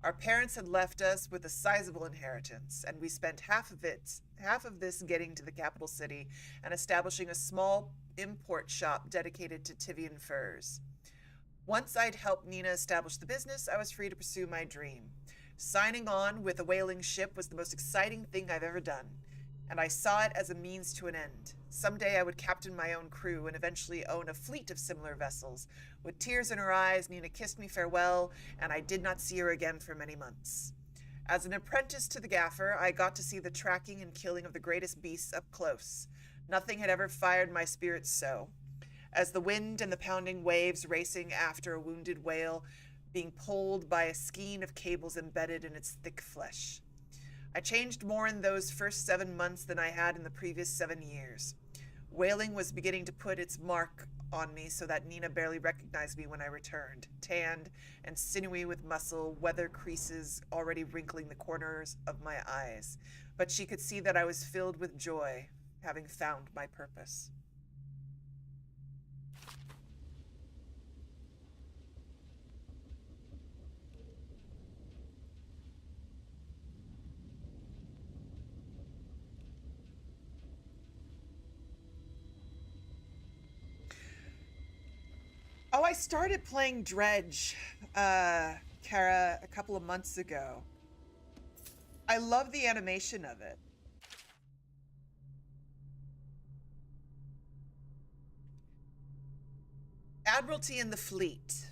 Our parents had left us with a sizable inheritance, and we spent half of this getting to the capital city and establishing a small import shop dedicated to Tivian furs. Once I'd helped Nina establish the business, I was free to pursue my dream. Signing on with a whaling ship was the most exciting thing I've ever done, and I saw it as a means to an end. Someday I would captain my own crew and eventually own a fleet of similar vessels. With tears in her eyes, Nina kissed me farewell, and I did not see her again for many months. As an apprentice to the gaffer, I got to see the tracking and killing of the greatest beasts up close. Nothing had ever fired my spirits so. As the wind and the pounding waves racing after a wounded whale, being pulled by a skein of cables embedded in its thick flesh. I changed more in those first 7 months than I had in the previous 7 years. Whaling was beginning to put its mark on me so that Nina barely recognized me when I returned, tanned and sinewy with muscle, weather creases already wrinkling the corners of my eyes. But she could see that I was filled with joy, having found my purpose. Oh, I started playing Dredge, Kara, a couple of months ago. I love the animation of it. Admiralty and the Fleet.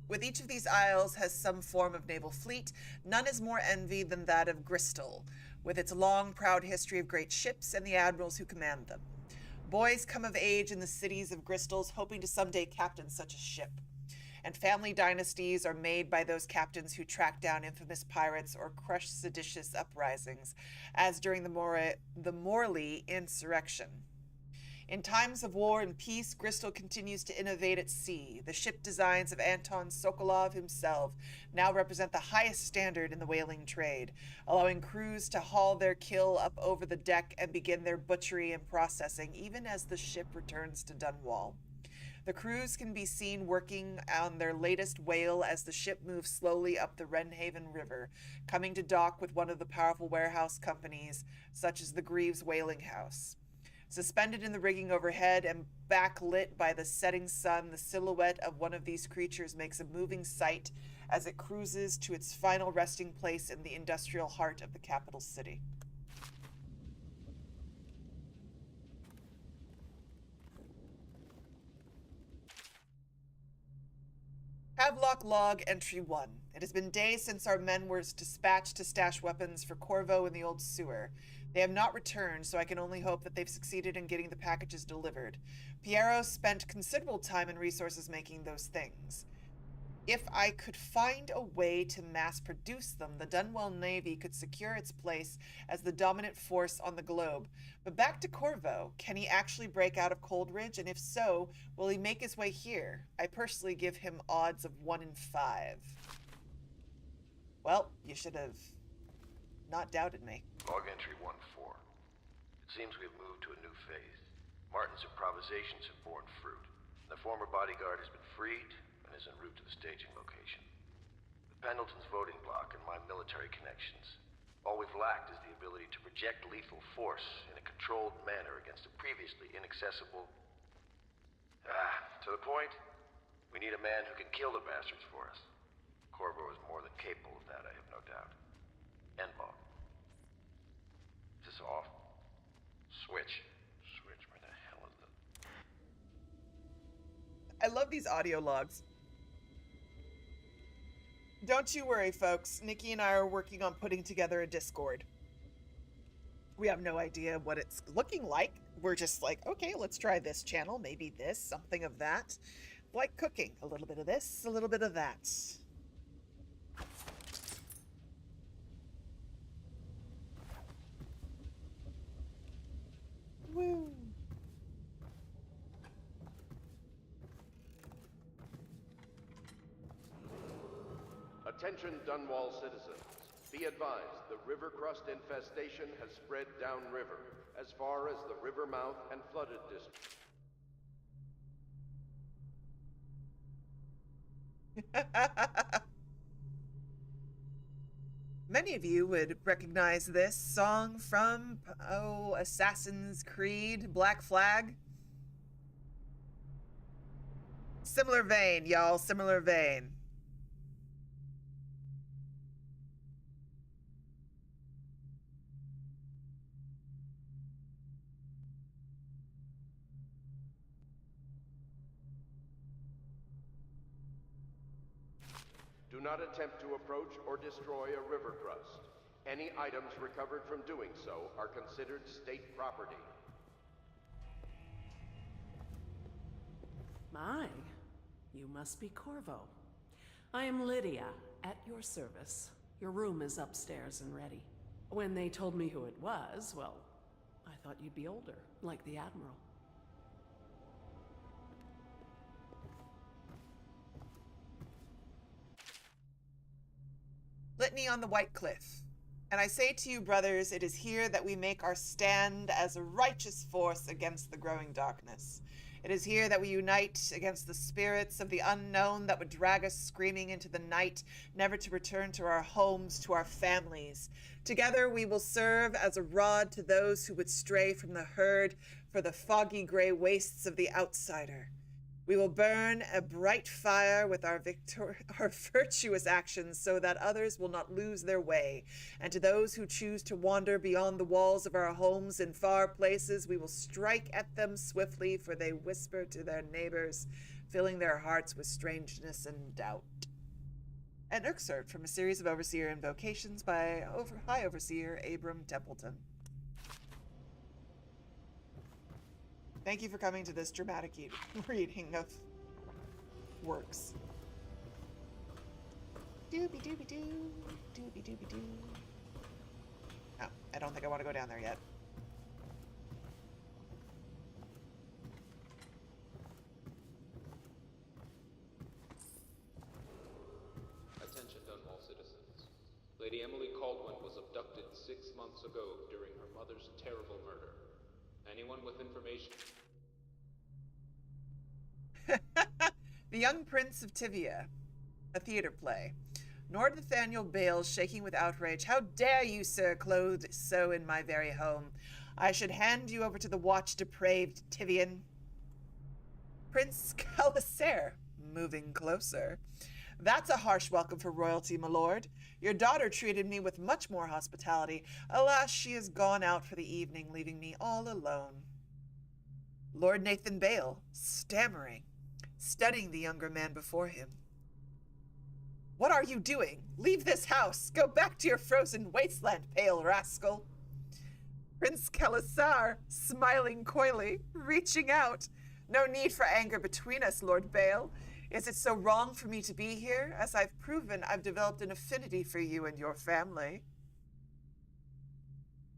With each of these isles has some form of naval fleet, none is more envied than that of Bristol, with its long, proud history of great ships and the admirals who command them. Boys come of age in the cities of Gristles, hoping to someday captain such a ship. And family dynasties are made by those captains who track down infamous pirates or crush seditious uprisings, as during the Morley insurrection. In times of war and peace, Gristle continues to innovate at sea. The ship designs of Anton Sokolov himself now represent the highest standard in the whaling trade, allowing crews to haul their kill up over the deck and begin their butchery and processing, even as the ship returns to Dunwall. The crews can be seen working on their latest whale as the ship moves slowly up the Wrenhaven River, coming to dock with one of the powerful warehouse companies, such as the Greaves Whaling House. Suspended in the rigging overhead and backlit by the setting sun, the silhouette of one of these creatures makes a moving sight as it cruises to its final resting place in the industrial heart of the capital city. Havelock Log Entry 1. It has been days since our men were dispatched to stash weapons for Corvo in the old sewer. They have not returned, so I can only hope that they've succeeded in getting the packages delivered. Piero spent considerable time and resources making those things. If I could find a way to mass produce them, the Dunwall Navy could secure its place as the dominant force on the globe. But back to Corvo, can he actually break out of Coldridge? And if so, will he make his way here? I personally give him odds of 1 in 5. Well, you should have not doubted me. Log entry 1-4. It seems we have moved to a new phase. Martin's improvisations have borne fruit. The former bodyguard has been freed and is en route to the staging location. With Pendleton's voting block and my military connections, all we've lacked is the ability to project lethal force in a controlled manner against a previously inaccessible... to the point, we need a man who can kill the bastards for us. Corvo is more than capable of that, I have no doubt. N-Ball. Is this off? Switch. Switch, where the hell is it? I love these audio logs. Don't you worry, folks. Nikki and I are working on putting together a Discord. We have no idea what it's looking like. We're just like, okay, let's try this channel, maybe this, something of that. Like cooking. A little bit of this, a little bit of that. Woo. Attention Dunwall citizens. Be advised, the river crust infestation has spread downriver, as far as the river mouth and flooded district. Many of you would recognize this song from, Assassin's Creed, Black Flag. Similar vein, y'all, similar vein. Do not attempt to approach or destroy a river crust. Any items recovered from doing so are considered state property. My, you must be Corvo. I am Lydia, at your service. Your room is upstairs and ready. When they told me who it was, well, I thought you'd be older, like the Admiral. Litany on the White Cliff. And I say to you, brothers, it is here that we make our stand as a righteous force against the growing darkness. It is here that we unite against the spirits of the unknown that would drag us screaming into the night, never to return to our homes, to our families. Together we will serve as a rod to those who would stray from the herd for the foggy gray wastes of the outsider. We will burn a bright fire with our virtuous actions so that others will not lose their way. And to those who choose to wander beyond the walls of our homes in far places, we will strike at them swiftly, for they whisper to their neighbors, filling their hearts with strangeness and doubt. An excerpt from a series of Overseer invocations by High Overseer Abram Templeton. Thank you for coming to this dramatic reading of works. Doobie doobie doo, doobie doobie doo. No, I don't think I want to go down there yet. Attention Dunwall citizens. Lady Emily Caldwell was abducted 6 months ago during her mother's terrible murder. Anyone with information? The Young Prince of Tivia, a theater play. Lord Nathaniel Bales, shaking with outrage. How dare you, sir, clothed so in my very home? I should hand you over to the watch, depraved Tivian. Prince Calisair, moving closer. That's a harsh welcome for royalty, my lord. Your daughter treated me with much more hospitality. Alas, she has gone out for the evening, leaving me all alone. Lord Nathan Bale, stammering, studying the younger man before him. What are you doing? Leave this house. Go back to your frozen wasteland, pale rascal. Prince Calisar, smiling coyly, reaching out. No need for anger between us, Lord Bale. Is it so wrong for me to be here? As I've proven, I've developed an affinity for you and your family.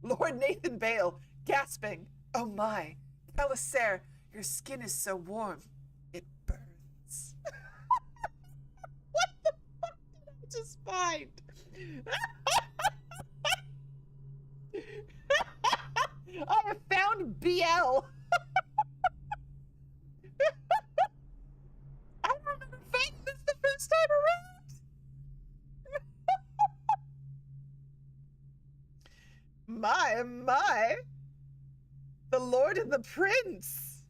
Lord Nathan Bale, gasping. Oh my, Calisair, your skin is so warm. It burns. What the fuck did I just find? I have found BL. I don't remember finding this the first time around. My. The Lord and the Prince.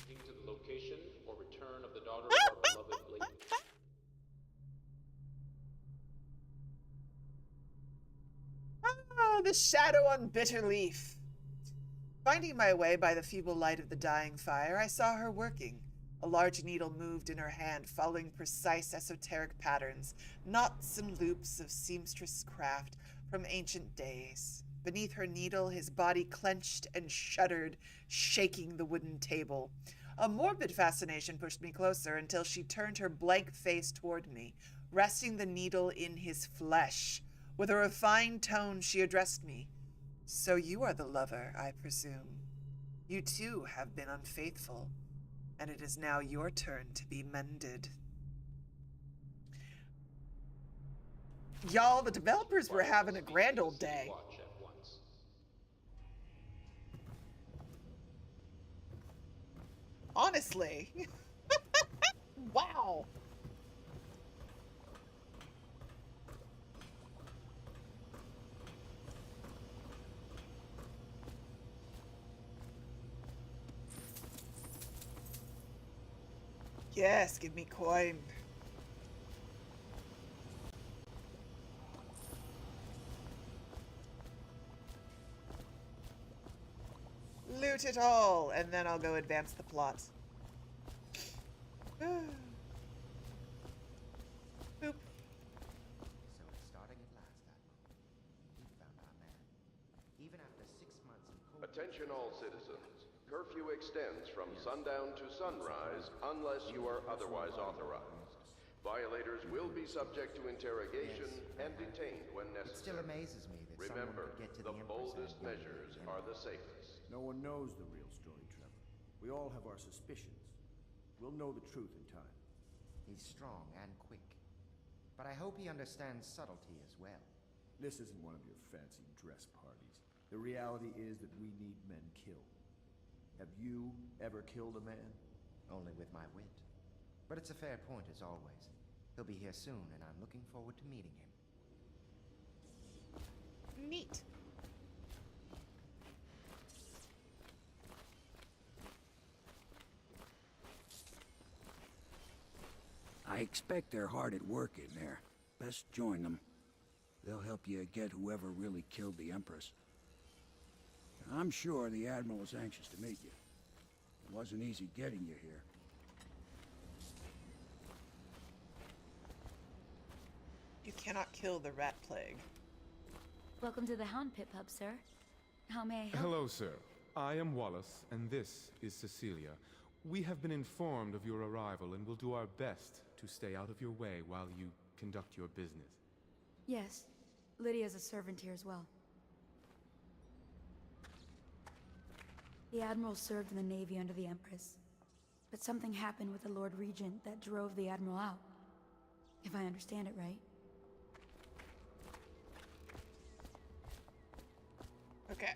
To the location or return of the daughter of our beloved lady. Ah, the shadow on bitter leaf. Finding my way by the feeble light of the dying fire, I saw her working. A large needle moved in her hand, following precise esoteric patterns, knots and loops of seamstress craft from ancient days. Beneath her needle, his body clenched and shuddered, shaking the wooden table. A morbid fascination pushed me closer until she turned her blank face toward me, resting the needle in his flesh. With a refined tone, she addressed me. So you are the lover, I presume. You too have been unfaithful, and it is now your turn to be mended. Y'all, the developers were having a grand old day. Honestly. Wow. Yes, give me coin. Loot it all, and then I'll go advance the plot. Boop. So it's starting at last, Admiral. We found our man. Even after 6 months in cold... Attention all citizens. Curfew extends from sundown to sunrise unless you are otherwise authorized. Violators will be subject to interrogation and detained when necessary. It still amazes me that Remember, someone would get to the the boldest measures are the safest. No one knows the real story, Trevor. We all have our suspicions. We'll know the truth in time. He's strong and quick. But I hope he understands subtlety as well. This isn't one of your fancy dress parties. The reality is that we need men killed. Have you ever killed a man? Only with my wit. But it's a fair point as always. He'll be here soon, and I'm looking forward to meeting him. Neat. I expect they're hard at work in there. Best join them. They'll help you get whoever really killed the Empress. I'm sure the Admiral is anxious to meet you. It wasn't easy getting you here. You cannot kill the rat plague. Welcome to the Hound Pit Pub, sir. How may I help? Hello, sir. I am Wallace, and this is Cecilia. We have been informed of your arrival and will do our best to stay out of your way while you conduct your business. Yes. Lydia's a servant here as well. The Admiral served in the Navy under the Empress. But something happened with the Lord Regent that drove the Admiral out. If I understand it right. Okay.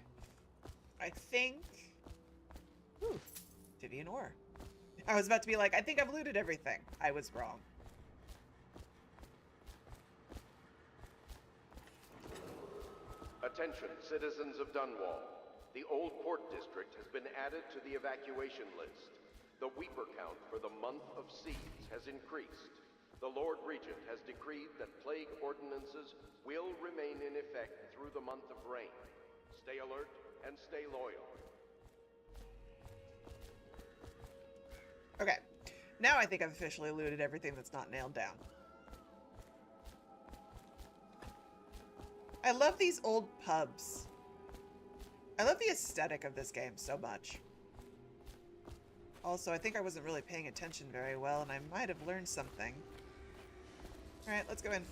I think... Ooh, Vivian ore. I was about to be like, I think I've looted everything. I was wrong. Attention, citizens of Dunwall. The Old Port District has been added to the evacuation list. The Weeper count for the month of siege has increased. The Lord Regent has decreed that plague ordinances will remain in effect through the month of rain. Stay alert and stay loyal. Okay. Now I think I've officially looted everything that's not nailed down. I love these old pubs. I love the aesthetic of this game so much. Also, I think I wasn't really paying attention very well, and I might have learned something. Alright, let's go in.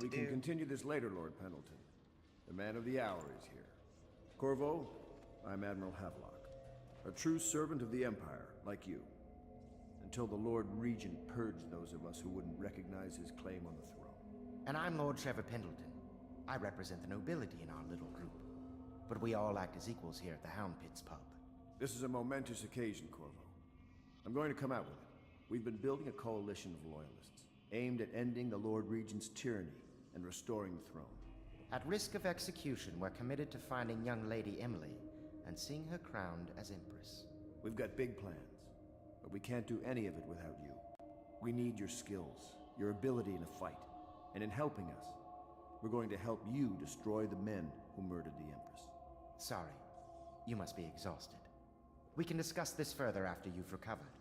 We can continue this later, Lord Pendleton. The man of the hour is here. Corvo, I'm Admiral Havelock. A true servant of the Empire, like you. Until the Lord Regent purged those of us who wouldn't recognize his claim on the throne. And I'm Lord Trevor Pendleton. I represent the nobility in our little group. But we all act as equals here at the Hound Pits pub. This is a momentous occasion, Corvo. I'm going to come out with it. We've been building a coalition of loyalists, aimed at ending the Lord Regent's tyranny and restoring the throne. At risk of execution, we're committed to finding young Lady Emily and seeing her crowned as Empress. We've got big plans, but we can't do any of it without you. We need your skills, your ability in a fight, and in helping us, we're going to help you destroy the men who murdered the Empress. Sorry, you must be exhausted. We can discuss this further after you've recovered.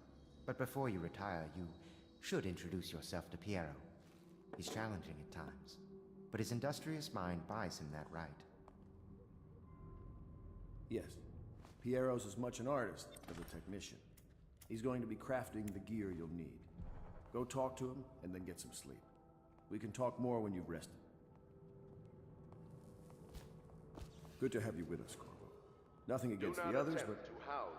But before you retire, you should introduce yourself to Piero. He's challenging at times, but his industrious mind buys him that right. Yes, Piero's as much an artist as a technician. He's going to be crafting the gear you'll need. Go talk to him, and then get some sleep. We can talk more when you've rested. Good to have you with us, Corvo. Nothing against the others, but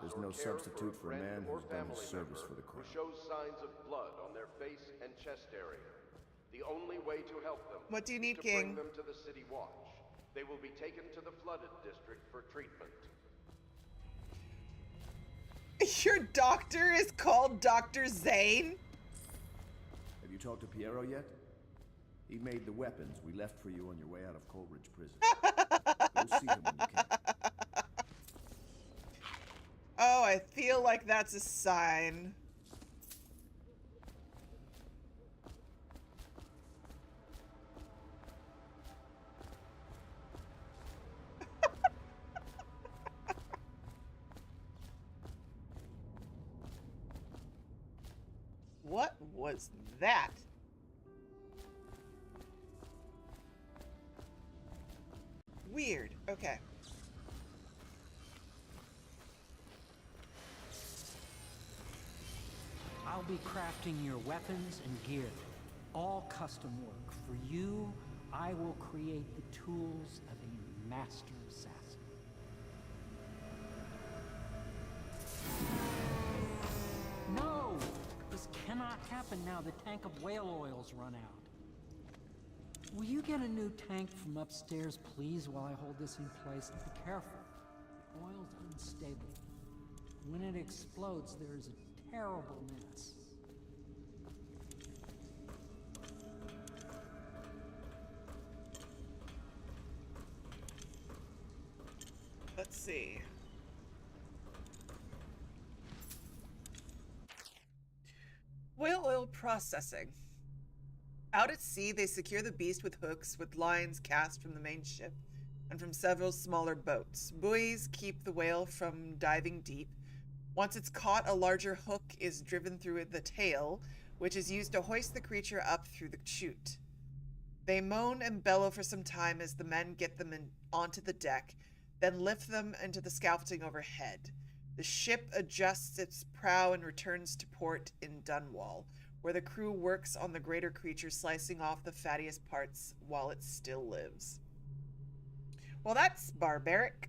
there's no substitute for a man who's done his service for the crown. Who shows signs of blood on their face and chest area. The only way to help them What do you need, is to King? bring them to the City Watch. They will be taken to the flooded district for treatment. Your doctor is called Dr. Zane? Have you talked to Piero yet? He made the weapons we left for you on your way out of Coleridge Prison. Go see him when you can. Oh, I feel like that's a sign. What was that? Weird. Okay. I'll be crafting your weapons and gear. All custom work. For you, I will create the tools of a master assassin. No! This cannot happen. happen now the tank of whale oil's run out? Will you get a new tank from upstairs, please, while I hold this in place? Be careful. Oil's unstable. When it explodes, there's a terrible mess. Let's see. Whale oil processing. Out at sea, they secure the beast with hooks with lines cast from the main ship and from several smaller boats. Buoys keep the whale from diving deep. Once it's caught, a larger hook is driven through the tail, which is used to hoist the creature up through the chute. They moan and bellow for some time as the men get them onto the deck, then lift them into the scaffolding overhead. The ship adjusts its prow and returns to port in Dunwall, where the crew works on the greater creature, slicing off the fattiest parts while it still lives. Well, that's barbaric.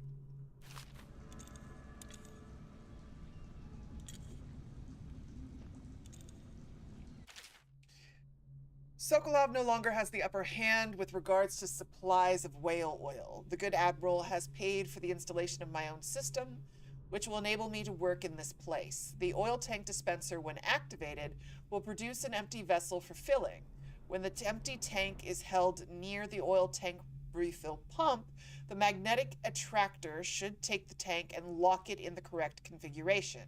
Sokolov no longer has the upper hand with regards to supplies of whale oil. The good admiral has paid for the installation of my own system, which will enable me to work in this place. The oil tank dispenser, when activated, will produce an empty vessel for filling. When the empty tank is held near the oil tank refill pump, the magnetic attractor should take the tank and lock it in the correct configuration.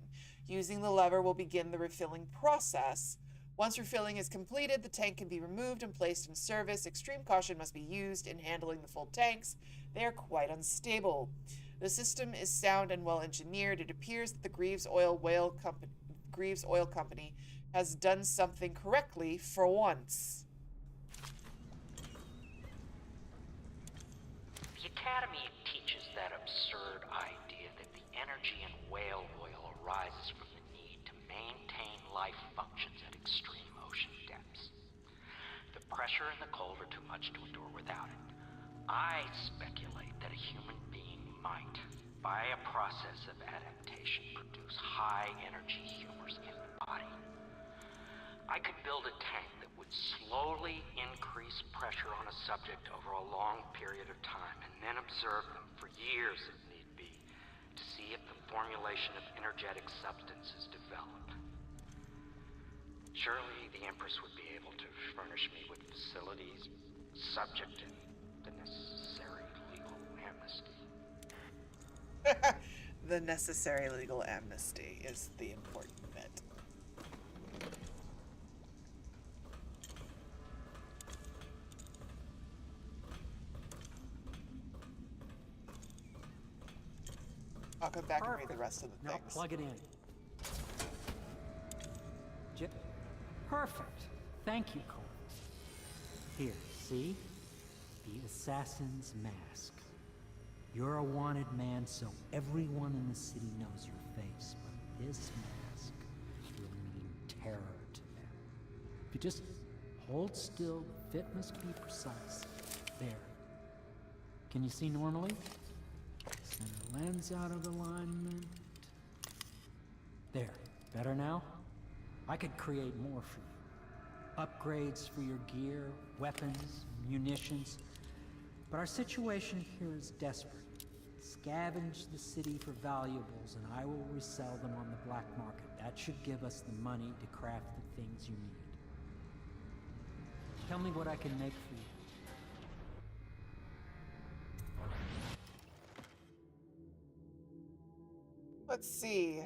Using the lever will begin the refilling process. Once refilling is completed, the tank can be removed and placed in service. Extreme caution must be used in handling the full tanks. They are quite unstable. The system is sound and well engineered. It appears that the Greaves Oil Company has done something correctly for once. The Academy teaches that absurd idea that the energy in whale oil arises from the need to maintain life functions at extreme ocean depths. The pressure and the cold are too much to endure without it. I speculate that a human being might, by a process of adaptation, produce high-energy humors in the body. I could build a tank that would slowly increase pressure on a subject over a long period of time, and then observe them for years if need be, to see if the formulation of energetic substance is developed. Surely the Empress would be able to furnish me with facilities subject to the necessary legal amnesty. The necessary legal amnesty is the important bit. I'll come back and read the rest of the things. Now plug it in. Perfect. Thank you, Cole. Here, see? The assassin's mask. You're a wanted man, so everyone in the city knows your face, but this mask will mean terror to them. If you just hold still, the fit must be precise. There. Can you see normally? Center lens out of alignment. There. Better now? I could create more for you. Upgrades for your gear, weapons, munitions. But our situation here is desperate. Scavenge the city for valuables, and I will resell them on the black market. That should give us the money to craft the things you need. Tell me what I can make for you. Let's see.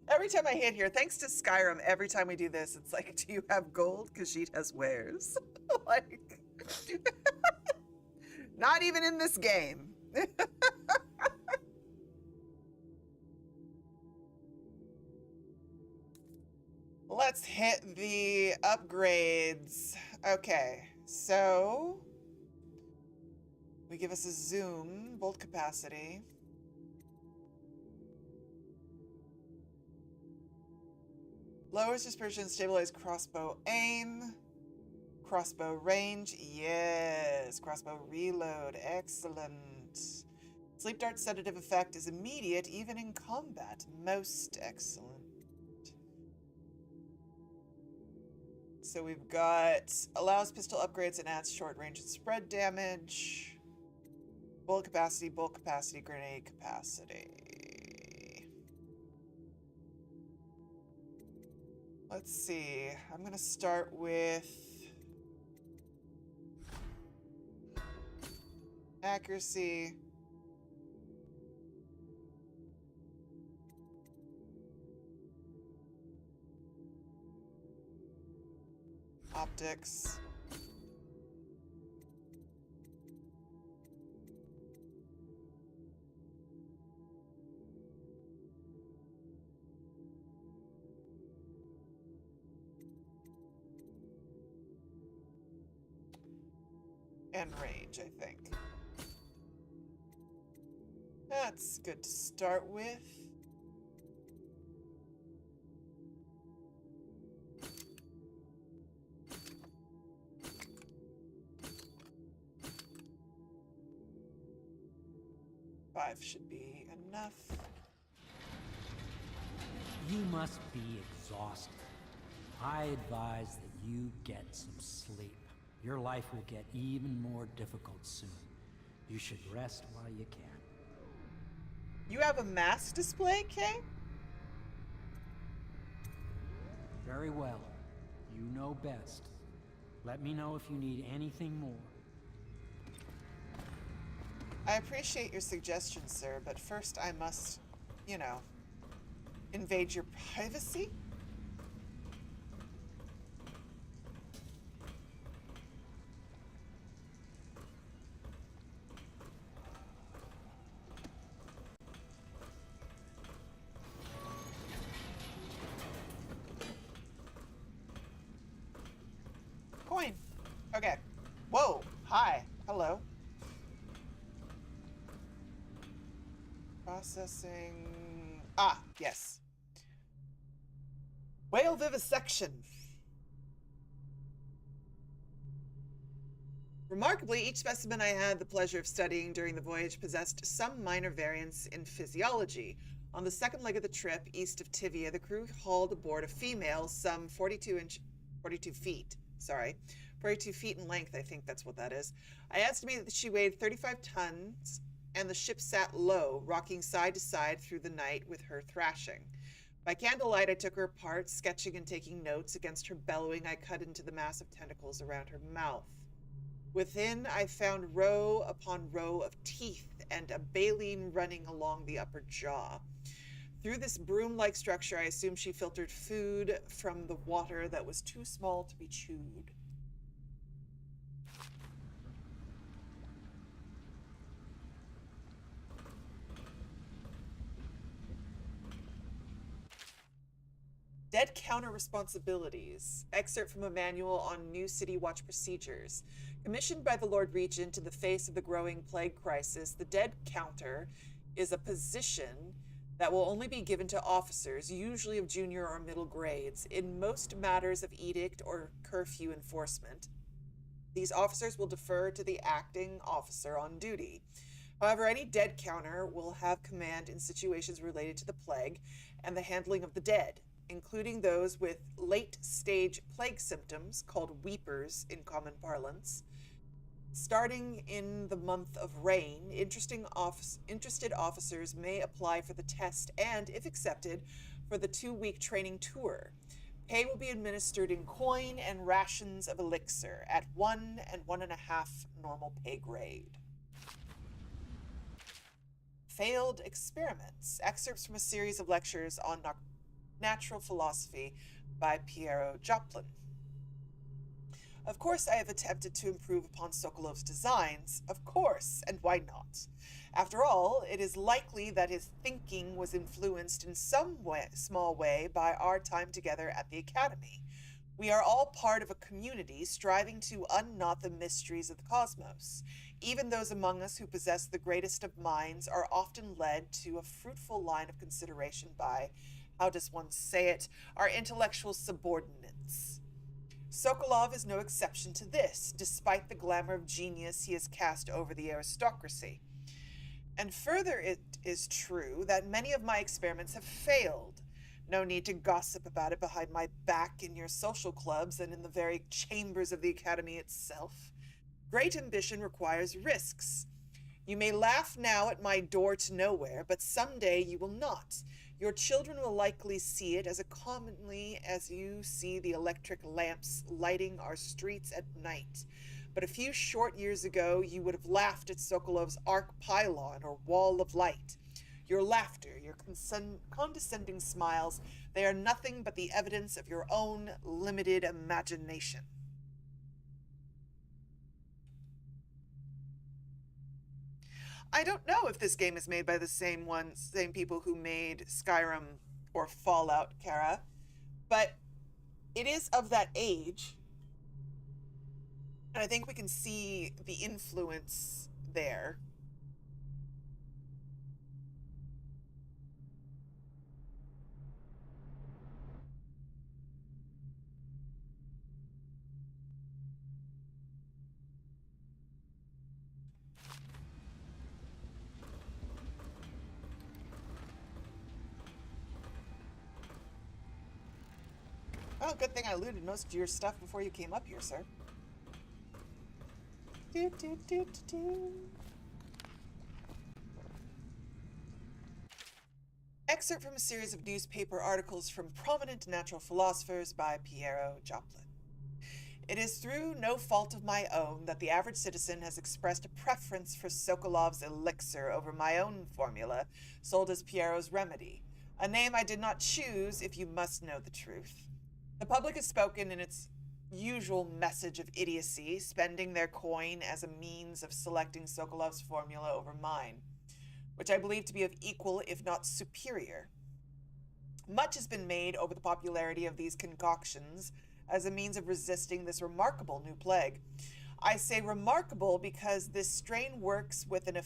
Every time I hit here, thanks to Skyrim, every time we do this, it's like, do you have gold? Khajiit has wares. Like, not even in this game. Let's hit the upgrades. Okay, so we give us a zoom, bolt capacity. Lowers dispersion, stabilize crossbow aim. Crossbow range, yes. Crossbow reload, excellent. Sleep dart sedative effect is immediate even in combat, most excellent. So we've got allows pistol upgrades and adds short range and spread damage. Bullet capacity, grenade capacity. Let's see. I'm going to start with accuracy. Optics. And range, I think. That's good to start with. Five should be enough. You must be exhausted. I advise that you get some sleep. Your life will get even more difficult soon. You should rest while you can. You have a mask display, Kay? Very well. You know best. Let me know if you need anything more. I appreciate your suggestion, sir, but first I must, you know, invade your privacy? Coin. Okay. Whoa. Hi. Hello. Processing. Ah, yes. Whale vivisection. Remarkably, each specimen I had the pleasure of studying during the voyage possessed some minor variance in physiology. On the second leg of the trip, east of Tivia, the crew hauled aboard a female, some 42 feet in length, I think that's what that is. I estimated that she weighed 35 tons, and the ship sat low, rocking side to side through the night with her thrashing. By candlelight, I took her apart, sketching and taking notes. Against her bellowing, I cut into the massive tentacles around her mouth. Within, I found row upon row of teeth and a baleen running along the upper jaw. Through this broom-like structure, I assumed she filtered food from the water that was too small to be chewed. Dead counter responsibilities. Excerpt from a manual on new City Watch procedures. Commissioned by the Lord Regent in the face of the growing plague crisis, the dead counter is a position that will only be given to officers, usually of junior or middle grades, in most matters of edict or curfew enforcement. These officers will defer to the acting officer on duty. However, any dead counter will have command in situations related to the plague and the handling of the dead, including those with late-stage plague symptoms, called weepers in common parlance. Starting in the month of rain, interested officers may apply for the test and, if accepted, for the 2-week training tour. Pay will be administered in coin and rations of elixir at 1 and 1.5 normal pay grade. Failed experiments. Excerpts from a series of lectures on natural philosophy by Piero Joplin. Of course, I have attempted to improve upon Sokolov's designs. Of course, and why not? After all, it is likely that his thinking was influenced in some small way by our time together at the Academy. We are all part of a community striving to unknot the mysteries of the cosmos. Even those among us who possess the greatest of minds are often led to a fruitful line of consideration by, how does one say it, our intellectual subordinates. Sokolov is no exception to this, despite the glamour of genius he has cast over the aristocracy. And further, it is true that many of my experiments have failed. No need to gossip about it behind my back in your social clubs and in the very chambers of the Academy itself. Great ambition requires risks. You may laugh now at my door to nowhere, but someday you will not. Your children will likely see it as commonly as you see the electric lamps lighting our streets at night. But a few short years ago, you would have laughed at Sokolov's arc pylon or wall of light. Your laughter, your condescending smiles, they are nothing but the evidence of your own limited imagination. I don't know if this game is made by the same people who made Skyrim or Fallout, Kara, but it is of that age, and I think we can see the influence there. Oh, good thing I looted most of your stuff before you came up here, sir. Excerpt from a series of newspaper articles from prominent natural philosophers by Piero Joplin. It is through no fault of my own that the average citizen has expressed a preference for Sokolov's elixir over my own formula, sold as Piero's remedy, a name I did not choose if you must know the truth. The public has spoken in its usual message of idiocy, spending their coin as a means of selecting Sokolov's formula over mine, which I believe to be of equal, if not superior. Much has been made over the popularity of these concoctions as a means of resisting this remarkable new plague. I say remarkable because this strain works with an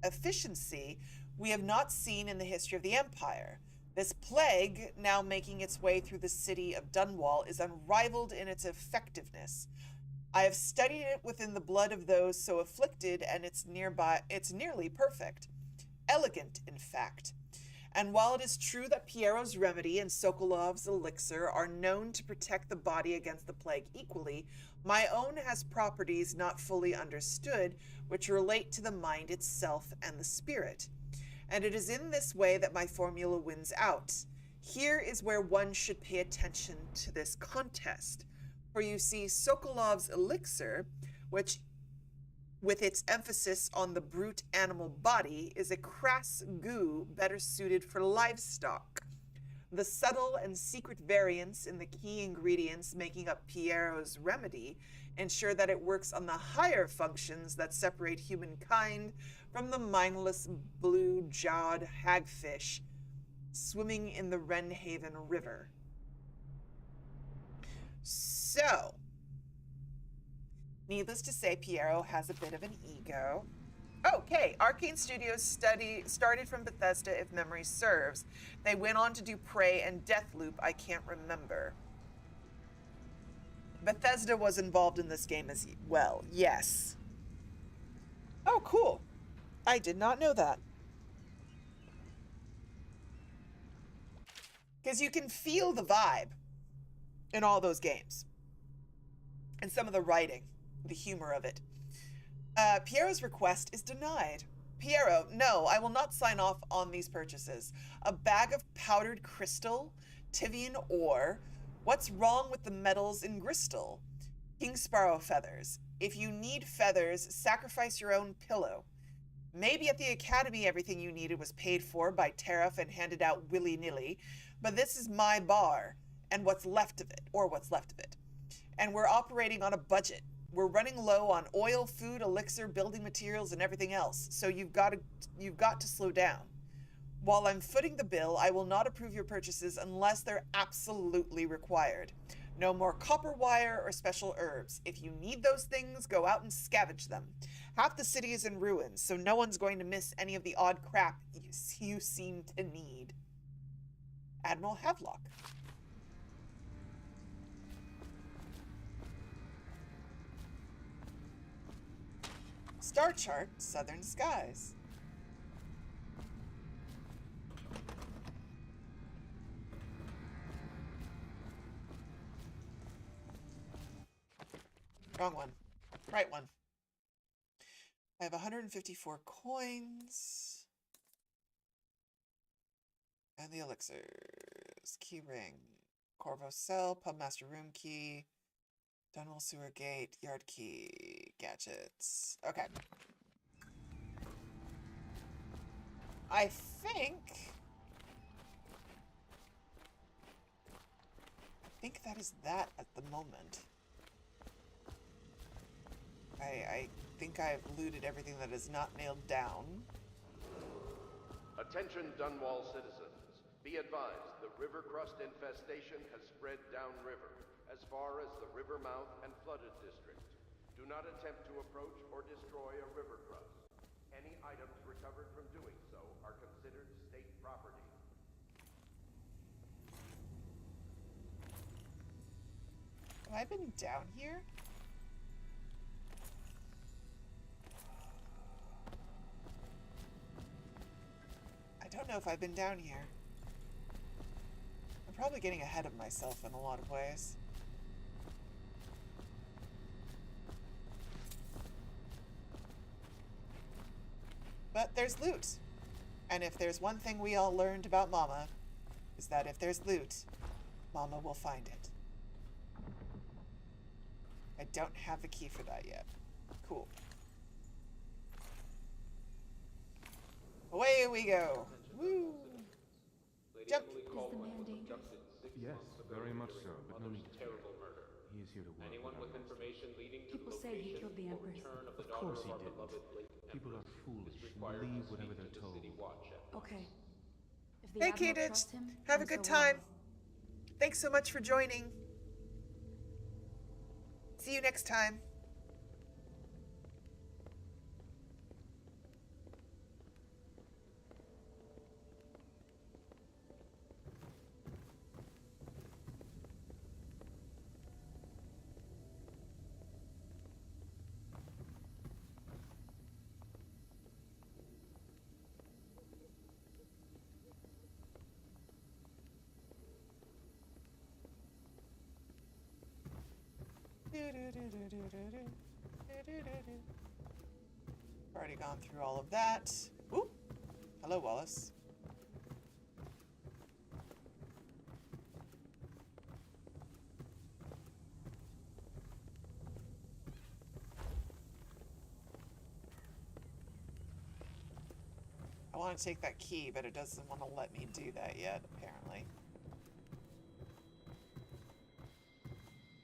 efficiency we have not seen in the history of the Empire. This plague, now making its way through the city of Dunwall, is unrivaled in its effectiveness. I have studied it within the blood of those so afflicted, and it's nearly perfect. Elegant, in fact. And while it is true that Piero's remedy and Sokolov's elixir are known to protect the body against the plague equally, my own has properties not fully understood, which relate to the mind itself and the spirit. And it is in this way that my formula wins out. Here is where one should pay attention to this contest. For you see, Sokolov's elixir, which, with its emphasis on the brute animal body, is a crass goo better suited for livestock. The subtle and secret variants in the key ingredients making up Piero's remedy ensure that it works on the higher functions that separate humankind from the mindless blue-jawed hagfish swimming in the Wrenhaven River. So, needless to say, Piero has a bit of an ego. Okay, Arcane Studios started from Bethesda, if memory serves. They went on to do Prey and Deathloop, I can't remember. Bethesda was involved in this game as well, yes. Oh, cool. I did not know that. Because you can feel the vibe in all those games. And some of the writing, the humor of it. Piero's request is denied. Piero, no, I will not sign off on these purchases. A bag of powdered crystal, Tivian ore. What's wrong with the metals in Gristle? King Sparrow feathers. If you need feathers, sacrifice your own pillow. Maybe at the Academy everything you needed was paid for by tariff and handed out willy-nilly, but this is my bar, and what's left of it, or what's left of it. And we're operating on a budget. We're running low on oil, food, elixir, building materials, and everything else, so you've got to slow down. While I'm footing the bill, I will not approve your purchases unless they're absolutely required. No more copper wire or special herbs. If you need those things, go out and scavenge them. Half the city is in ruins, so no one's going to miss any of the odd crap you seem to need. Admiral Havelock. Star chart, southern skies. Wrong one. Right one. I have 154 coins. And the elixirs. Key ring. Corvo cell. Pubmaster room key. Dunwall sewer gate. Yard key. Gadgets. Okay. I think that is that at the moment. I think I've looted everything that is not nailed down. Attention Dunwall citizens. Be advised, the river crust infestation has spread downriver, as far as the river mouth and flooded district. Do not attempt to approach or destroy a river crust. Any items recovered from doing so are considered state property. Have I been down here? I don't know if I've been down here. I'm probably getting ahead of myself in a lot of ways. But there's loot. And if there's one thing we all learned about Mama, is that if there's loot, Mama will find it. I don't have the key for that yet. Cool. Away we go. Woo! Jump! Yes, very much so, but no need to fear. He is here to work. Anyone with information leading to People the say he location killed the or Empress. return of the Of course he daughter of our didn't. beloved late People are Empress foolish is and required believe to whatever speak they're to the told. city watch at once. Okay. If the Hey, Admiral Keyditch. trusts him, Have a then good so will I. time. Thanks so much for joining. See you next time. Already gone through all of that. Ooh. Hello, Wallace. I want to take that key, but it doesn't want to let me do that yet, apparently.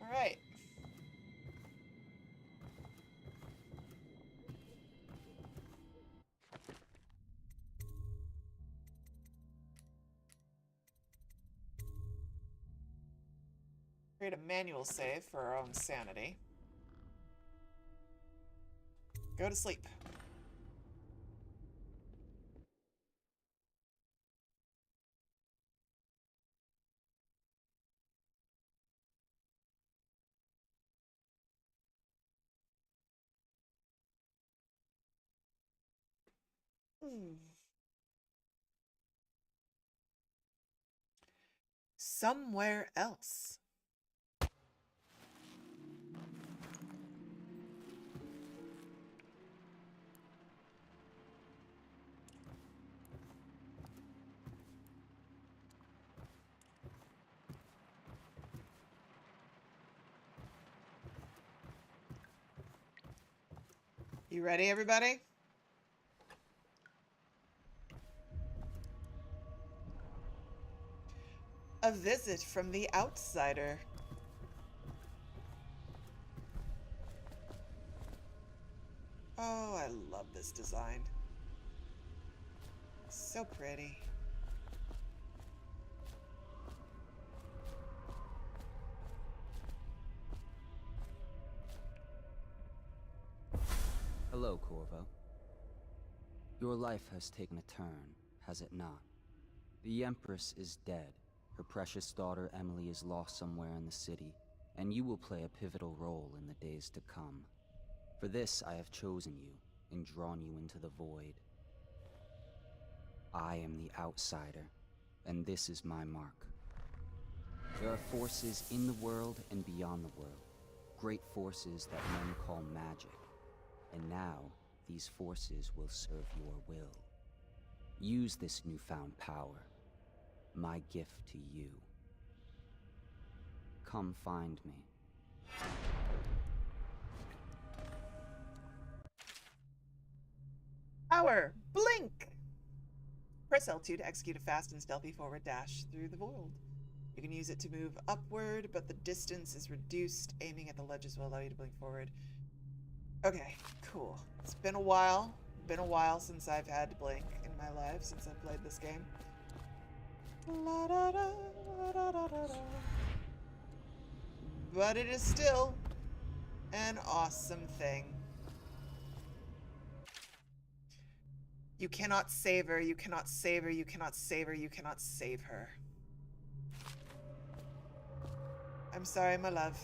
All right. Create a manual save for our own sanity. Go to sleep. Somewhere else. You ready, everybody? A visit from the outsider. Oh, I love this design. So pretty. Hello, Corvo. Your life has taken a turn, has it not? The Empress is dead. Her precious daughter Emily is lost somewhere in the city, and you will play a pivotal role in the days to come. For this, I have chosen you and drawn you into the void. I am the outsider, and this is my mark. There are forces in the world and beyond the world, great forces that men call magic. And now, these forces will serve your will. Use this newfound power, my gift to you. Come find me. Power! Blink! Press L2 to execute a fast and stealthy forward dash through the world. You can use it to move upward, but the distance is reduced. Aiming at the ledges will allow you to blink forward. Okay, cool. It's been a while. Been a while since I've had to blink in my life, since I've played this game. La da da, da da da da. But it is still an awesome thing. You cannot save her, you cannot save her, you cannot save her, you cannot save her. I'm sorry, my love.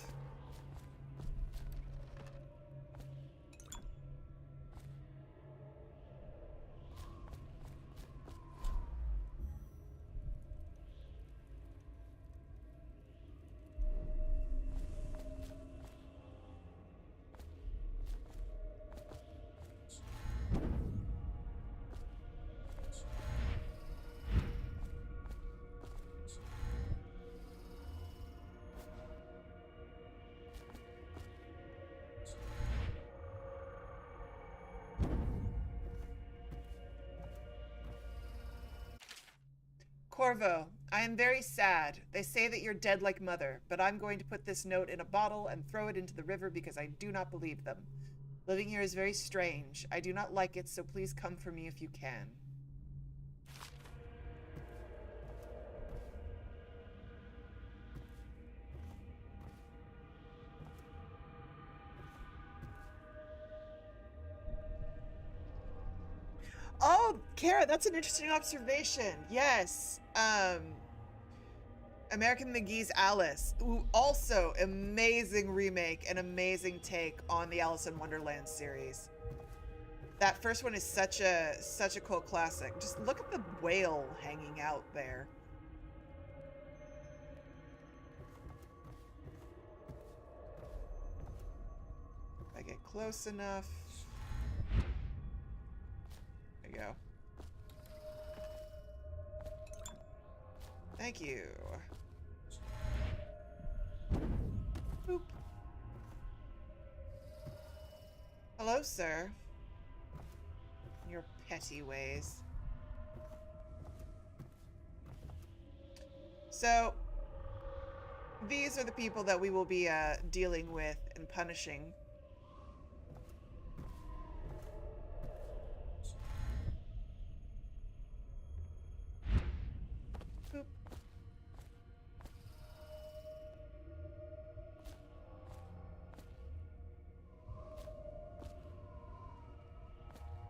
Corvo, I am very sad. They say that you're dead like mother, but I'm going to put this note in a bottle and throw it into the river because I do not believe them. Living here is very strange. I do not like it, so please come for me if you can. Oh, Kara, that's an interesting observation. Yes. American McGee's Alice, who also amazing remake and amazing take on the Alice in Wonderland series. That first one is such a cult classic. Just look at the whale hanging out there. If I get close enough. There you go. Thank you. Boop. Hello, sir. Your petty ways. So, these are the people that we will be dealing with and punishing. Boop.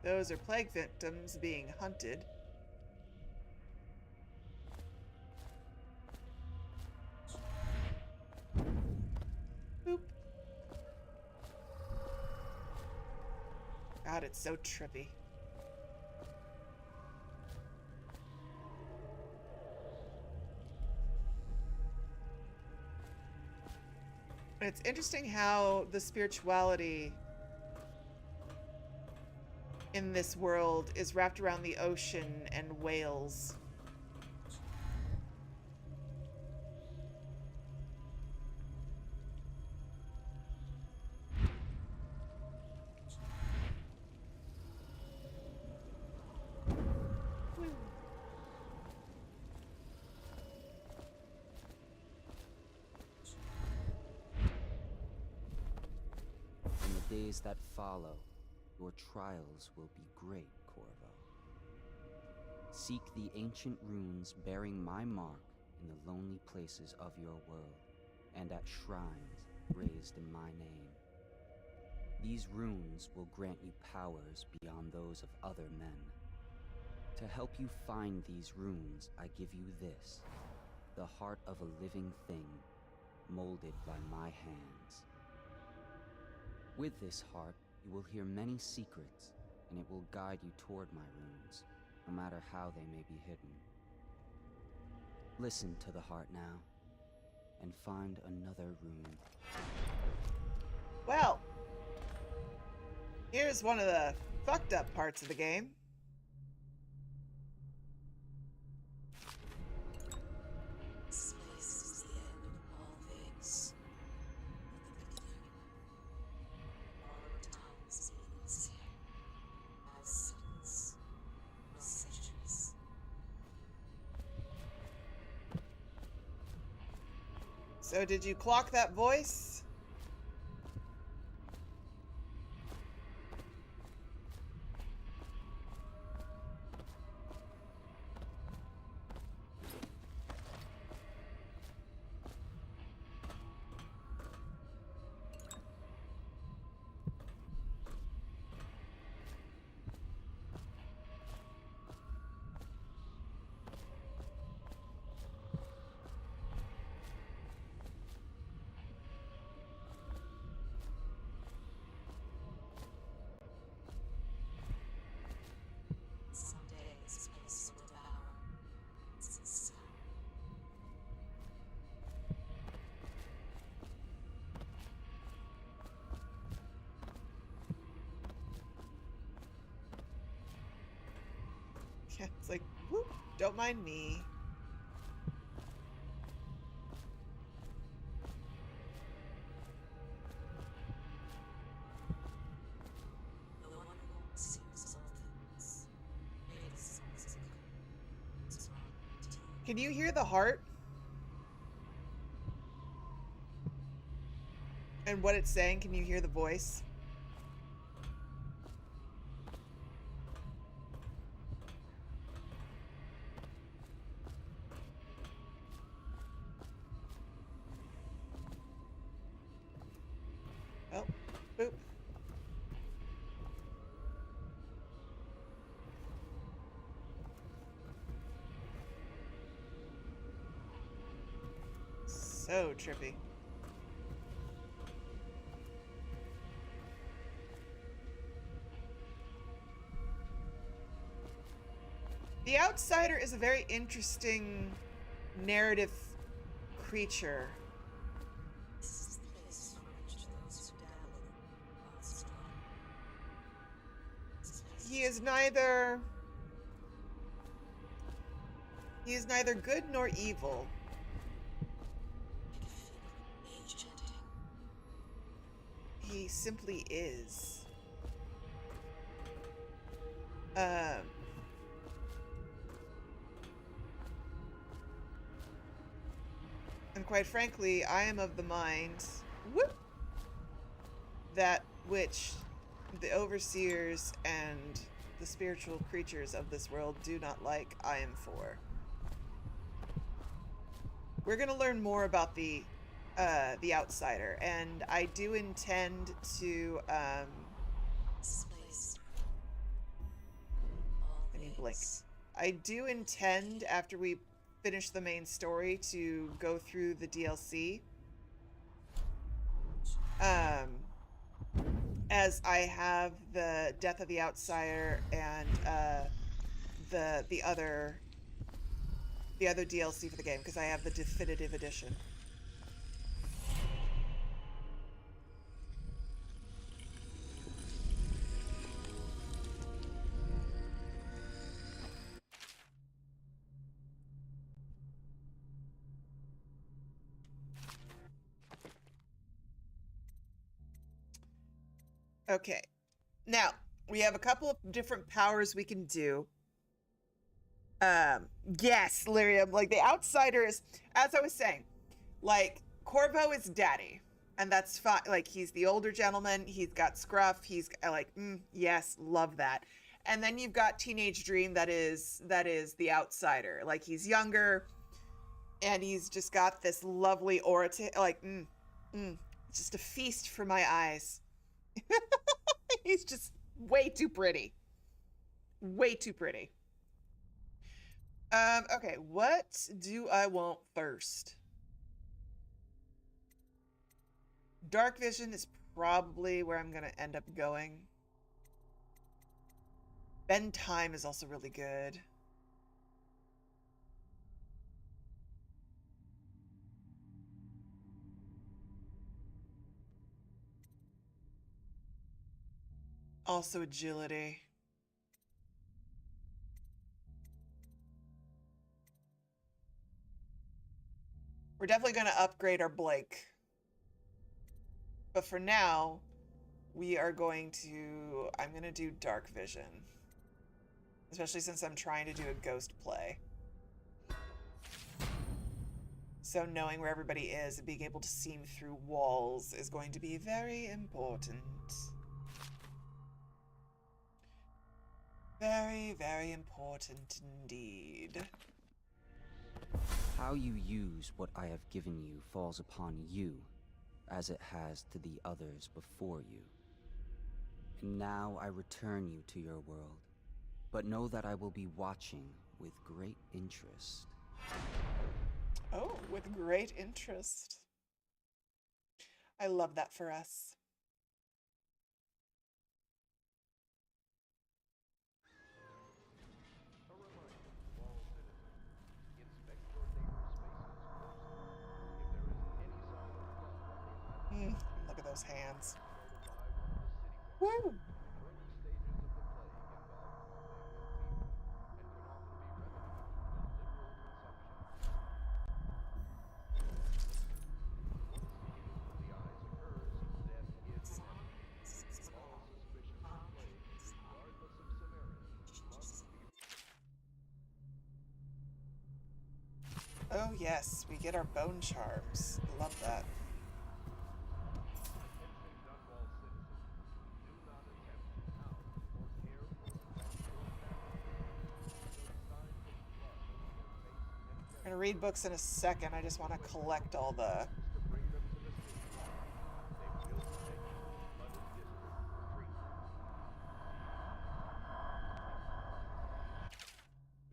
Those are plague victims being hunted. Boop. God, it's so trippy. It's interesting how the spirituality in this world is wrapped around the ocean and whales. In the days that follow, your trials will be great, Corvo. Seek the ancient runes bearing my mark in the lonely places of your world, and at shrines raised in my name. These runes will grant you powers beyond those of other men. To help you find these runes, I give you this, the heart of a living thing, molded by my hands. With this heart, you will hear many secrets, and it will guide you toward my runes, no matter how they may be hidden. Listen to the heart now, and find another rune. Well, here's one of the fucked up parts of the game. This place is the end of all things. Modern times begins here. As seconds, centuries. So did you clock that voice? Someday this place will devour its sky. Yeah, it's like, whoop, don't mind me. The one who sees all things. Made songs of strong team. Can you hear the heart? And what it's saying? Can you hear the voice? Oh, boop. So trippy. The Outsider is a very interesting narrative creature. This is the place from which those who dabble once drawn. This place He is neither good nor evil. I can feel age chanting. He simply is. And quite frankly, I am of the mind, whoop, that which the overseers and the spiritual creatures of this world do not like, I am for. We're gonna learn more about the Outsider, and I do intend to This place. let me blink. I do intend, after we finish the main story, to go through the DLC. As I have the Death of the Outsider and the other DLC for the game, because I have the definitive edition. Okay, now we have a couple of different powers we can do. Yes, Lyrium, like the Outsider is, as I was saying, like Corvo is daddy, and that's fine. Like he's the older gentleman, he's got scruff, he's like, yes, love that. And then you've got Teenage Dream, that is the Outsider. Like he's younger, and he's just got this lovely aura to, like, it's just a feast for my eyes. He's just way too pretty. Way too pretty. Okay, what do I want first? Dark Vision is probably where I'm gonna end up going. Bend Time is also really good. Also agility. We're definitely going to upgrade our Blake. But for now, we are going to... I'm going to do dark vision. Especially since I'm trying to do a ghost play. So knowing where everybody is and being able to see through walls is going to be very important. Very, very important indeed. How you use what I have given you falls upon you, as it has to the others before you. And now I return you to your world, but know that I will be watching with great interest. Oh, with great interest. I love that for us. Look at those hands. Woo! Oh yes, we get our bone charms. Love that. I'm gonna read books in a second. I just want to collect all the...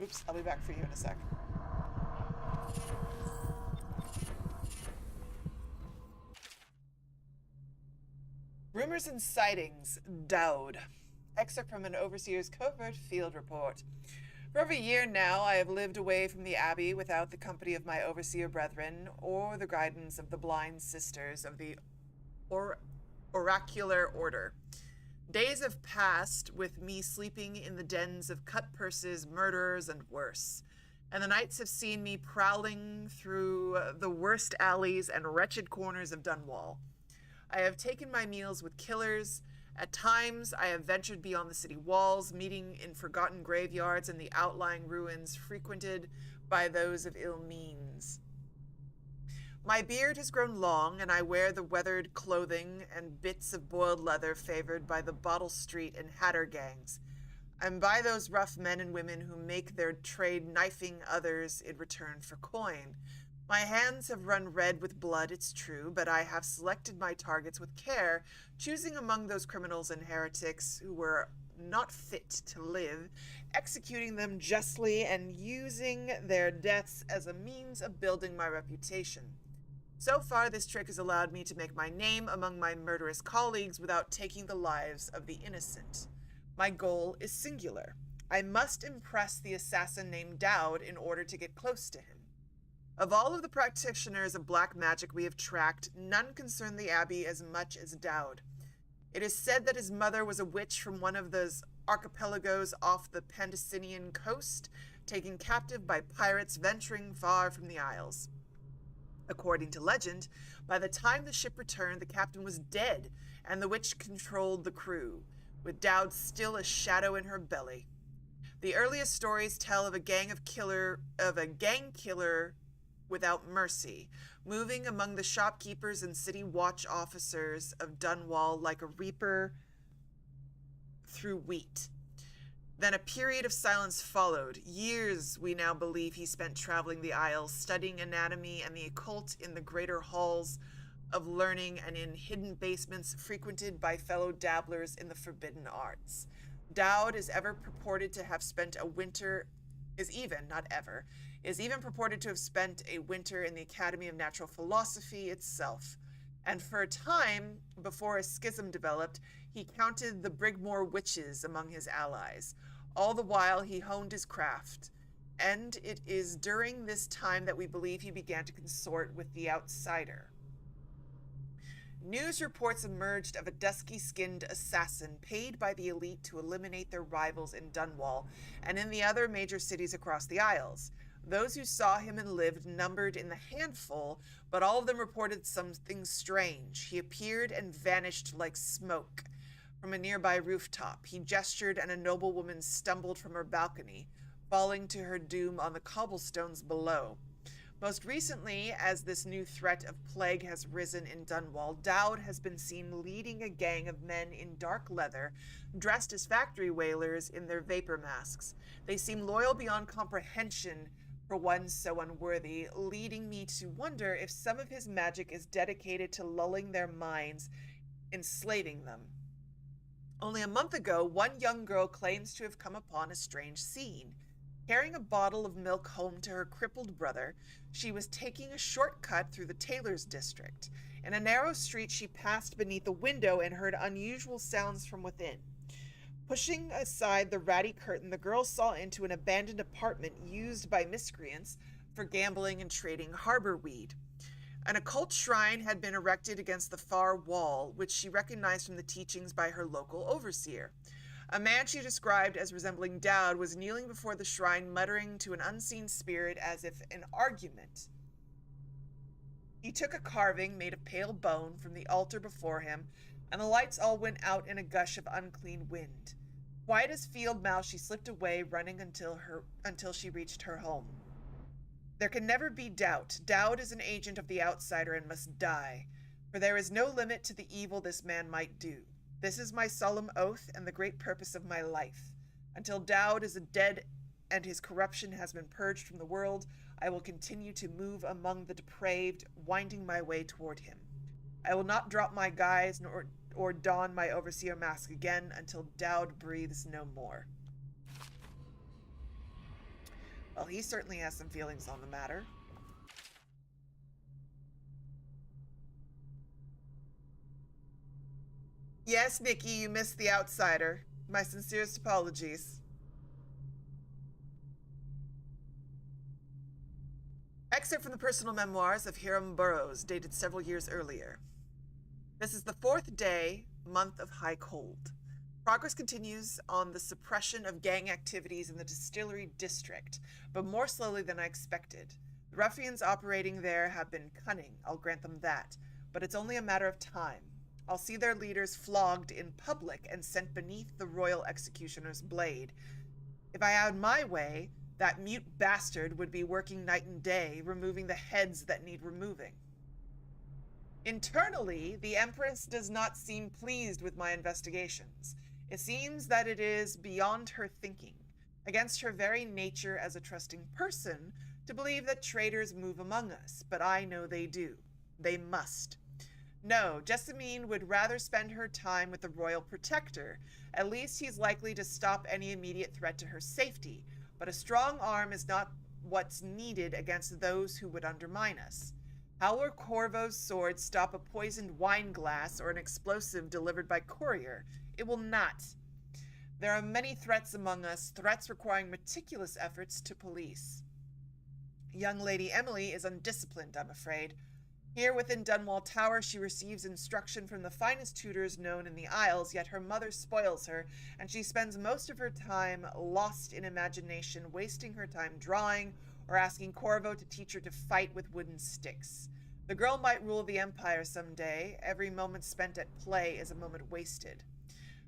Oops, I'll be back for you in a sec. Rumors and sightings, Dowd. Excerpt from an Overseer's covert field report. For over a year now, I have lived away from the Abbey without the company of my Overseer brethren or the guidance of the blind sisters of the Oracular Order. Days have passed with me sleeping in the dens of cut purses, murderers, and worse. And the nights have seen me prowling through the worst alleys and wretched corners of Dunwall. I have taken my meals with killers. At times, I have ventured beyond the city walls, meeting in forgotten graveyards and the outlying ruins frequented by those of ill means. My beard has grown long, and I wear the weathered clothing and bits of boiled leather favored by the Bottle Street and Hatter gangs. I'm by those rough men and women who make their trade knifing others in return for coin. My hands have run red with blood, it's true, but I have selected my targets with care, choosing among those criminals and heretics who were not fit to live, executing them justly, and using their deaths as a means of building my reputation. So far, this trick has allowed me to make my name among my murderous colleagues without taking the lives of the innocent. My goal is singular. I must impress the assassin named Dowd in order to get close to him. Of all of the practitioners of black magic we have tracked, none concern the Abbey as much as Dowd. It is said that his mother was a witch from one of those archipelagos off the Pandicinian coast, taken captive by pirates venturing far from the Isles. According to legend, by the time the ship returned, the captain was dead, and the witch controlled the crew, with Dowd still a shadow in her belly. The earliest stories tell of a gang killer without mercy, moving among the shopkeepers and city watch officers of Dunwall like a reaper through wheat. Then a period of silence followed. Years, we now believe, he spent traveling the Isles, studying anatomy and the occult in the greater halls of learning and in hidden basements frequented by fellow dabblers in the forbidden arts. Dowd is even purported to have spent a winter in the Academy of Natural Philosophy itself, and for a time, before a schism developed, he counted the Brigmore witches among his allies. All the while, he honed his craft, and it is during this time that we believe he began to consort with the outsider. news reports emerged of a dusky-skinned assassin paid by the elite to eliminate their rivals in Dunwall and in the other major cities across the Isles. Those who saw him and lived numbered in the handful, but all of them reported something strange. He appeared and vanished like smoke. From a nearby rooftop, he gestured and a noblewoman stumbled from her balcony, falling to her doom on the cobblestones below. Most recently, as this new threat of plague has risen in Dunwall, Dowd has been seen leading a gang of men in dark leather, dressed as factory whalers in their vapor masks. They seem loyal beyond comprehension for one so unworthy, leading me to wonder if some of his magic is dedicated to lulling their minds, enslaving them. Only a month ago, one young girl claims to have come upon a strange scene. Carrying a bottle of milk home to her crippled brother, she was taking a shortcut through the tailor's district. In a narrow street, she passed beneath a window and heard unusual sounds from within. Pushing aside the ratty curtain, the girl saw into an abandoned apartment used by miscreants for gambling and trading harbor weed. An occult shrine had been erected against the far wall, which she recognized from the teachings by her local overseer. A man she described as resembling Dowd was kneeling before the shrine, muttering to an unseen spirit as if in argument. He took a carving made of pale bone from the altar before him, and the lights all went out in a gush of unclean wind. Quiet as field mouse, she slipped away, running until she reached her home. There can never be doubt. Dowd is an agent of the outsider and must die, for there is no limit to the evil this man might do. This is my solemn oath and the great purpose of my life. Until Dowd is dead and his corruption has been purged from the world, I will continue to move among the depraved, winding my way toward him. I will not drop my guise or don my overseer mask again until Dowd breathes no more. Well, he certainly has some feelings on the matter. Yes, Nikki, you missed the outsider. My sincerest apologies. Excerpt from the personal memoirs of Hiram Burroughs, dated several years earlier. This is the 4th day, month of high cold. Progress continues on the suppression of gang activities in the distillery district, but more slowly than I expected. The ruffians operating there have been cunning, I'll grant them that, but it's only a matter of time. I'll see their leaders flogged in public and sent beneath the royal executioner's blade. If I had my way, that mute bastard would be working night and day, removing the heads that need removing. Internally, the Empress does not seem pleased with my investigations. It seems that it is beyond her thinking, against her very nature as a trusting person, to believe that traitors move among us, but I know they do. They must. No, Jessamine would rather spend her time with the royal protector. At least he's likely to stop any immediate threat to her safety, but a strong arm is not what's needed against those who would undermine us. How will Corvo's sword stop a poisoned wine glass or an explosive delivered by courier? It will not. There are many threats among us, threats requiring meticulous efforts to police. Young Lady Emily is undisciplined, I'm afraid. Here within Dunwall Tower, she receives instruction from the finest tutors known in the Isles, yet her mother spoils her, and she spends most of her time lost in imagination, wasting her time drawing or asking Corvo to teach her to fight with wooden sticks. The girl might rule the Empire someday. Every moment spent at play is a moment wasted.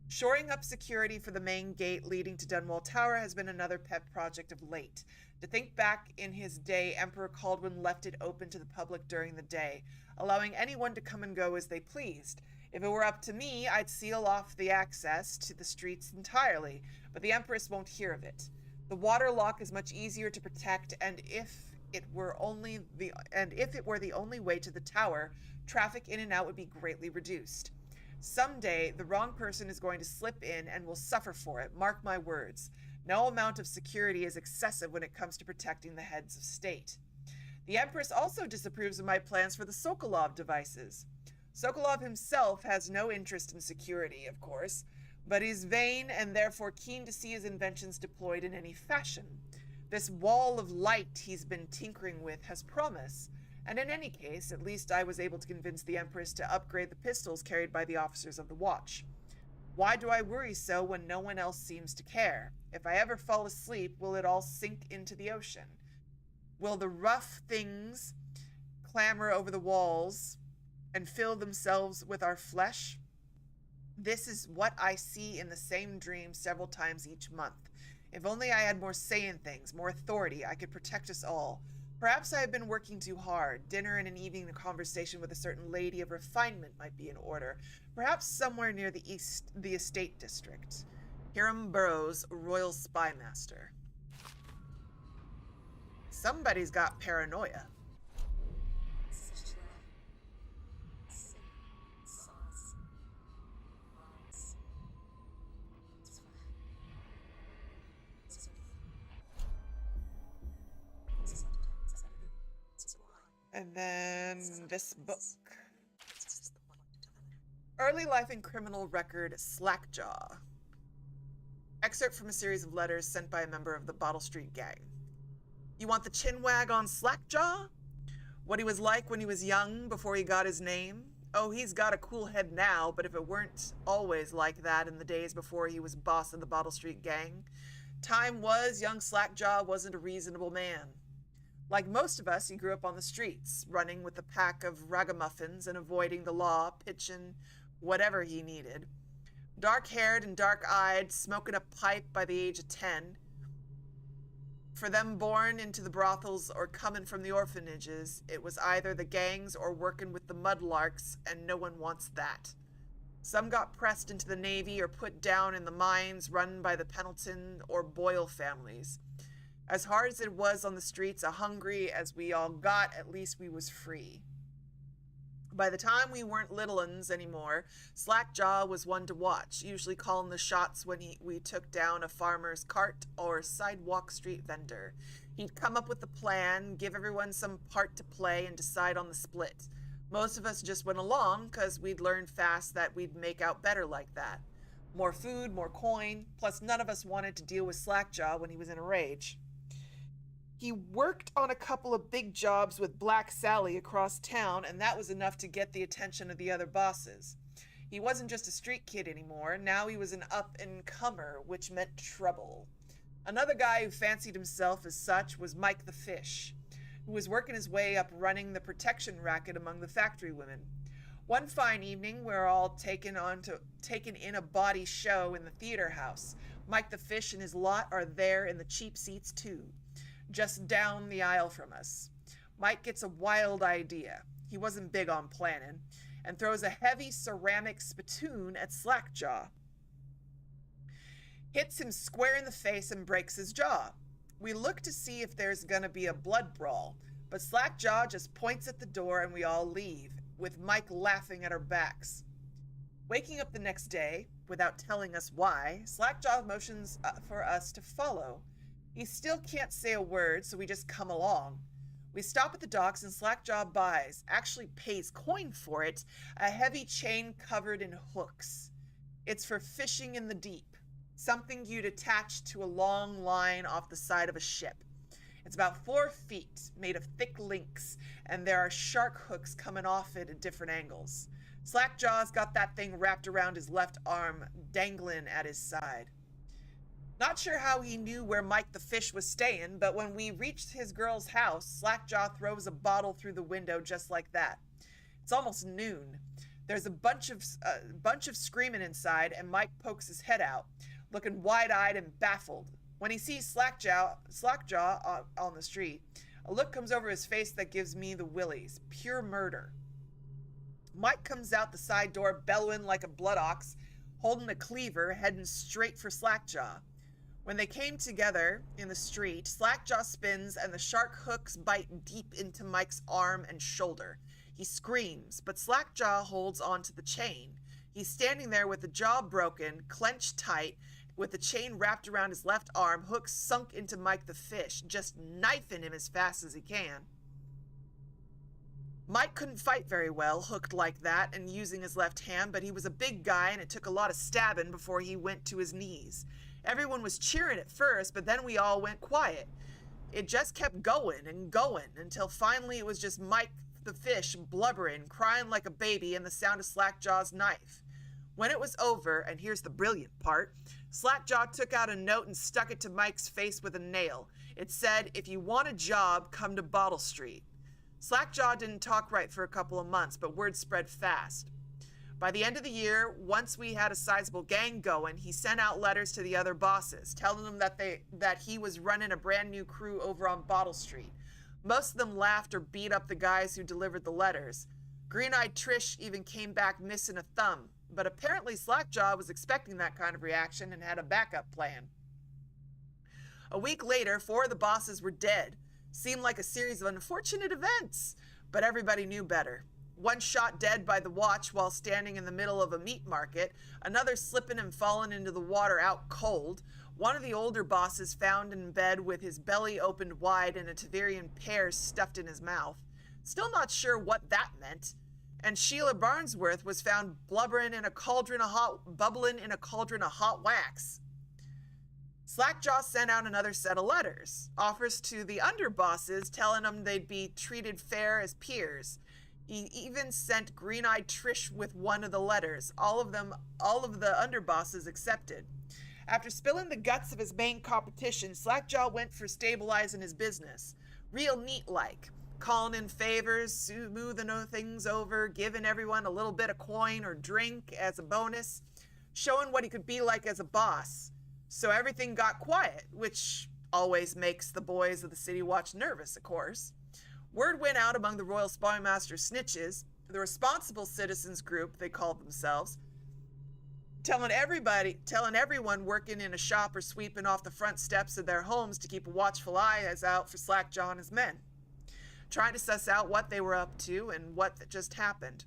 Shoring up security for the main gate leading to Dunwall Tower has been another pet project of late. To think back in his day, Emperor Kaldwin left it open to the public during the day, allowing anyone to come and go as they pleased. If it were up to me, I'd seal off the access to the streets entirely, but the Empress won't hear of it. The water lock is much easier to protect, and if it were the only way to the tower, traffic in and out would be greatly reduced. Someday, the wrong person is going to slip in and will suffer for it, mark my words. No amount of security is excessive when it comes to protecting the heads of state. The Empress also disapproves of my plans for the Sokolov devices. Sokolov himself has no interest in security, of course, but he's vain and therefore keen to see his inventions deployed in any fashion. This wall of light he's been tinkering with has promise, And in any case, at least I was able to convince the Empress to upgrade the pistols carried by the officers of the Watch. Why do I worry so when no one else seems to care? If I ever fall asleep, will it all sink into the ocean? Will the rough things clamber over the walls and fill themselves with our flesh? This is what I see in the same dream several times each month. If only I had more say in things, more authority, I could protect us all. Perhaps I have been working too hard. Dinner and an evening conversation with a certain lady of refinement might be in order. Perhaps somewhere near the estate district. Hiram Burroughs, Royal Spy Master. Somebody's got paranoia. And then this book. Early Life and Criminal Record, Slackjaw. Excerpt from a series of letters sent by a member of the Bottle Street Gang. You want the chinwag on Slackjaw? What he was like when he was young, before he got his name? Oh, he's got a cool head now, but if it weren't always like that in the days before he was boss of the Bottle Street Gang, time was young Slackjaw wasn't a reasonable man. Like most of us, he grew up on the streets, running with a pack of ragamuffins and avoiding the law, pitching whatever he needed. Dark-haired and dark-eyed, smoking a pipe by the age of 10. For them born into the brothels or coming from the orphanages, it was either the gangs or working with the mudlarks, and no one wants that. Some got pressed into the Navy or put down in the mines run by the Pendleton or Boyle families. As hard as it was on the streets, hungry as we all got, at least we was free. By the time we weren't little uns anymore, Slackjaw was one to watch, usually calling the shots when we took down a farmer's cart or sidewalk street vendor. He'd come up with the plan, give everyone some part to play, and decide on the split. Most of us just went along because we'd learned fast that we'd make out better like that. More food, more coin, plus none of us wanted to deal with Slackjaw when he was in a rage. He worked on a couple of big jobs with Black Sally across town, and that was enough to get the attention of the other bosses. He wasn't just a street kid anymore. Now he was an up-and-comer, which meant trouble. Another guy who fancied himself as such was Mike the Fish, who was working his way up running the protection racket among the factory women. One fine evening, we were all taken in a bawdy show in the theater house. Mike the Fish and his lot are there in the cheap seats, too, just down the aisle from us. Mike gets a wild idea. He wasn't big on planning, and throws a heavy ceramic spittoon at Slackjaw. Hits him square in the face and breaks his jaw. We look to see if there's gonna be a blood brawl, but Slackjaw just points at the door and we all leave, with Mike laughing at our backs. Waking up the next day, without telling us why, Slackjaw motions for us to follow. He still can't say a word, so we just come along. We stop at the docks and Slackjaw buys, actually pays coin for it, a heavy chain covered in hooks. It's for fishing in the deep, something you'd attach to a long line off the side of a ship. It's about 4 feet, made of thick links, and there are shark hooks coming off it at different angles. Slackjaw's got that thing wrapped around his left arm, dangling at his side. Not sure how he knew where Mike the Fish was staying, but when we reached his girl's house, Slackjaw throws a bottle through the window just like that. It's almost noon. There's a bunch of screaming inside, and Mike pokes his head out, looking wide-eyed and baffled. When he sees Slackjaw on the street, a look comes over his face that gives me the willies. Pure murder. Mike comes out the side door, bellowing like a blood ox, holding a cleaver, heading straight for Slackjaw. When they came together in the street, Slackjaw spins and the shark hooks bite deep into Mike's arm and shoulder. He screams, but Slackjaw holds onto the chain. He's standing there with the jaw broken, clenched tight, with the chain wrapped around his left arm, hooks sunk into Mike the Fish, just knifing him as fast as he can. Mike couldn't fight very well, hooked like that and using his left hand, but he was a big guy and it took a lot of stabbing before he went to his knees. Everyone was cheering at first, but then we all went quiet. It just kept going and going until finally it was just Mike the fish blubbering, crying like a baby, and the sound of Slackjaw's knife. When it was over, and here's the brilliant part, Slackjaw took out a note and stuck it to Mike's face with a nail. It said, "If you want a job, come to Bottle Street." Slackjaw didn't talk right for a couple of months, but word spread fast. By the end of the year, once we had a sizable gang going, he sent out letters to the other bosses, telling them that he was running a brand new crew over on Bottle Street. Most of them laughed or beat up the guys who delivered the letters. Green-Eyed Trish even came back missing a thumb, but apparently Slackjaw was expecting that kind of reaction and had a backup plan. A week later, 4 of the bosses were dead. Seemed like a series of unfortunate events, but everybody knew better. One shot dead by the watch while standing in the middle of a meat market, another slipping and falling into the water out cold, one of the older bosses found in bed with his belly opened wide and a Taverian pear stuffed in his mouth. Still not sure what that meant. And Sheila Barnsworth was found bubbling in a cauldron of hot wax. Slackjaw sent out another set of letters, offers to the underbosses telling them they'd be treated fair as peers. He even sent Green-Eyed Trish with one of the letters. All of the underbosses accepted. After spilling the guts of his main competition, Slackjaw went for stabilizing his business. Real neat-like. Calling in favors, smoothing things over, giving everyone a little bit of coin or drink as a bonus, showing what he could be like as a boss. So everything got quiet, which always makes the boys of the City Watch nervous, of course. Word went out among the Royal Spymaster snitches, the responsible citizens group they called themselves, telling everyone working in a shop or sweeping off the front steps of their homes to keep a watchful eye out for Slackjaw and his men, trying to suss out what they were up to and what just happened.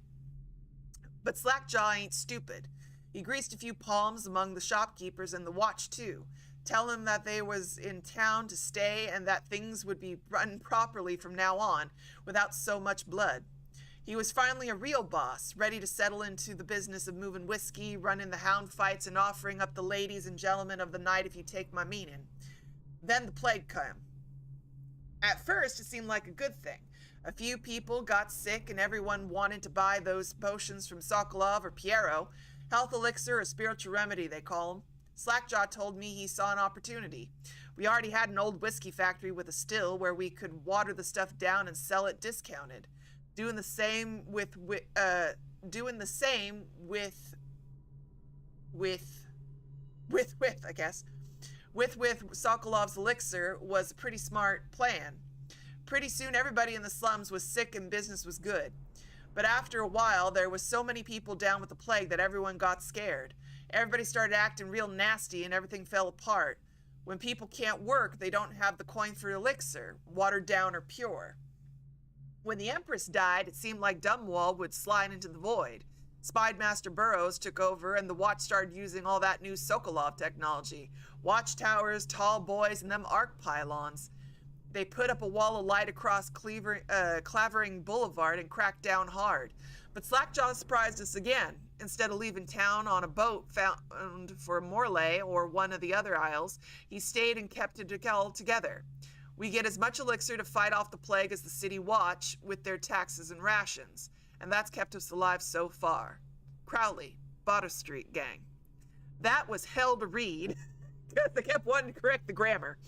But Slackjaw ain't stupid. He greased a few palms among the shopkeepers and the watch too, telling them that they was in town to stay and that things would be run properly from now on, without so much blood. He was finally a real boss, ready to settle into the business of moving whiskey, running the hound fights, and offering up the ladies and gentlemen of the night if you take my meaning. Then the plague came. At first, it seemed like a good thing. A few people got sick and everyone wanted to buy those potions from Sokolov or Piero, health elixir or spiritual remedy, they call them. Slackjaw told me he saw an opportunity. We already had an old whiskey factory with a still where we could water the stuff down and sell it discounted. Doing the same with Sokolov's elixir was a pretty smart plan. Pretty soon everybody in the slums was sick and business was good. But after a while, there was so many people down with the plague that everyone got scared. Everybody started acting real nasty and everything fell apart. When people can't work, they don't have the coin for elixir, watered down or pure. When the Empress died, it seemed like Dunwall would slide into the void. Spydmaster Burroughs took over and the watch started using all that new Sokolov technology. Watchtowers, tall boys, and them arc pylons. They put up a wall of light across Clavering Boulevard and cracked down hard. But Slackjaw surprised us again. Instead of leaving town on a boat found for Morlaix or one of the other isles, he stayed and kept it all together. We get as much elixir to fight off the plague as the City Watch with their taxes and rations. And that's kept us alive so far. Crowley, Bottle Street gang. That was hell to read. They kept wanting to correct the grammar.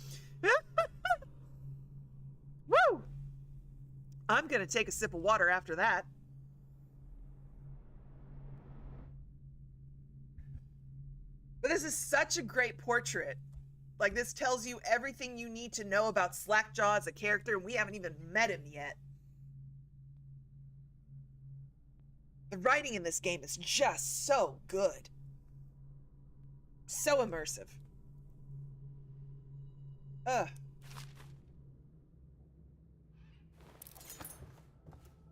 Woo! I'm gonna take a sip of water after that. But this is such a great portrait. Like, this tells you everything you need to know about Slackjaw as a character, and we haven't even met him yet. The writing in this game is just so good. So immersive. Ugh.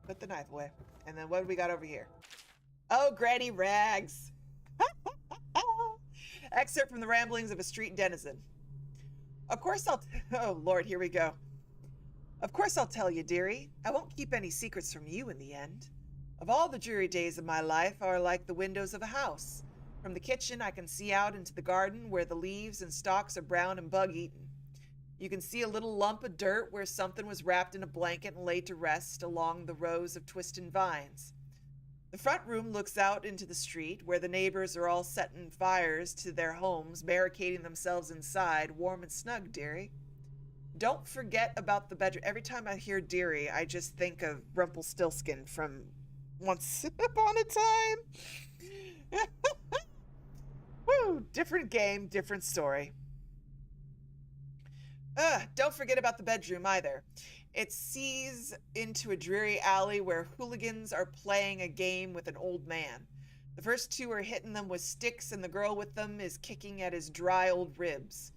Put the knife away. And then what do we got over here? Oh, Granny Rags. Excerpt from the ramblings of a street denizen. Of course oh Lord, here we go. Of course I'll tell you, dearie. I won't keep any secrets from you in the end. Of all the dreary days of my life are like the windows of a house. From the kitchen I can see out into the garden where the leaves and stalks are brown and bug-eaten. You can see a little lump of dirt where something was wrapped in a blanket and laid to rest along the rows of twisted vines. The front room looks out into the street, where the neighbors are all setting fires to their homes, barricading themselves inside, warm and snug, dearie. Don't forget about the bedroom. Every time I hear dearie, I just think of Rumpelstiltskin from Once Upon a Time. Woo! Different game, different story. Don't forget about the bedroom either. It sees into a dreary alley where hooligans are playing a game with an old man. The first two are hitting them with sticks, and the girl with them is kicking at his dry old ribs.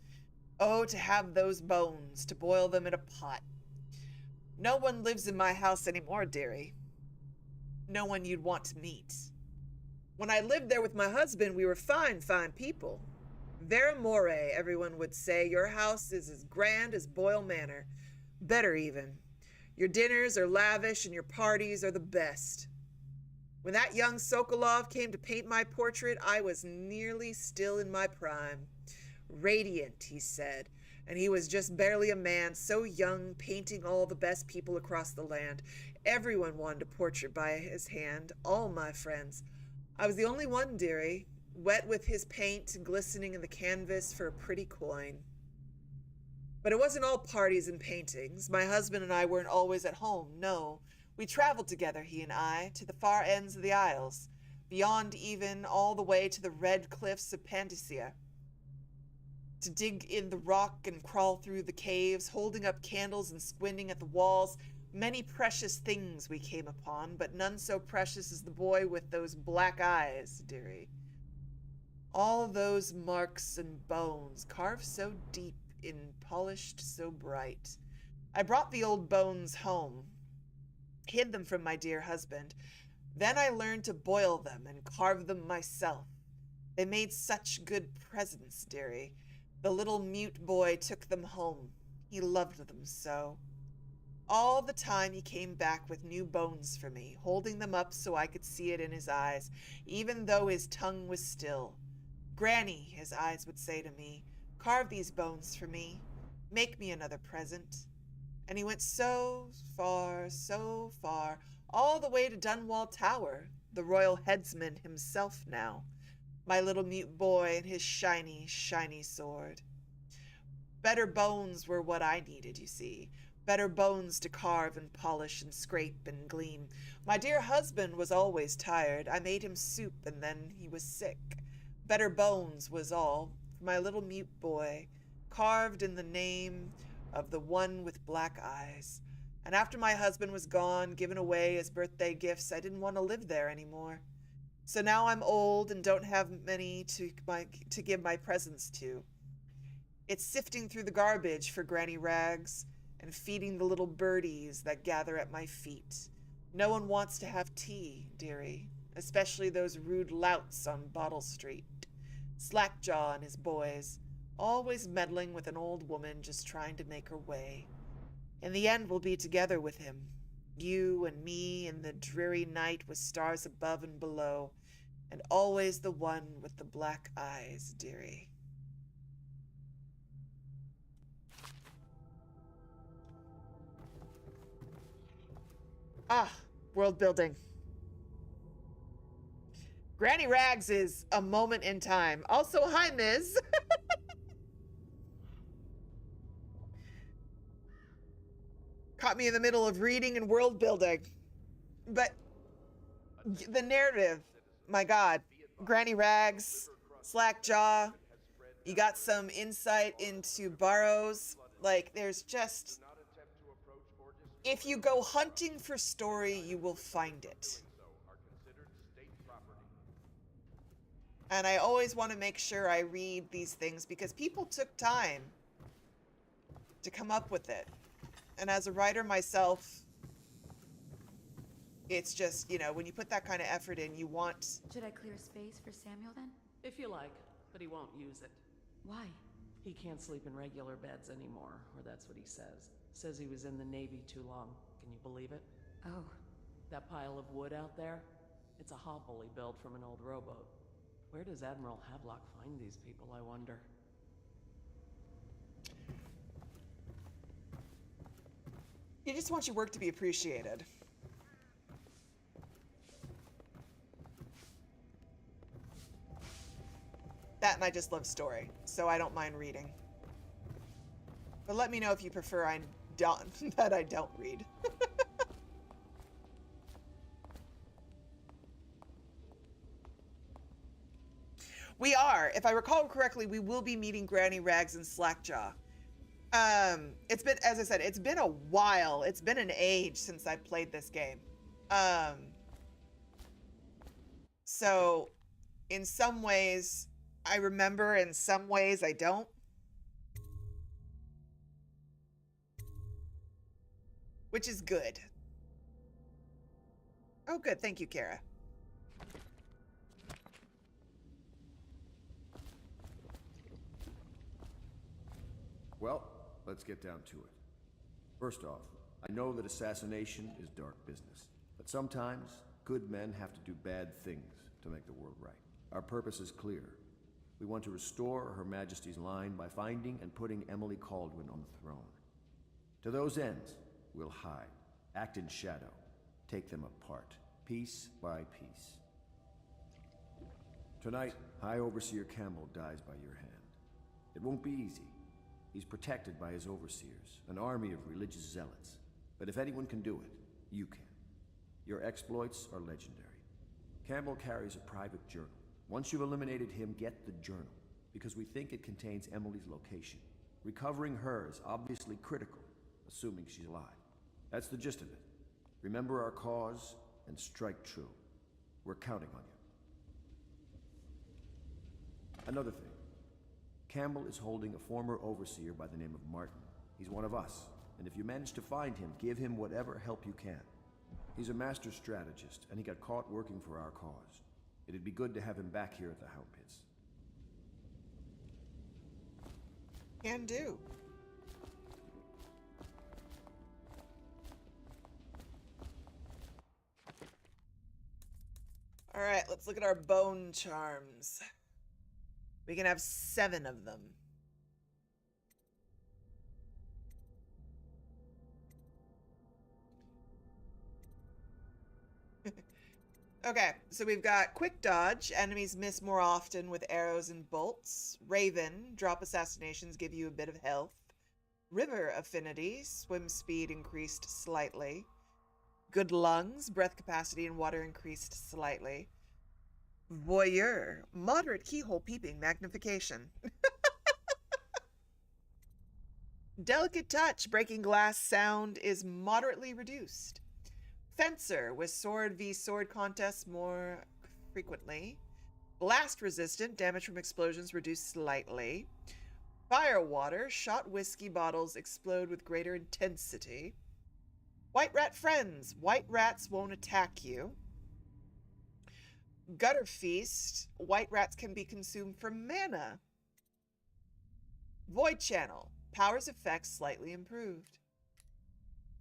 Oh, to have those bones, to boil them in a pot. No one lives in my house anymore, dearie. No one you'd want to meet. When I lived there with my husband, we were fine people. Vera more, everyone would say. Your house is as grand as Boyle Manor. Better even. Your dinners are lavish and your parties are the best. When that young Sokolov came to paint my portrait, I was nearly still in my prime. Radiant, he said, and he was just barely a man, so young, painting all the best people across the land. Everyone wanted a portrait by his hand, all my friends. I was the only one, dearie, wet with his paint, glistening in the canvas for a pretty coin. But it wasn't all parties and paintings. My husband and I weren't always at home, no. We traveled together, he and I, to the far ends of the Isles, beyond even all the way to the red cliffs of Pantasia, to dig in the rock and crawl through the caves, holding up candles and squinting at the walls. Many precious things we came upon, but none so precious as the boy with those black eyes, dearie. All those marks and bones, carved so deep, polished so bright. I brought the old bones home, hid them from my dear husband. Then I learned to boil them and carve them myself. They made such good presents, dearie. The little mute boy took them home. He loved them so. All the time he came back with new bones for me, holding them up so I could see it in his eyes, even though his tongue was still. Granny, his eyes would say to me, carve these bones for me. Make me another present. And he went so far, all the way to Dunwall Tower, the royal headsman himself now. My little mute boy and his shiny, shiny sword. Better bones were what I needed, you see. Better bones to carve and polish and scrape and gleam. My dear husband was always tired. I made him soup and then he was sick. Better bones was all. My little mute boy, carved in the name of the one with black eyes. And after my husband was gone, given away as birthday gifts, I didn't want to live there anymore. So now I'm old and don't have many to give my presents to. It's sifting through the garbage for Granny Rags and feeding the little birdies that gather at my feet. No one wants to have tea, dearie, especially those rude louts on Bottle Street. Slackjaw and his boys, always meddling with an old woman just trying to make her way. In the end, we'll be together with him, you and me in the dreary night with stars above and below, and always the one with the black eyes, dearie. Ah, world building. Granny Rags is a moment in time. Also, hi, Ms. Caught me in the middle of reading and world building. But the narrative, my God. Granny Rags, Slackjaw. You got some insight into Burrows. Like, there's just... If you go hunting for story, you will find it. And I always want to make sure I read these things because people took time to come up with it. And as a writer myself, it's just, you know, when you put that kind of effort in, you want... Should I clear space for Samuel then? If you like, but he won't use it. Why? He can't sleep in regular beds anymore, or that's what he says. Says he was in the Navy too long. Can you believe it? Oh. That pile of wood out there? It's a hovel he built from an old rowboat. Where does Admiral Havelock find these people, I wonder? You just want your work to be appreciated. That, and I just love story, so I don't mind reading. But let me know if you prefer that I don't read. We are. If I recall correctly, we will be meeting Granny Rags and Slackjaw. It's been, as I said, it's been a while. It's been an age since I played this game. So in some ways I remember, in some ways I don't. Which is good. Oh, good. Thank you, Kara. Well, let's get down to it. First off, I know that assassination is dark business, but sometimes good men have to do bad things to make the world right. Our purpose is clear. We want to restore Her Majesty's line by finding and putting Emily Kaldwin on the throne. To those ends, we'll hide, act in shadow, take them apart, piece by piece. Tonight, High Overseer Campbell dies by your hand. It won't be easy. He's protected by his overseers, an army of religious zealots. But if anyone can do it, you can. Your exploits are legendary. Campbell carries a private journal. Once you've eliminated him, get the journal, because we think it contains Emily's location. Recovering her is obviously critical, assuming she's alive. That's the gist of it. Remember our cause and strike true. We're counting on you. Another thing. Campbell is holding a former overseer by the name of Martin. He's one of us, and if you manage to find him, give him whatever help you can. He's a master strategist, and he got caught working for our cause. It'd be good to have him back here at the Hound Pits. Can do. All right, let's look at our bone charms. We can have 7 of them. Okay, so we've got quick dodge. Enemies miss more often with arrows and bolts. Raven, drop assassinations give you a bit of health. River affinity, swim speed increased slightly. Good lungs, breath capacity and water increased slightly. Voyeur, moderate keyhole peeping magnification. Delicate touch, breaking glass sound is moderately reduced. Fencer, with sword v sword contests more frequently. Blast resistant, damage from explosions reduced slightly. Firewater, shot whiskey bottles explode with greater intensity. White rat friends, white rats won't attack you. Gutter feast, white rats can be consumed for mana. Void channel, powers effects slightly improved.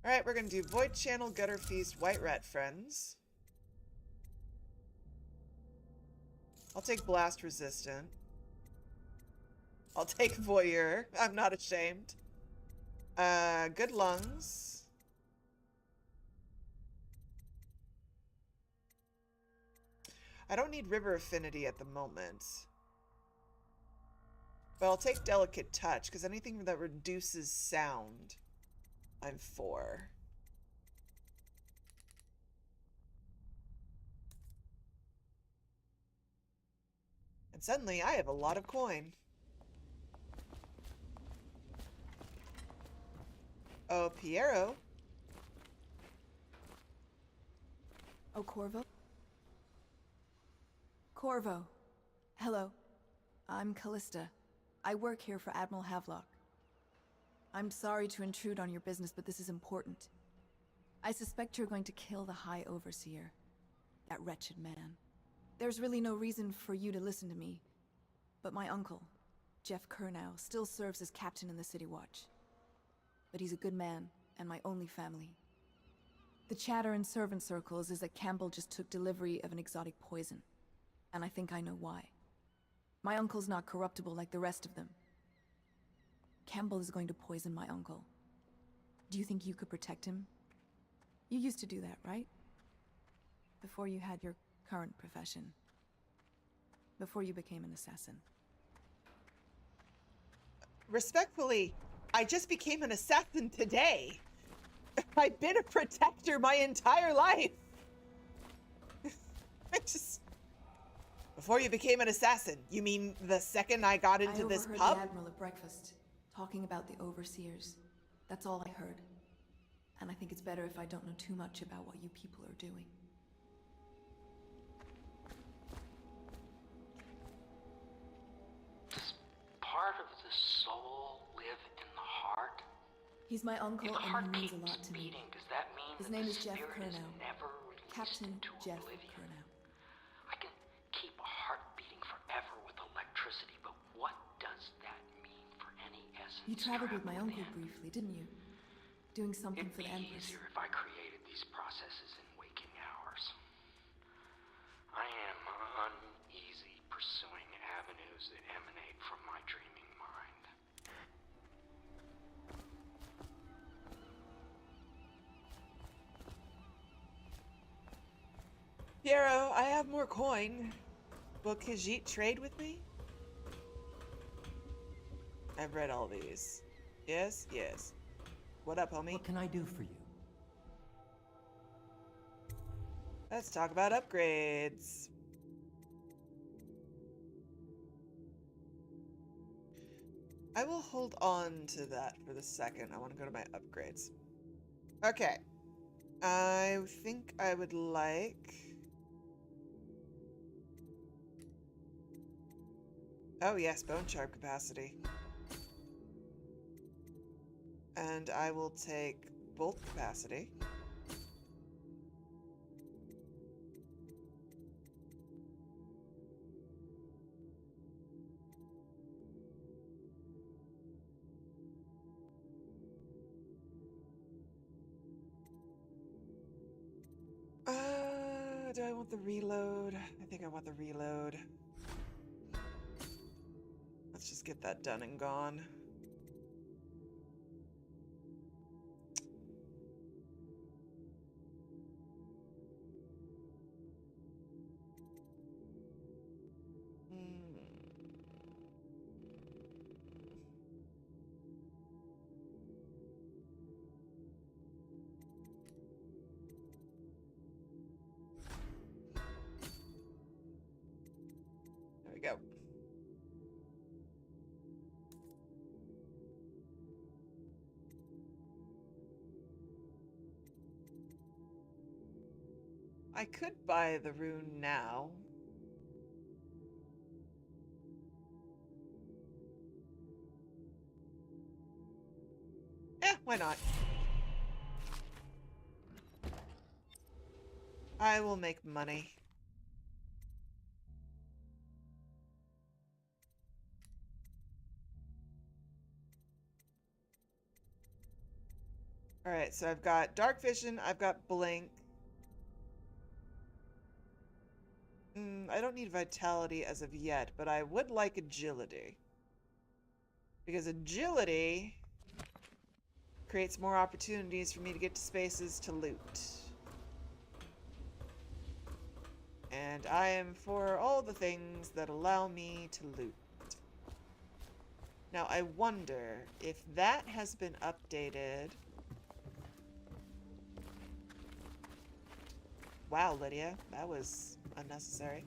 Alright, we're gonna do void channel, gutter feast, white rat friends. I'll take blast resistant. I'll take voyeur, I'm not ashamed. Good lungs. I don't need river affinity at the moment. But I'll take delicate touch, because anything that reduces sound, I'm for. And suddenly I have a lot of coin. Oh, Piero. Oh, Corvo? Corvo. Hello. I'm Callista. I work here for Admiral Havelock. I'm sorry to intrude on your business, but this is important. I suspect you're going to kill the High Overseer. That wretched man. There's really no reason for you to listen to me. But my uncle, Jeff Kernow, still serves as captain in the City Watch. But he's a good man, and my only family. The chatter in servant circles is that Campbell just took delivery of an exotic poison. And I think I know why. My uncle's not corruptible like the rest of them. Campbell is going to poison my uncle. Do you think you could protect him? You used to do that, right? Before you had your current profession. Before you became an assassin. Respectfully, I just became an assassin today. I've been a protector my entire life. Before you became an assassin, you mean the second I got into this overheard pub? the Admiral at breakfast, talking about the overseers. That's all I heard. And I think it's better if I don't know too much about what you people are doing. Does part of the soul live in the heart? He's my uncle, If the and heart he means a keeps lot to me. beating, does that mean His that name the is Jeff spirit is Curnow. never released Captain into Jeff oblivion? Curnow. I can keep a heart beating forever with electricity, but what does that mean for any essence? You traveled with my trapped uncle within? briefly, didn't you? Doing something It'd for be the Empress. easier if I created these processes in waking hours. I am uneasy pursuing avenues that emanate from my dreaming mind. Piero, I have more coin. Will Khajiit trade with me? I've read all these. Yes, yes. What up, homie? What can I do for you? Let's talk about upgrades. I will hold on to that for the second. I want to go to my upgrades. Okay. I think I would like... Oh yes, bone sharp capacity. And I will take bolt capacity. Do I want the reload? I think I want the reload. Let's just get that done and gone. There we go. I could buy the rune now. Why not? I will make money. Alright, so I've got Dark Vision, I've got Blink. I don't need Vitality as of yet, but I would like Agility. Because Agility creates more opportunities for me to get to spaces to loot. And I am for all the things that allow me to loot. Now, I wonder if that has been updated. Wow, Lydia, that was unnecessary.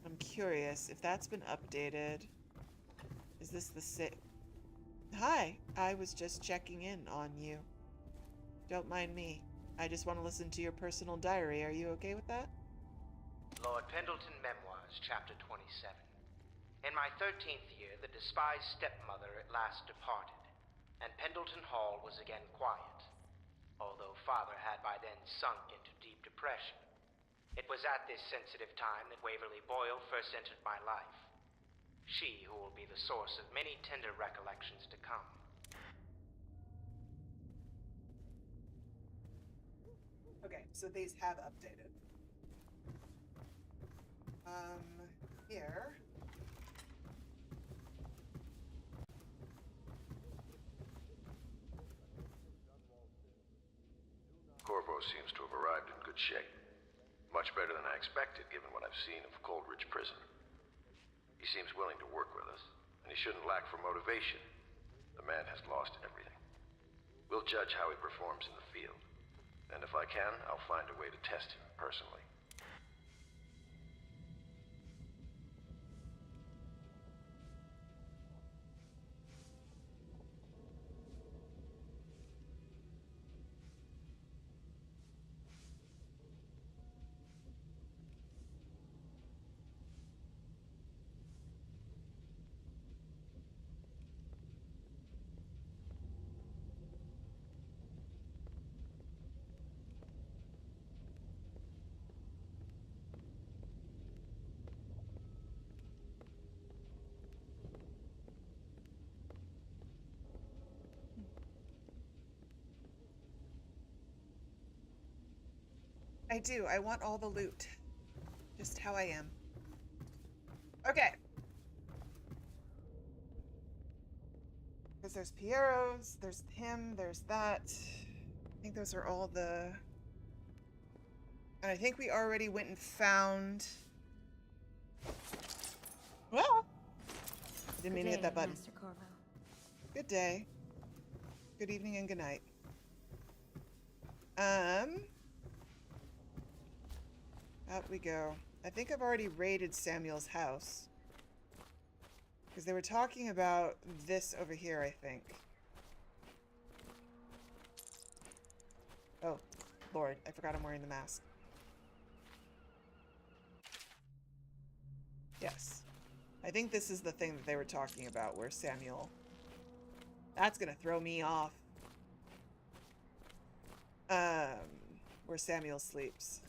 I'm curious if that's been updated. Is this the same? Hi, I was just checking in on you. Don't mind me. I just want to listen to your personal diary. Are you okay with that? Lord Pendleton Memoirs, Chapter 27. In my 13th year, the despised stepmother at last departed, and Pendleton Hall was again quiet, although Father had by then sunk into deep depression. It was at this sensitive time that Waverly Boyle first entered my life. She who will be the source of many tender recollections to come. Okay, so these have updated. Here. seems to have arrived in good shape. Much better than I expected, given what I've seen of Coldridge Prison. He seems willing to work with us, and he shouldn't lack for motivation. The man has lost everything. We'll judge how he performs in the field. And if I can, I'll find a way to test him personally. I do. I want all the loot. Just how I am. Okay. Because there's Piero's, there's him, there's that. I think those are all the... And I think we already went and found... Well, didn't mean to hit that button. Master Corvo. Good day. Good evening and good night. Out we go. I think I've already raided Samuel's house. Because they were talking about this over here, I think. Oh, Lord, I forgot I'm wearing the mask. Yes. I think this is the thing that they were talking about, where Samuel... That's gonna throw me off. Where Samuel sleeps.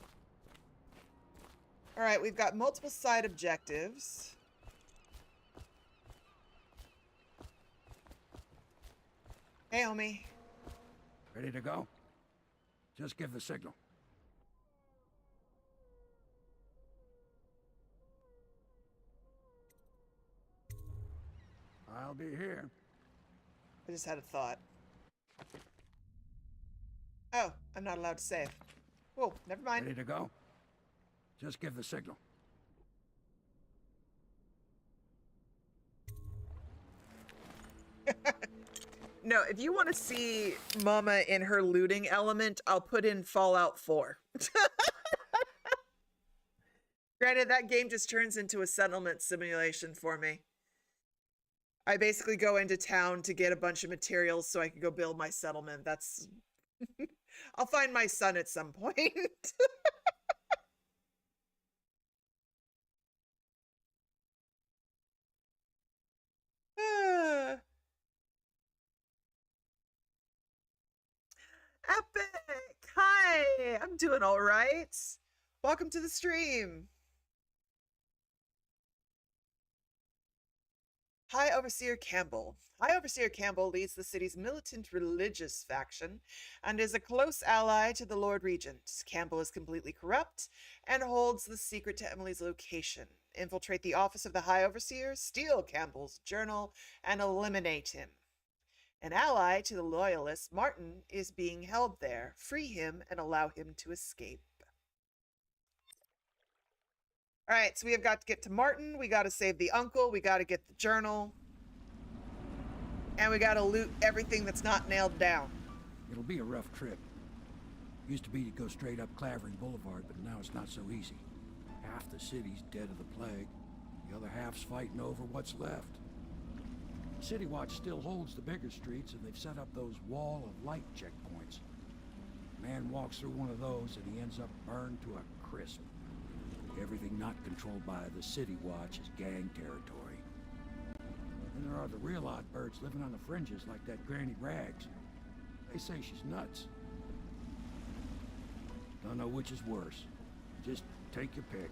Alright, we've got multiple side objectives. Hey, homie. Ready to go? Just give the signal. I'll be here. I just had a thought. Oh, I'm not allowed to save. Whoa, never mind. Ready to go? Just give the signal. No, if you want to see Mama in her looting element, I'll put in Fallout 4. Granted, that game just turns into a settlement simulation for me. I basically go into town to get a bunch of materials so I can go build my settlement. That's... I'll find my son at some point. Epic! Hi! I'm doing all right. Welcome to the stream. High Overseer Campbell. High Overseer Campbell leads the city's militant religious faction and is a close ally to the Lord Regent. Campbell is completely corrupt and holds the secret to Emily's location. Infiltrate the office of the High Overseer, steal Campbell's journal, and eliminate him. An ally to the Loyalists, Martin is being held there. Free him and allow him to escape. Alright, so we have got to get to Martin. We got to save the uncle. We got to get the journal. And we got to loot everything that's not nailed down. It'll be a rough trip. Used to be to go straight up Clavering Boulevard, but now it's not so easy. Half the city's dead of the plague. The other half's fighting over what's left. City Watch still holds the bigger streets, and they've set up those wall of light checkpoints. Man walks through one of those, and he ends up burned to a crisp. Everything not controlled by the City Watch is gang territory. Then there are the real odd birds living on the fringes like that Granny Rags. They say she's nuts. Don't know which is worse. Just take your pick.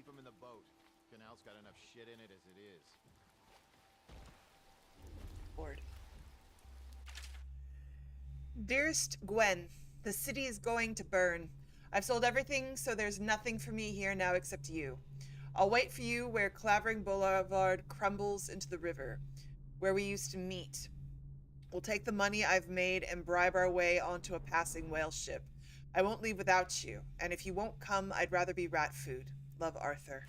him in the boat. Canal's got enough shit in it as it is. Bored. Dearest Gwen, the city is going to burn. I've sold everything, so there's nothing for me here now except you. I'll wait for you where Clavering Boulevard crumbles into the river, where we used to meet. We'll take the money I've made and bribe our way onto a passing whale ship. I won't leave without you, and if you won't come, I'd rather be rat food. Love, Arthur.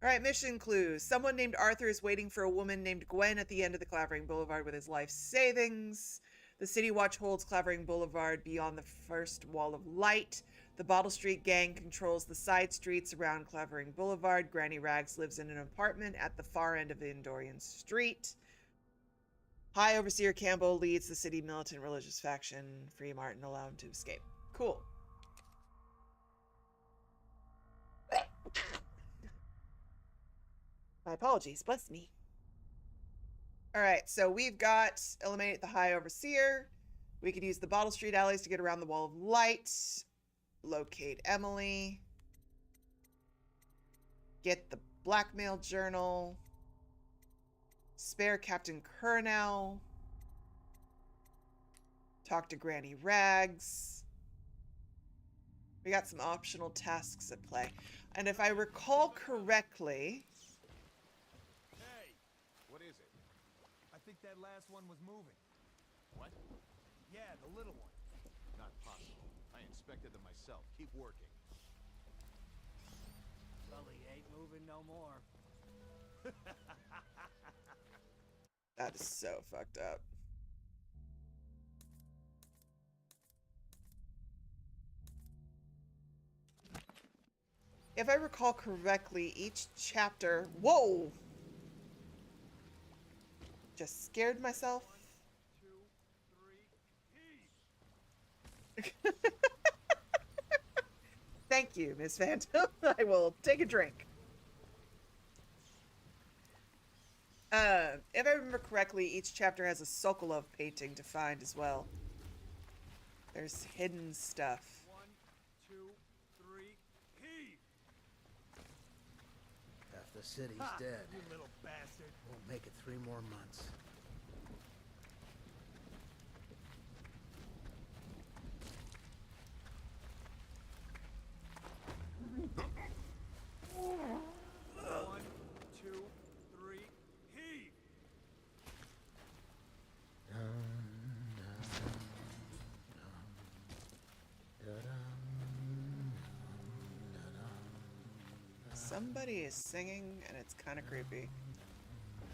Alright, mission clues. Someone named Arthur is waiting for a woman named Gwen at the end of the Clavering Boulevard with his life savings. The City Watch holds Clavering Boulevard beyond the first wall of light. The Bottle Street gang controls the side streets around Clavering Boulevard. Granny Rags lives in an apartment at the far end of the Endorian Street. High Overseer Campbell leads the city militant religious faction. Free Martin, allow him to escape. Cool. My apologies, bless me. Alright, so we've got eliminate the High Overseer. We could use the Bottle Street alleys to get around the Wall of Light. Locate Emily. Get the blackmail journal. Spare Captain Curnow. Talk to Granny Rags. We got some optional tasks at play. And if I recall correctly... Hey! What is it? I think that last one was moving. What? Yeah, the little one. Not possible. I inspected them myself. Keep working. Well, he ain't moving no more. That is so fucked up. If I recall correctly, each chapter... Whoa! Just scared myself. 1, 2, 3, Thank you, Miss Phantom. I will take a drink. If I remember correctly, each chapter has a Sokolov painting to find as well. There's hidden stuff. 1, 2, 3, heave! Half the city's dead. You little bastard. Won't make it 3 more months. One, two, three, heave! Somebody is singing, and it's kind of creepy.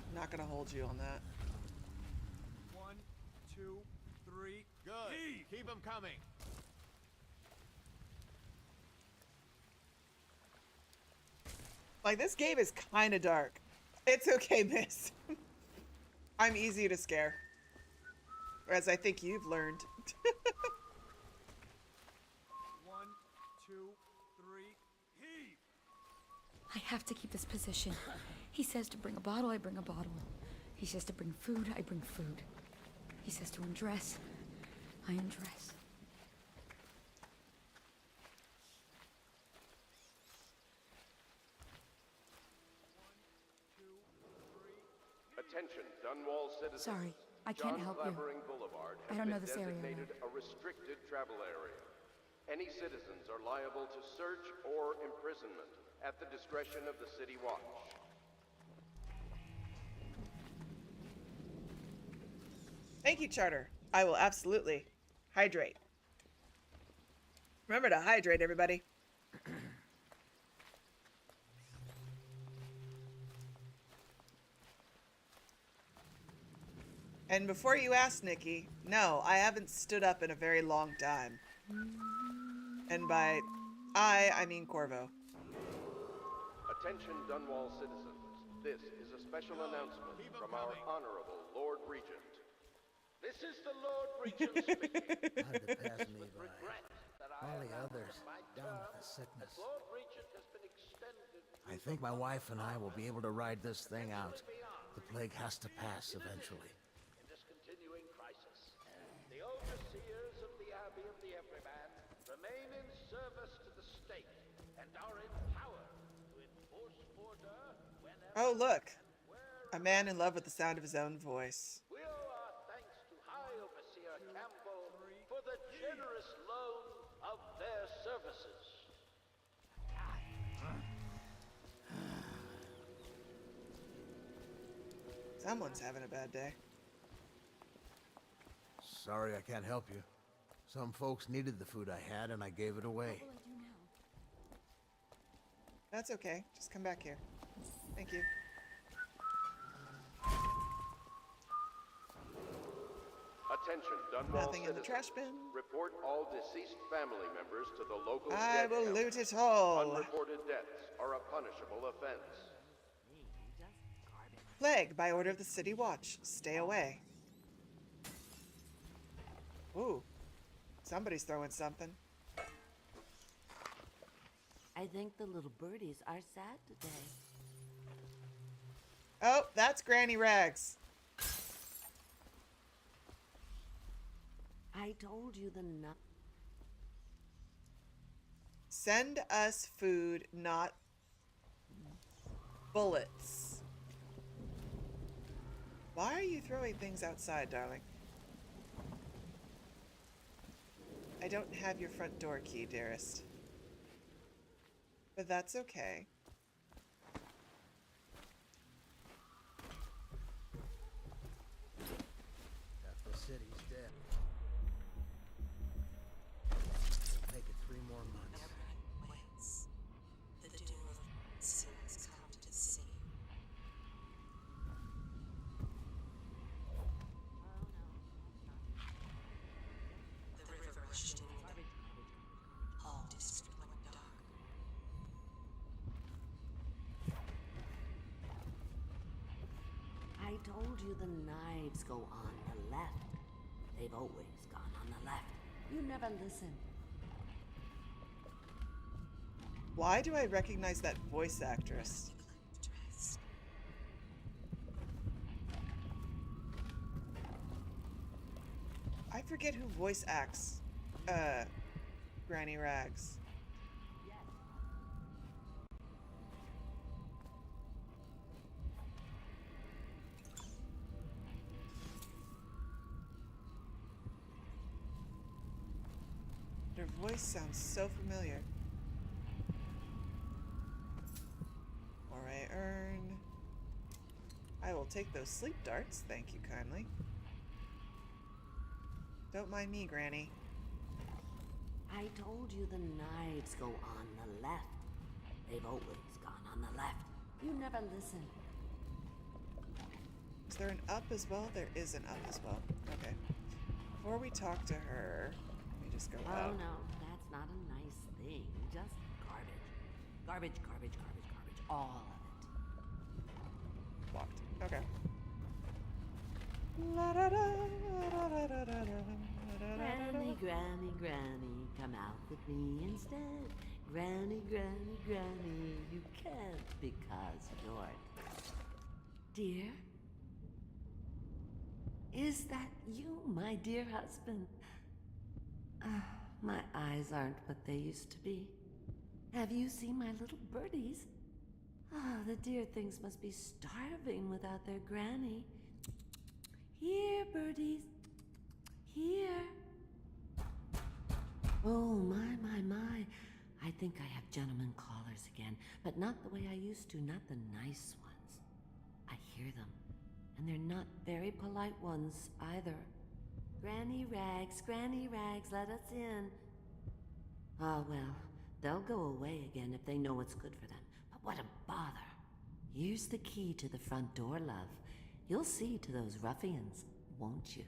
I'm not gonna hold you on that. 1, 2, 3, Good. heave! Keep them coming. Like, this game is kind of dark. It's okay, miss. I'm easy to scare. As I think you've learned. 1, 2, 3, heave! I have to keep this position. He says to bring a bottle, I bring a bottle. He says to bring food, I bring food. He says to undress, I undress. Attention, Dunwall citizens. Sorry, I can't help you. Clavering Boulevard has I don't know been this area designated a restricted travel area. Any citizens are liable to search or imprisonment at the discretion of the City Watch. Thank you, Charter. I will absolutely hydrate. Remember to hydrate, everybody. And before you ask, Nikki, no, I haven't stood up in a very long time. And by I mean Corvo. Attention, Dunwall citizens. This is a special announcement from our Honorable Lord Regent. This is the Lord Regent speaking. Hard to pass me With by. regret that I All am the others my down term with the sickness. as Lord Regent has been extended. I think my wife and I will be able to ride this thing out. The plague has to pass eventually. In this continuing crisis, the overseers Oh, look. A man in love with the sound of his own voice. We owe our thanks to High Overseer Campbell for the generous loan of their services. Someone's having a bad day. Sorry I can't help you. Some folks needed the food I had, and I gave it away. That's okay. Just come back here. Thank you. Attention, Dunwall Nothing in the citizens. trash bin. Report all deceased family members to the local I dead will count. loot it all. Unreported deaths are a punishable offense. Plague by order of the City Watch. Stay away. Ooh. Somebody's throwing something. I think the little birdies are sad today. Oh, that's Granny Rags. I told you the nut. Send us food, not bullets. Why are you throwing things outside, darling? I don't have your front door key, dearest. But that's okay. Half the city's dead. It'll take it 3 more months. Waits. The doom of sin has come to the city. The river rushed in. All district went dark. I told you the knives go on the left. They've always gone on the left. You never listen. Why do I recognize that voice actress? I forget who voice acts Granny Rags. Her voice sounds so familiar. Or I earn. I will take those sleep darts, thank you kindly. Don't mind me, Granny. I told you the knives go on the left. They've always gone on the left. You never listen. Is there an up as well? There is an up as well. Okay. Before we talk to her, let me just go Oh out. no, that's not a nice thing. Just garbage. Garbage, garbage, garbage, garbage. All of it. Locked. Okay. La da da da da da da da. Granny, granny, granny, come out with me instead. Granny, granny, granny, you can't because you're dear. Is that you, my dear husband? My eyes aren't what they used to be. Have you seen my little birdies? The dear things must be starving without their granny. Here, birdies. Here. Oh, my. I think I have gentlemen callers again, but not the way I used to, not the nice ones. I hear them, and they're not very polite ones either. Granny Rags, let us in. Oh, well, they'll go away again if they know what's good for them. But what a bother. Here's the key to the front door, love. You'll see to those ruffians, won't you?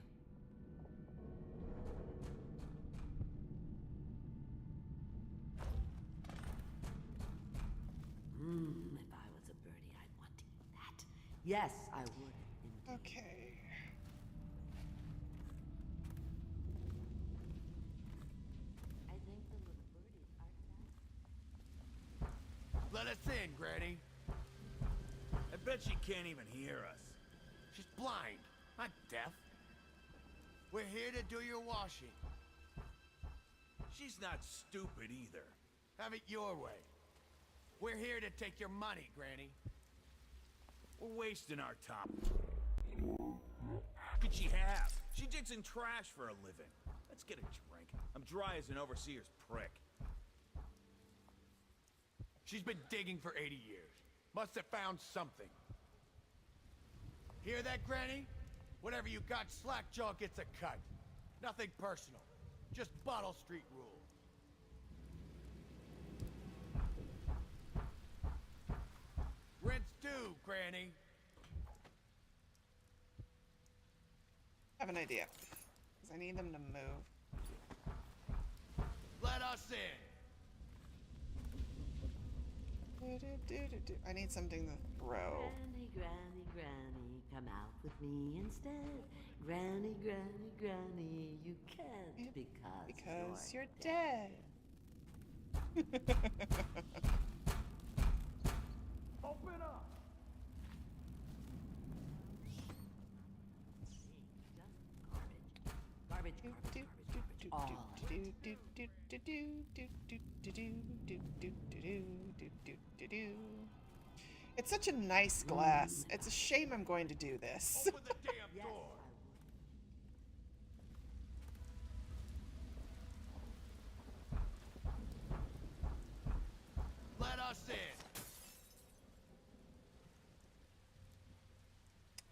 If I was a birdie, I'd want to eat that. Yes, I would. Indeed. Okay. I think the little birdies are sad. Let us in, Granny. I bet she can't even hear us. She's blind, not deaf. We're here to do your washing. She's not stupid either. Have it your way. We're here to take your money, Granny. We're wasting our time. What could she have? She digs in trash for a living. Let's get a drink. I'm dry as an overseer's prick. She's been digging for 80 years. Must have found something. Hear that, Granny? Whatever you got, Slackjaw gets a cut. Nothing personal. Just Bottle Street rules. Rent's due, Granny. I have an idea. Because I need them to move. Let us in. I need something to throw. Granny, Granny, Granny, come out with me instead. Granny, Granny, Granny, you can't because you're dead. Open up. Garbage, It's such a nice glass. It's a shame I'm going to do this. Open the damn door. Let us in.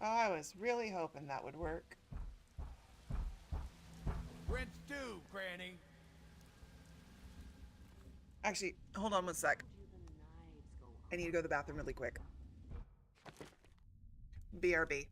Oh, I was really hoping that would work. Rent's due, Granny. Actually, hold on one sec. I need to go to the bathroom really quick. BRB.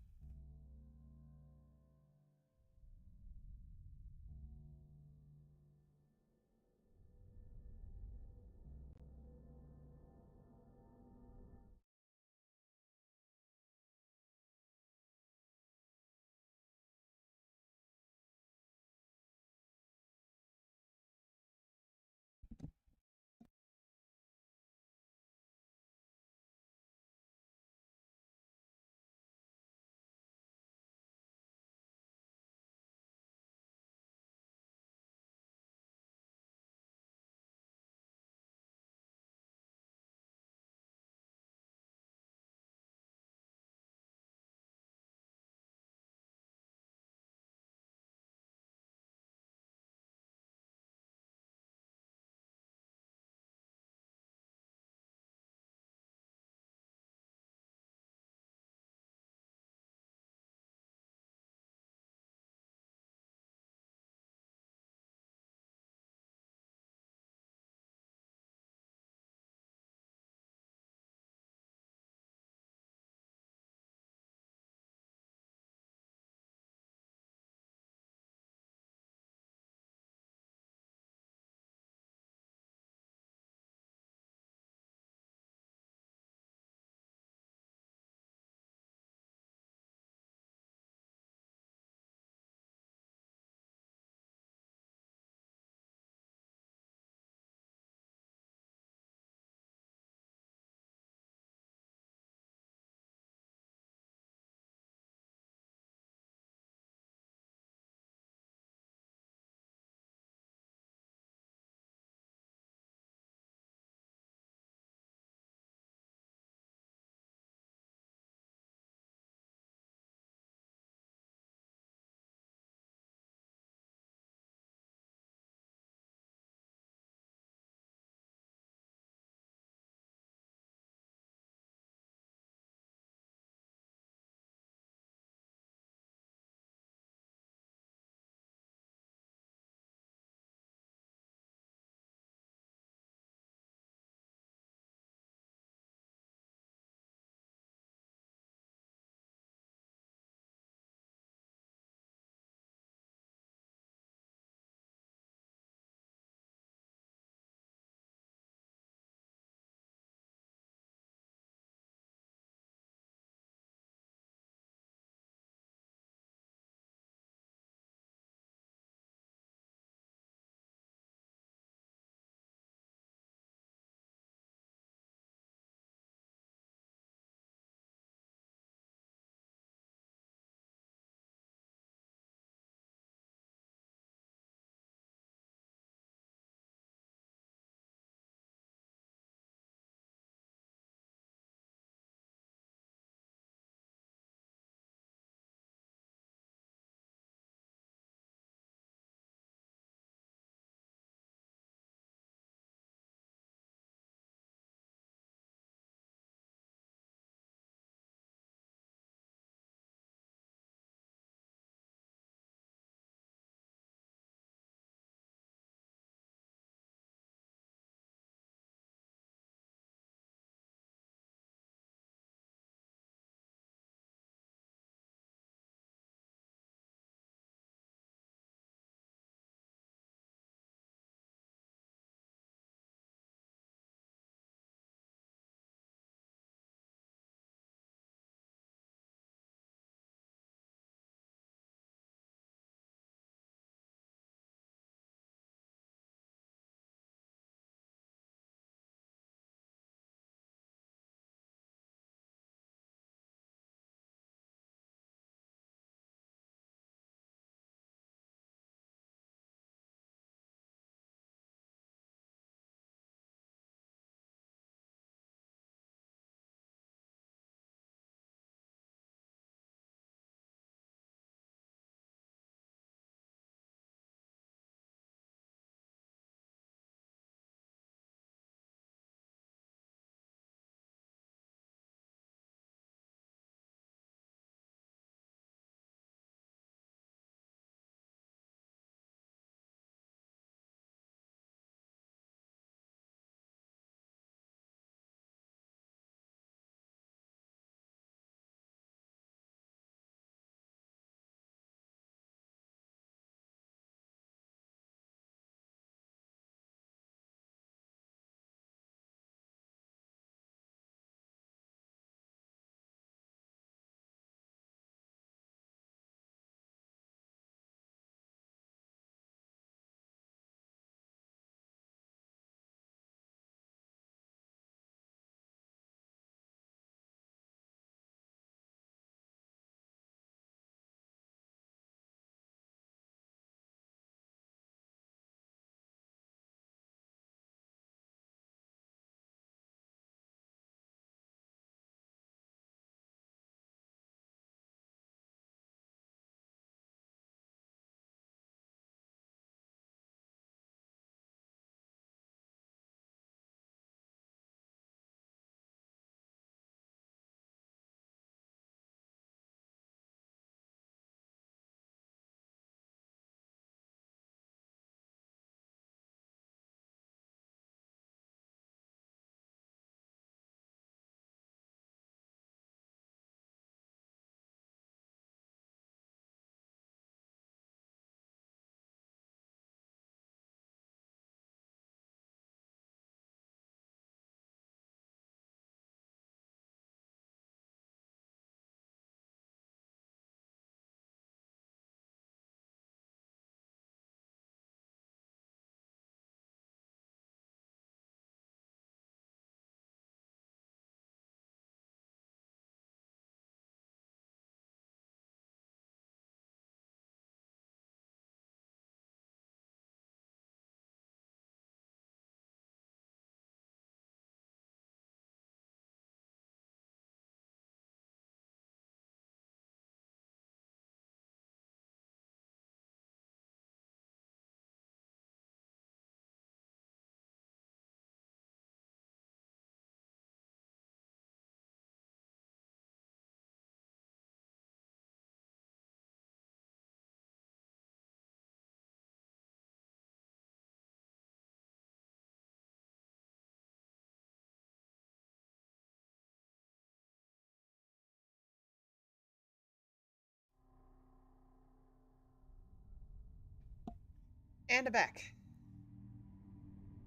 And I'm back.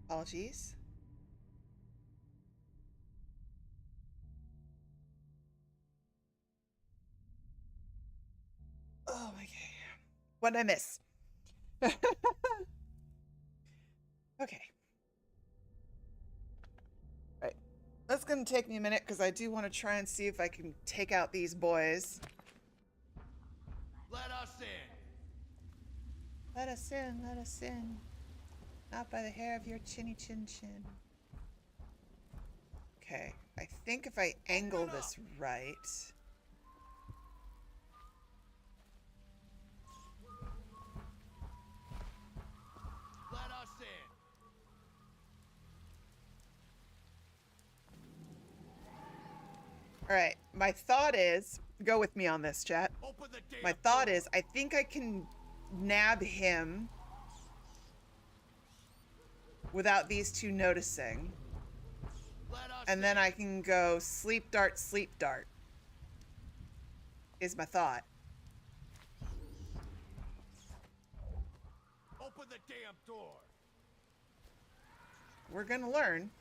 Apologies. Oh my god. What did I miss? Okay. Right. That's gonna take me a minute because I do want to try and see if I can take out these boys. Let us in. Let us in, let us in. Not by the hair of your chinny chin chin. Okay, I think if I angle this right. Let us in. Alright, my thought is, go with me on this, chat. My thought is, I think I can nab him without these two noticing. And then I can go sleep dart, is my thought. Open the damn door. We're gonna learn.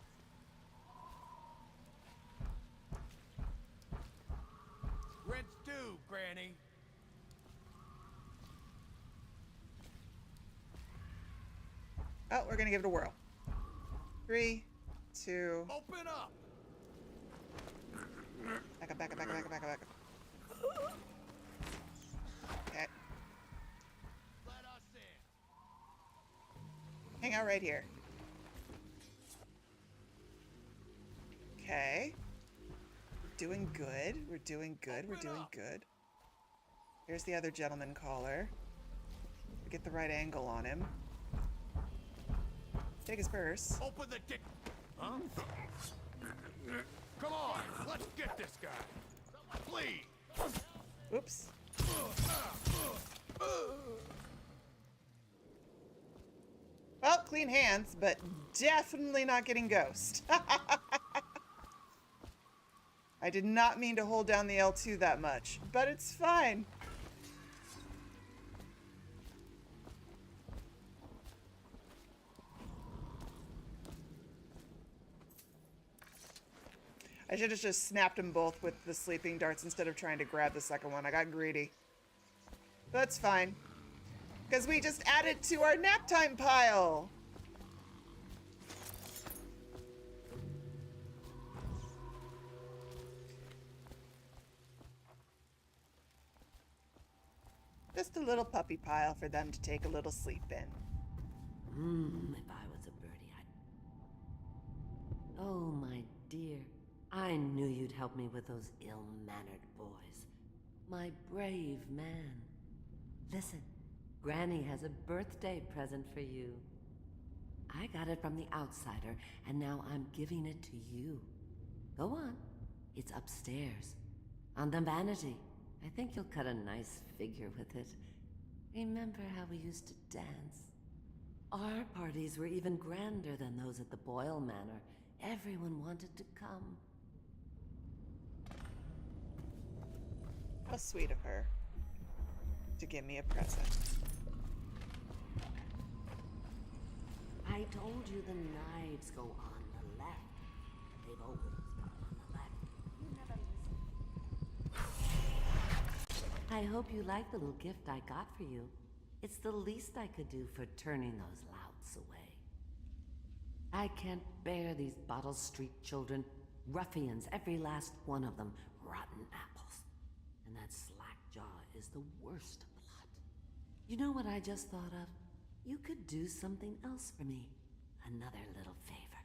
Rinse due, Granny. Oh, we're gonna give it a whirl. 3, 2. Open up. Back up, back up, back up, back up, back up, back up. Okay. Let us in. Hang out right here. Okay. We're doing good. We're doing good. We're doing good. Here's the other gentleman caller. Get the right angle on him. Take his purse. Open the dick. Huh? Come on, let's get this guy. Please. Oops. Well, clean hands, but definitely not getting ghost. I did not mean to hold down the L2 that much, but it's fine. I should have just snapped them both with the sleeping darts instead of trying to grab the second one. I got greedy. That's fine. Because we just added to our nap time pile. Just a little puppy pile for them to take a little sleep in. If I was a birdie, I'd... Oh, my dear. I knew you'd help me with those ill-mannered boys. My brave man. Listen, Granny has a birthday present for you. I got it from the outsider, and now I'm giving it to you. Go on. It's upstairs. On the vanity. I think you'll cut a nice figure with it. Remember how we used to dance? Our parties were even grander than those at the Boyle Manor. Everyone wanted to come. How sweet of her to give me a present. I told you the knives go on the left. They've always gone on the left. You never listen. I hope you like the little gift I got for you. It's the least I could do for turning those louts away. I can't bear these Bottle Street children. Ruffians, every last one of them. Rotten apples. And that slack-jaw is the worst blot. You know what I just thought of? You could do something else for me. Another little favor.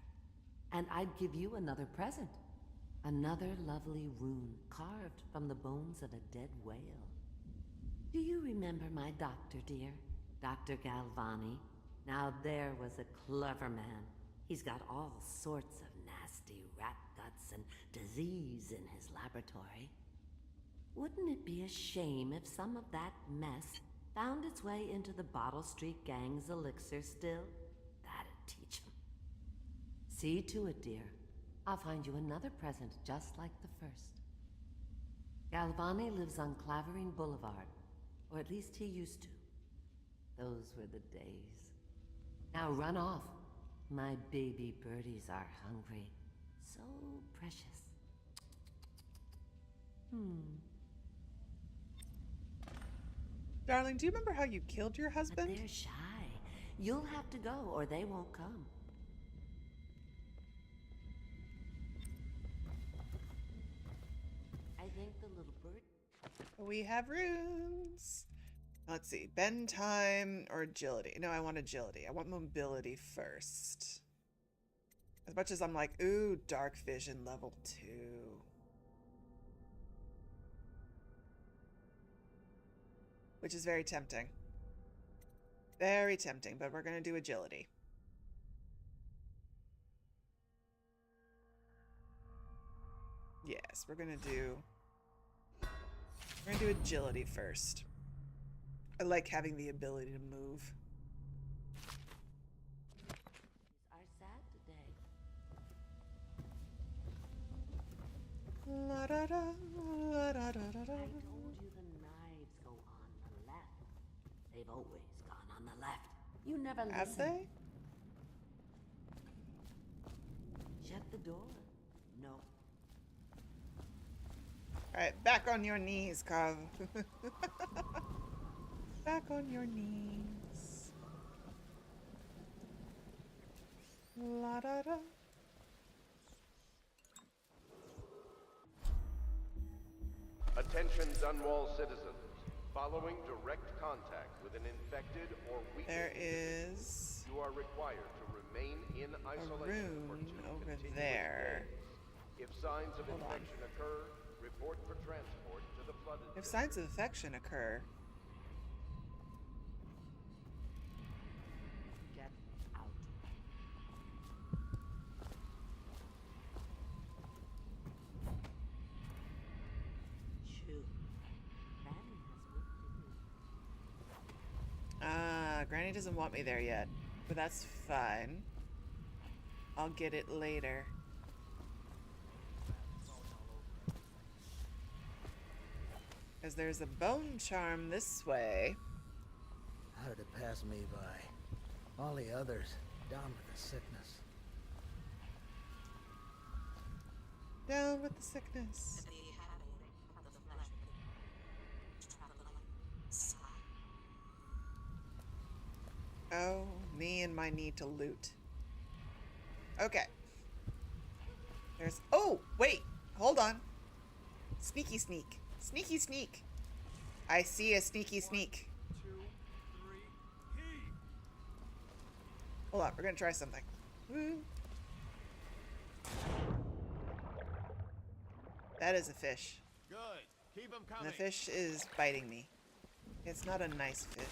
And I'd give you another present. Another lovely rune carved from the bones of a dead whale. Do you remember my doctor, dear? Dr. Galvani? Now there was a clever man. He's got all sorts of nasty rat guts and disease in his laboratory. Wouldn't it be a shame if some of that mess found its way into the Bottle Street Gang's elixir still? That'd teach him. See to it, dear. I'll find you another present just like the first. Galvani lives on Clavering Boulevard, or at least he used to. Those were the days. Now run off. My baby birdies are hungry. So precious. Darling, do you remember how you killed your husband? But they're shy. You'll have to go, or they won't come. I think the little bird... We have runes. Let's see. Bend time or agility? No, I want agility. I want mobility first. As much as I'm like, ooh, dark vision level 2. Which is very tempting. Very tempting, but we're going to do agility. Yes, we're going to do agility first. I like having the ability to move. Are sad today. La da da, la da da da da. I told you the knives go on the left. They've always gone on the left. You never listen. Have they? Shut the door. No. Alright, back on your knees, Carve. Back on your knees. La da da. Attention Dunwall citizens. Following direct contact with an infected or weakened There is you are required to remain in a isolation for rune 2 over continuous there. days. If signs of infection occur, report for transport to the flooded If signs of infection occur, Get out. Shoo. Granny has work to do. Granny doesn't want me there yet, but that's fine. I'll get it later. Because there's a bone charm this way. How did it pass me by? All the others, down with the sickness. Down with the sickness. Oh, me and my need to loot. Okay. There's... Oh, wait. Hold on. Sneaky sneak. Sneaky sneak. I see a sneaky sneak. Hold on. We're going to try something. Woo. That is a fish. Good. Keep them And coming. the fish is biting me. It's not a nice fish.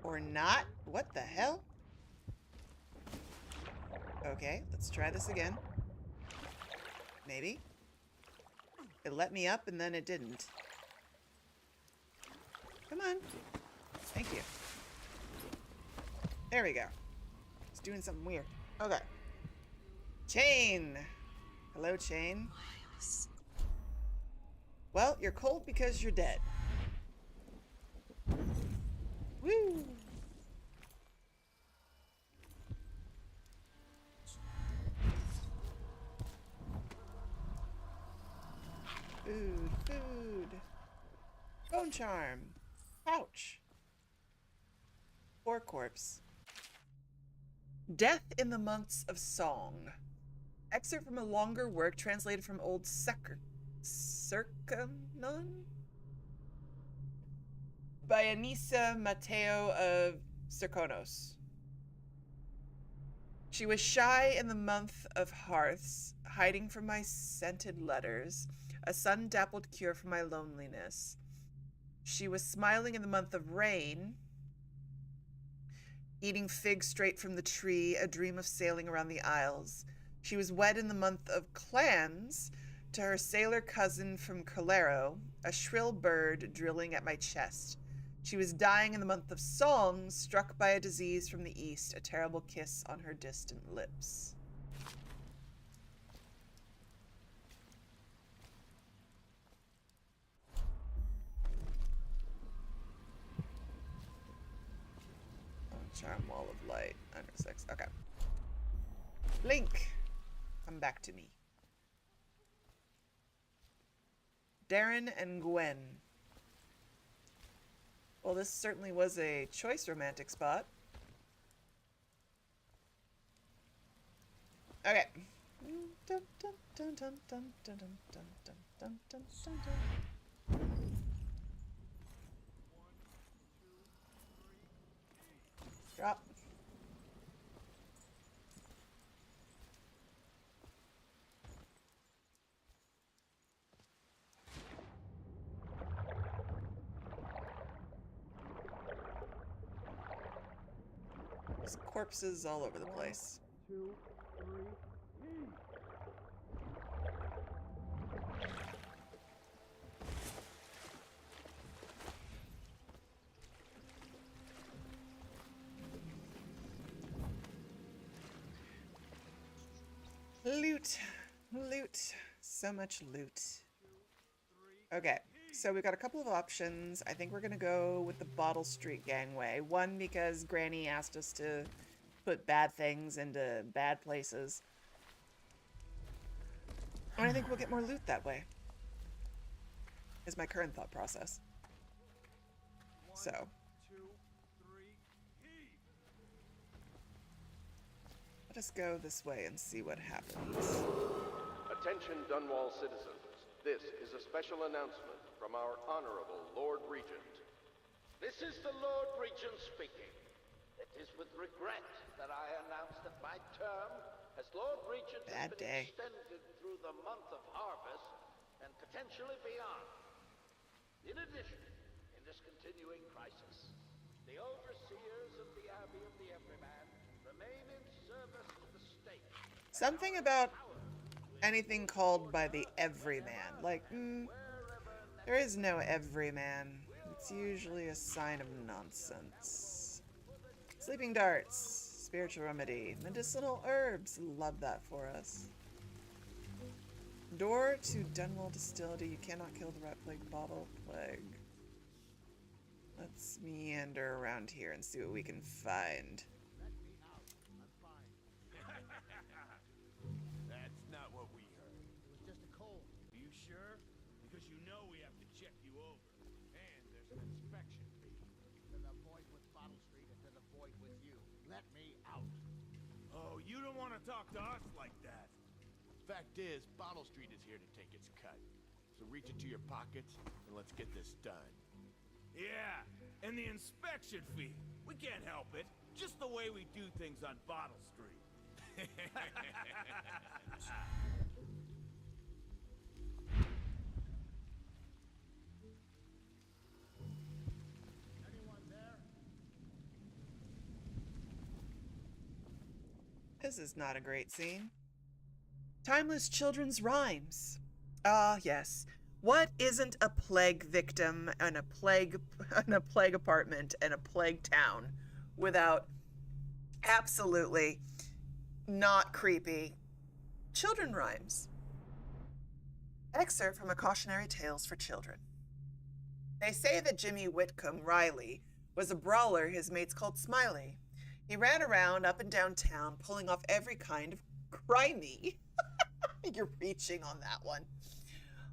Or not? What the hell? Okay, let's try this again. Maybe. It let me up and then it didn't. Come on. Thank you. There we go. It's doing something weird. Okay. Chain. Hello, Chain. Well, you're cold because you're dead. Woo! Food, food. Bone charm. Pouch. Poor corpse. Death in the Months of Song. Excerpt from a longer work translated from Old Circanon? By Anissa Matteo of Circonos. She was shy in the month of hearths, hiding from my scented letters, a sun-dappled cure for my loneliness. She was smiling in the month of rain, eating figs straight from the tree, a dream of sailing around the isles. She was wed in the month of clans to her sailor cousin from Calero, a shrill bird drilling at my chest. She was dying in the month of songs, struck by a disease from the east, a terrible kiss on her distant lips. Charm Wall of Light. Under 6. Okay. Link, come back to me. Darren and Gwen. Well, this certainly was a choice romantic spot. Okay. Dun, dun, dun, dun, dun, dun, dun, dun, dun, dun, dun, dun. Drop. There's corpses all over the place. 1, 2, 3, heave! Loot. Loot. So much loot. Okay, so we've got a couple of options. I think we're gonna go with the Bottle Street Gangway. One, because Granny asked us to put bad things into bad places. And I think we'll get more loot that way. Is my current thought process. So. 1, 2, 3, heave! Let us go this way and see what happens. Attention Dunwall citizens. This is a special announcement from our Honorable Lord Regent. This is the Lord Regent speaking. It is with regret that I announce that my term as Lord Regent has been extended through the month of harvest and potentially beyond. In addition, in this continuing crisis, the overseers of the Abbey of the Everyman remain in service to the state. Something about anything called by the everyman. Like, there is no everyman. It's usually a sign of nonsense. Sleeping darts, spiritual remedy, medicinal herbs. Love that for us. Door to Dunwall Distillery. You cannot kill the rat plague, bottle plague. Let's meander around here and see what we can find. That's not what we heard. It was just a cold. Are you sure? Because you know we have to check you over. And there's an inspection fee. To the void with Bottle Street and to the void with you. Let me out. Oh, you don't want to talk to us like that. Fact is, Bottle Street is here to take its cut. So reach into your pockets and let's get this done. Yeah, and the inspection fee. We can't help it. Just the way we do things on Bottle Street. Anyone there? This is not a great scene. Timeless children's rhymes. Ah, yes. What isn't a plague victim and a plague apartment and a plague town without absolutely not creepy children rhymes? Excerpt from A Cautionary Tales for Children. They say that Jimmy Whitcomb Riley was a brawler his mates called Smiley. He ran around up and down town pulling off every kind of crimey. You're reaching on that one.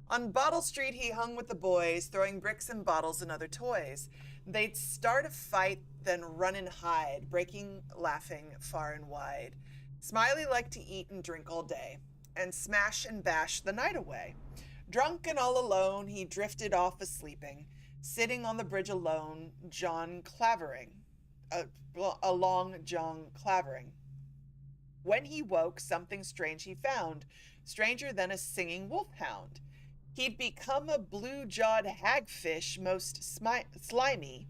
On Bottle Street, he hung with the boys, throwing bricks and bottles and other toys. They'd start a fight, then run and hide, breaking, laughing far and wide. Smiley liked to eat and drink all day, and smash and bash the night away. Drunk and all alone, he drifted off a-sleeping, sitting on the bridge alone, along John Clavering. When he woke, something strange he found, stranger than a singing wolfhound. He'd become a blue-jawed hagfish, most slimy,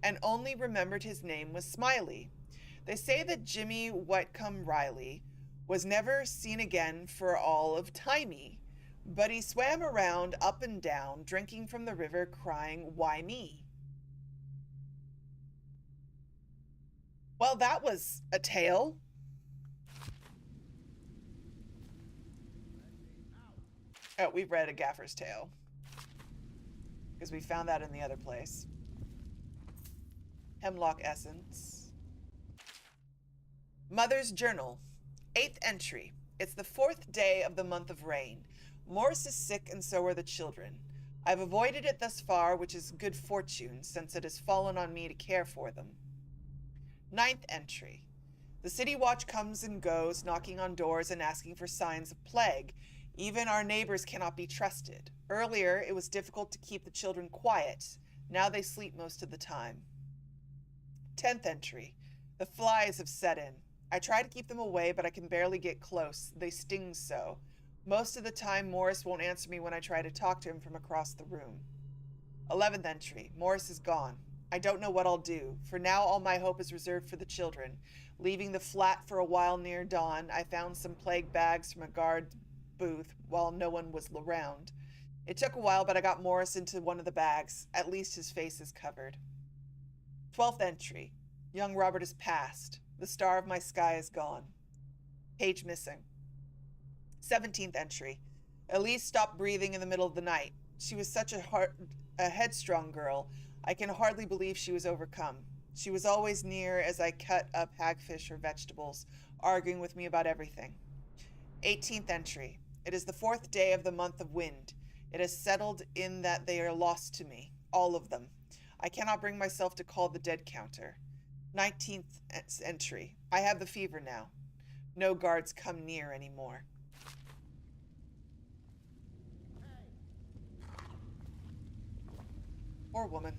and only remembered his name was Smiley. They say that Jimmy Whitcomb Riley was never seen again for all of timey, but he swam around up and down, drinking from the river, crying, "Why me?" Well, that was a tale. Oh, we read A Gaffer's Tale. Because we found that in the other place. Hemlock Essence. Mother's Journal. 8th entry. It's the 4th day of the month of rain. Morris is sick and so are the children. I've avoided it thus far, which is good fortune, since it has fallen on me to care for them. 9th entry. The city watch comes and goes, knocking on doors and asking for signs of plague. Even our neighbors cannot be trusted. Earlier, it was difficult to keep the children quiet. Now they sleep most of the time. 10th entry. The flies have set in. I try to keep them away, but I can barely get close. They sting so. Most of the time, Morris won't answer me when I try to talk to him from across the room. 11th entry. Morris is gone. I don't know what I'll do. For now, all my hope is reserved for the children. Leaving the flat for a while near dawn, I found some plague bags from a guard booth while no one was around. It took a while, but I got Morris into one of the bags. At least his face is covered. 12th entry. Young Robert has passed. The star of my sky is gone. Page missing. 17th entry. Elise stopped breathing in the middle of the night. She was such a headstrong girl. I can hardly believe she was overcome. She was always near as I cut up hagfish or vegetables, arguing with me about everything. 18th entry. It is the 4th day of the month of wind. It has settled in that they are lost to me, all of them. I cannot bring myself to call the dead counter. 19th entry. I have the fever now. No guards come near anymore. Poor woman.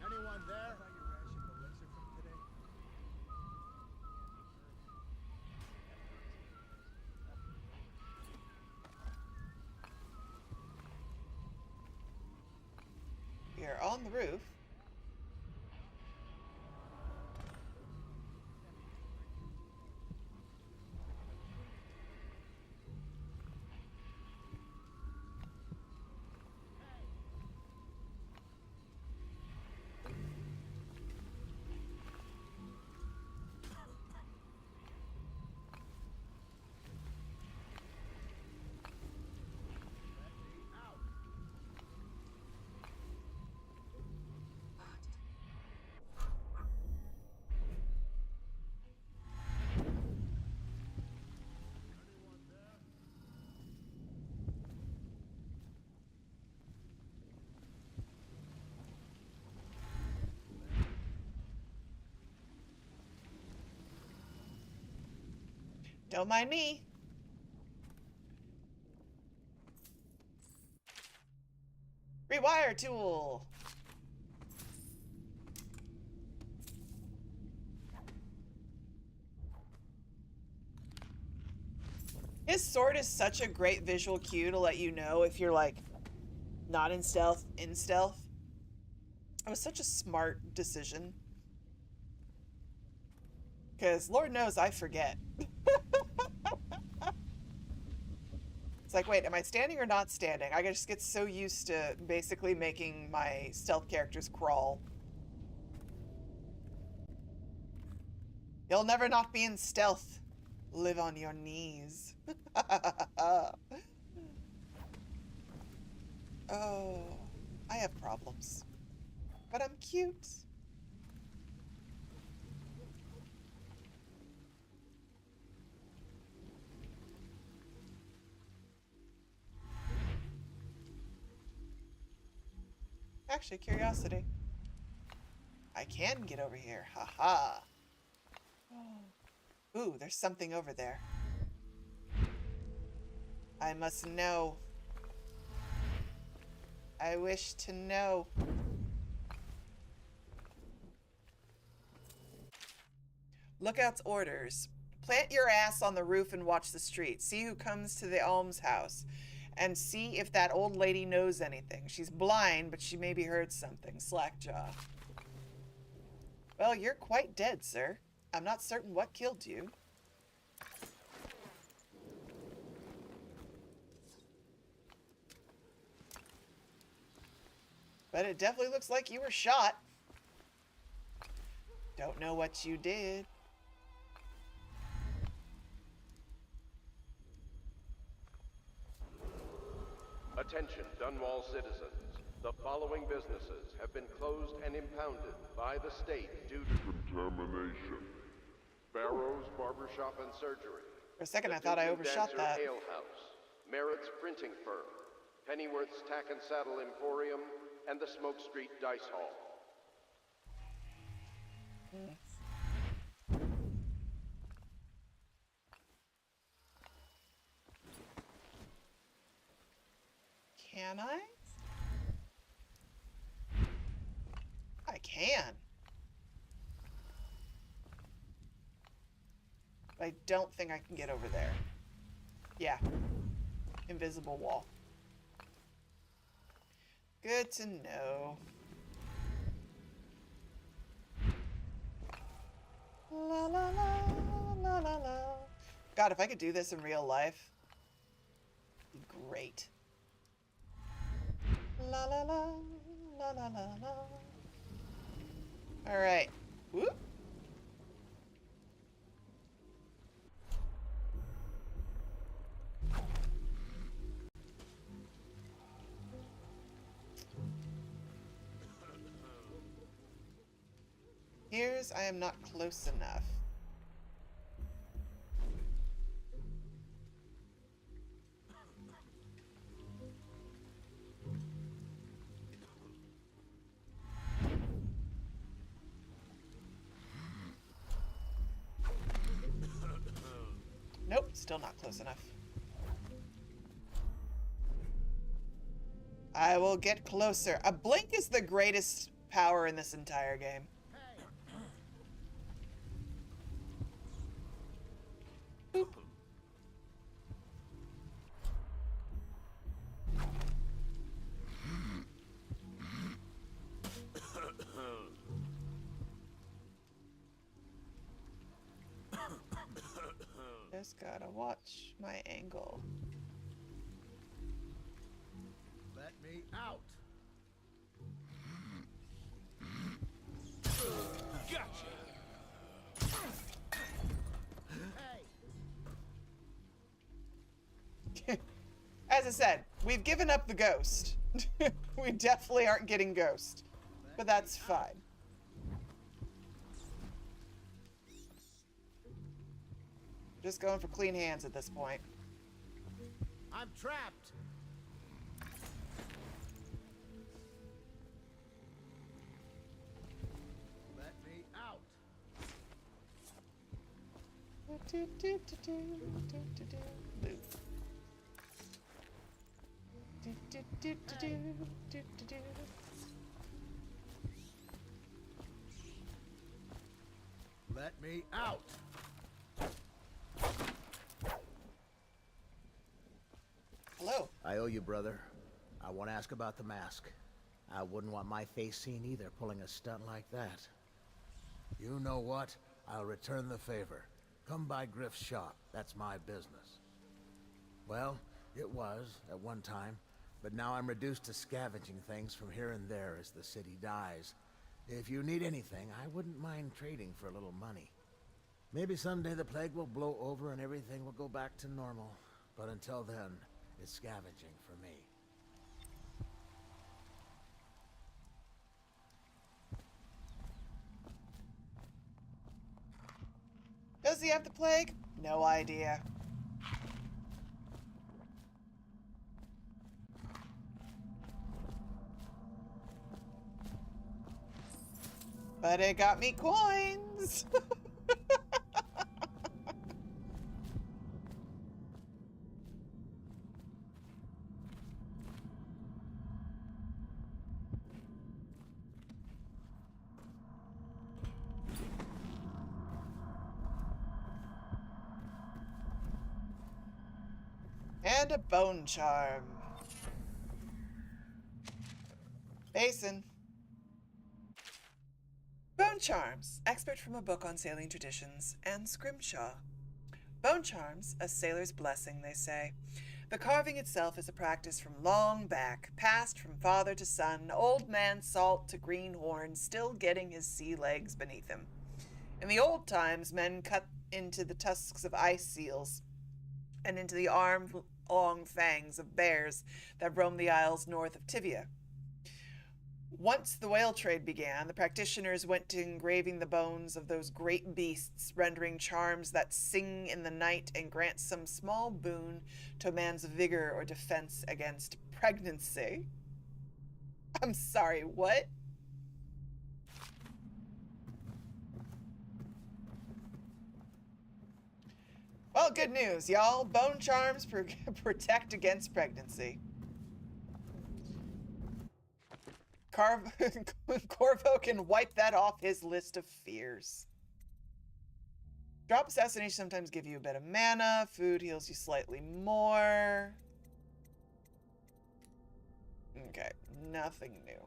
Anyone there? We are on the roof. Don't mind me. Rewire tool. His sword is such a great visual cue to let you know if you're like not in stealth, in stealth. It was such a smart decision. Because Lord knows I forget. It's like, wait, am I standing or not standing? I just get so used to basically making my stealth characters crawl. You'll never not be in stealth. Live on your knees. Oh, I have problems. But I'm cute. Actually, curiosity. I can get over here. Haha. Ooh, there's something over there. I must know. I wish to know. Lookout's orders. Plant your ass on the roof and watch the street. See who comes to the almshouse. And see if that old lady knows anything. She's blind, but she maybe heard something. Slackjaw. Well, you're quite dead, sir. I'm not certain what killed you. But it definitely looks like you were shot. Don't know what you did. Attention, Dunwall citizens. The following businesses have been closed and impounded by the state due to contamination. Barrow's Barbershop and Surgery. For a second, I thought I overshot that. Ale House, Merritt's Printing Firm, Pennyworth's Tack and Saddle Emporium, and the Smoke Street Dice Hall. Can I? I can. But I don't think I can get over there. Yeah. Invisible wall. Good to know. La la la la la la. God, if I could do this in real life, it'd be great. La la la la la la la. All right. Whoop. Here's I am not close enough. Nope, still not close enough. I will get closer. A blink is the greatest power in this entire game. Boop. Just gotta watch my angle. Let me out. Gotcha. As I said, we've given up the ghost. We definitely aren't getting ghost, but that's fine. Just going for clean hands at this point. I'm trapped. Let me out. Loop. Let me out. Hello. I owe you, brother. I want to ask about the mask. I wouldn't want my face seen either, pulling a stunt like that. You know what? I'll return the favor. Come by Griff's shop. That's my business. Well, it was at one time, but now I'm reduced to scavenging things from here and there as the city dies. If you need anything, I wouldn't mind trading for a little money. Maybe someday the plague will blow over and everything will go back to normal. But until then, it's scavenging for me. Does he have the plague? No idea. But it got me coins. And a bone charm. Basin. Bone charms, expert from a book on sailing traditions, and scrimshaw. Bone charms, a sailor's blessing, they say. The carving itself is a practice from long back, passed from father to son, old man Salt to Greenhorn, still getting his sea legs beneath him. In the old times, men cut into the tusks of ice seals and into the arm-long fangs of bears that roam the isles north of Tivia. Once the whale trade began, the practitioners went to engraving the bones of those great beasts, rendering charms that sing in the night and grant some small boon to a man's vigor or defense against pregnancy. I'm sorry, what? Well, good news, y'all. Bone charms protect against pregnancy. Corvo can wipe that off his list of fears. Drop assassination sometimes give you a bit of mana. Food heals you slightly more. Okay, nothing new.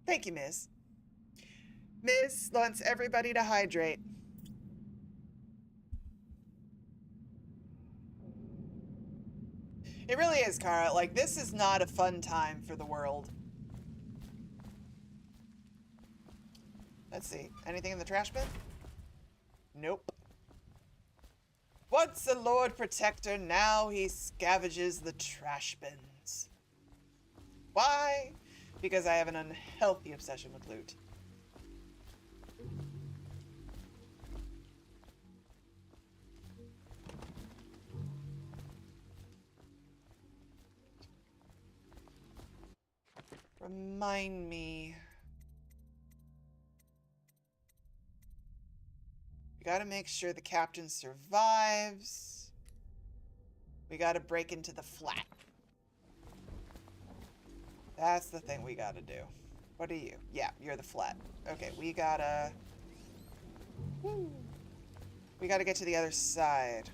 Thank you, Ms. Ms. wants everybody to hydrate. It really is, Kara. Like, this is not a fun time for the world. Let's see. Anything in the trash bin? Nope. Once a Lord Protector, now he scavenges the trash bins. Why? Because I have an unhealthy obsession with loot. Remind me. We gotta make sure the captain survives. We gotta break into the flat. That's the thing we gotta do. What are you? Yeah, you're the flat. Okay, we gotta... Woo. We gotta get to the other side.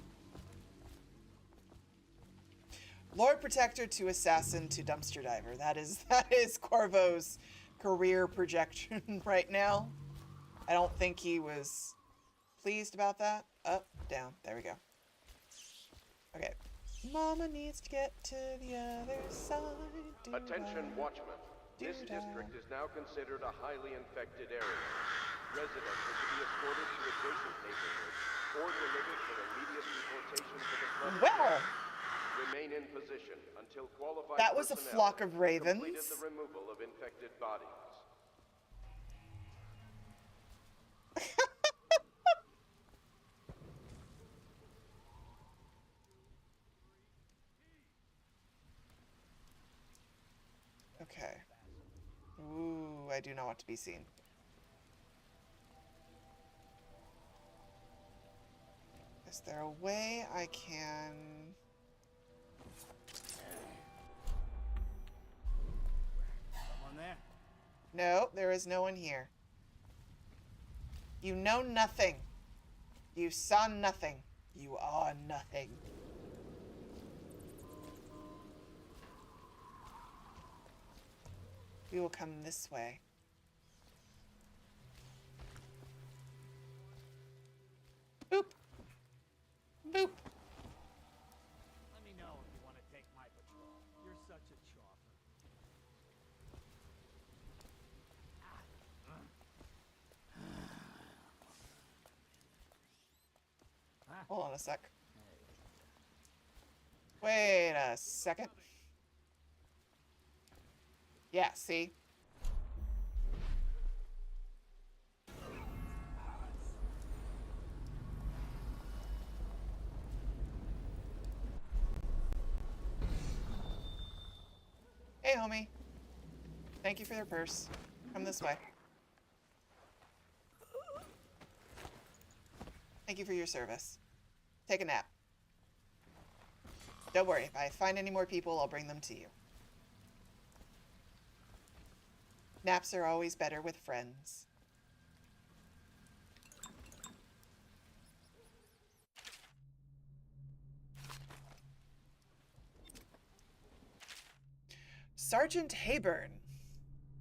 Lord Protector to Assassin to Dumpster Diver. That is Corvo's career projection right now. I don't think he was pleased about that. Up, down. There we go. Okay. Mama needs to get to the other side. Attention, watchmen. This district is now considered a highly infected area. Residents are to be escorted to adjacent neighborhoods or delivered for immediate deportation to the front. Well, remain in position until qualified that was a flock of ravens. Completed the removal of infected bodies. Okay. Ooh, I do not want to be seen. Is there a way I can... Someone there? No, there is no one here. You know nothing. You saw nothing. You are nothing. We will come this way. Boop. Boop. Let me know if you want to take my patrol. You're such a chopper. Hold on a sec. Wait a second. Yeah, see? Hey, homie. Thank you for your purse. Come this way. Thank you for your service. Take a nap. Don't worry, if I find any more people, I'll bring them to you. Naps are always better with friends. Sergeant Hayburn.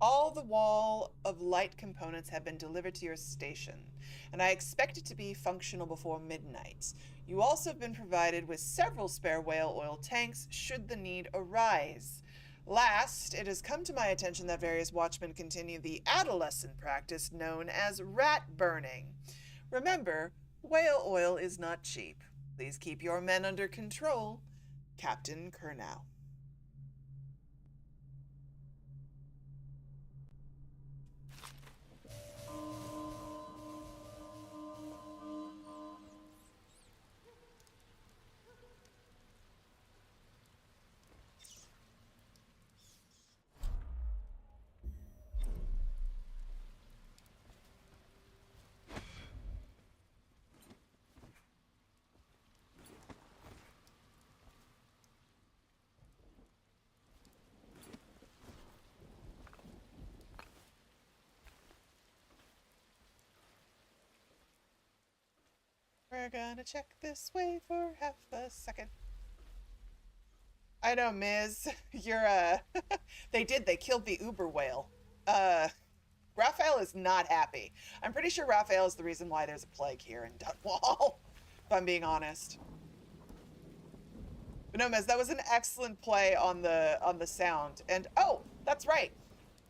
All the wall of light components have been delivered to your station, and I expect it to be functional before midnight. You also have been provided with several spare whale oil tanks should the need arise. Last, it has come to my attention that various watchmen continue the adolescent practice known as rat burning. Remember, whale oil is not cheap. Please keep your men under control. Captain Kurnow. We're gonna check this way for half a second. I know, Miz. You're, they killed the Uber whale. Raphael is not happy. I'm pretty sure Raphael is the reason why there's a plague here in Dunwall, if I'm being honest. But no, Miz, that was an excellent play on the sound. And, oh, that's right.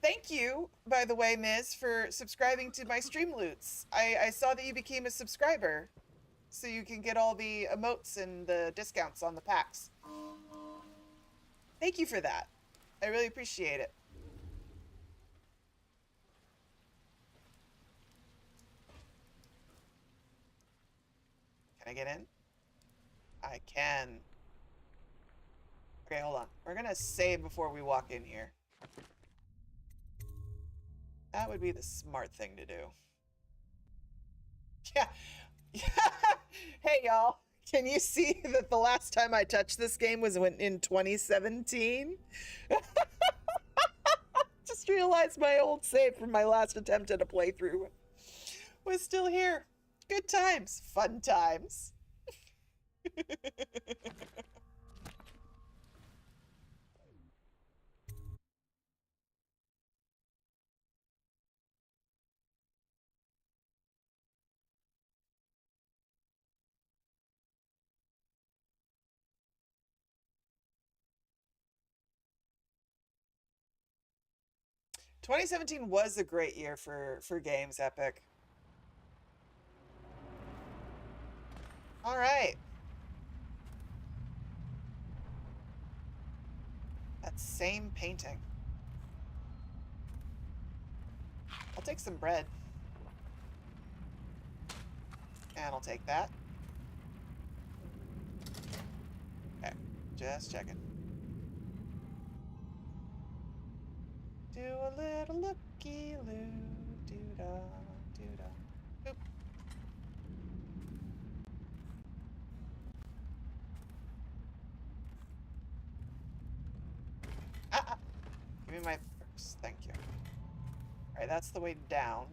Thank you, by the way, Miz, for subscribing to my stream loots. I saw that you became a subscriber, so you can get all the emotes and the discounts on the packs. Thank you for that. I really appreciate it. Can I get in? I can. Okay, hold on. We're gonna save before we walk in here. That would be the smart thing to do. Yeah. Hey, y'all. Can you see that the last time I touched this game was in 2017? Just realized my old save from my last attempt at a playthrough was still here. Good times. Fun times. 2017 was a great year for games, Epic. All right. That same painting. I'll take some bread. And I'll take that. Okay, just checking. Do a little looky-loo, doo-da, doo-da. Boop. Give me my perks, thank you. Alright, that's the way down.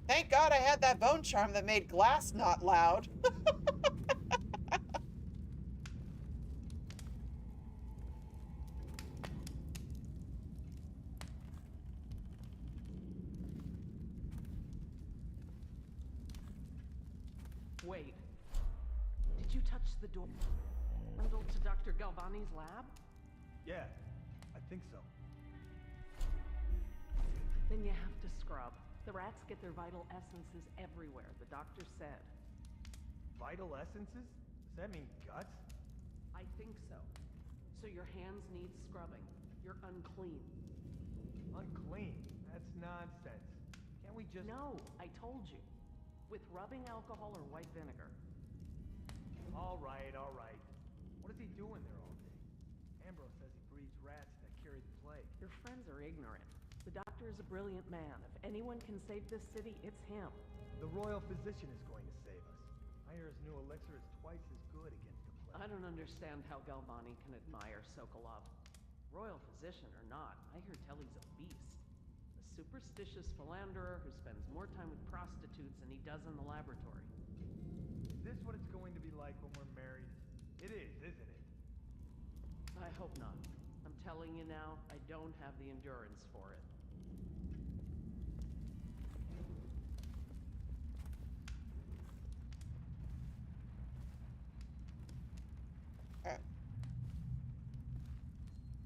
Thank God I had that bone charm that made glass not loud. Wait. Did you touch the door handle to Dr. Galvani's lab? Yeah, I think so. Then you have to scrub. The rats get their vital essences everywhere, the doctor said. Vital essences? Does that mean guts? I think so. So your hands need scrubbing. You're unclean. Unclean? That's nonsense. Can't we just... No, I told you. With rubbing alcohol or white vinegar. All right, all right. What is he doing there all day? Ambrose says he breeds rats that carry the plague. Your friends are ignorant. The doctor doctor is a brilliant man. If anyone can save this city, it's him. The royal physician is going to save us. I hear his new elixir is twice as good against the plague. I don't understand how Galvani can admire Sokolov. Royal physician or not, I hear tell he's a beast. A superstitious philanderer who spends more time with prostitutes than he does in the laboratory. Is this what it's going to be like when we're married? It is, isn't it? I hope not. I'm telling you now, I don't have the endurance for it. Alright.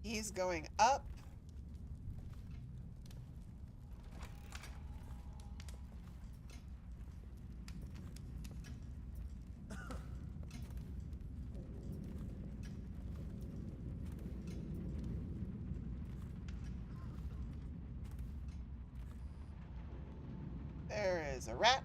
He's going up. There is a rat.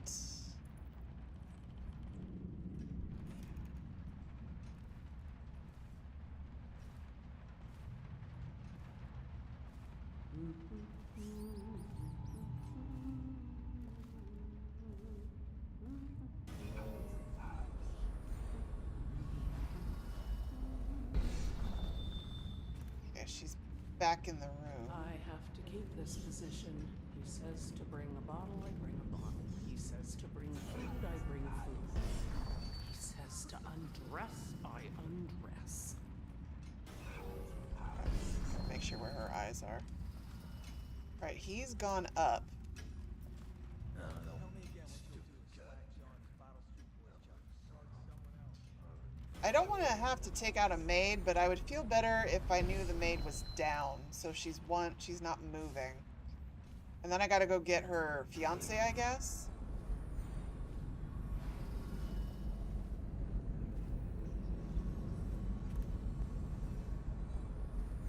Okay, she's back in the room. I have to keep this position. He says to bring a bottle, I bring a bottle. He says to bring food, I bring food. He says to undress, I undress. Make sure where her eyes are. Right, he's gone up. I don't want to have to take out a maid, but I would feel better if I knew the maid was down, so she's not moving. And then I gotta go get her fiance, I guess.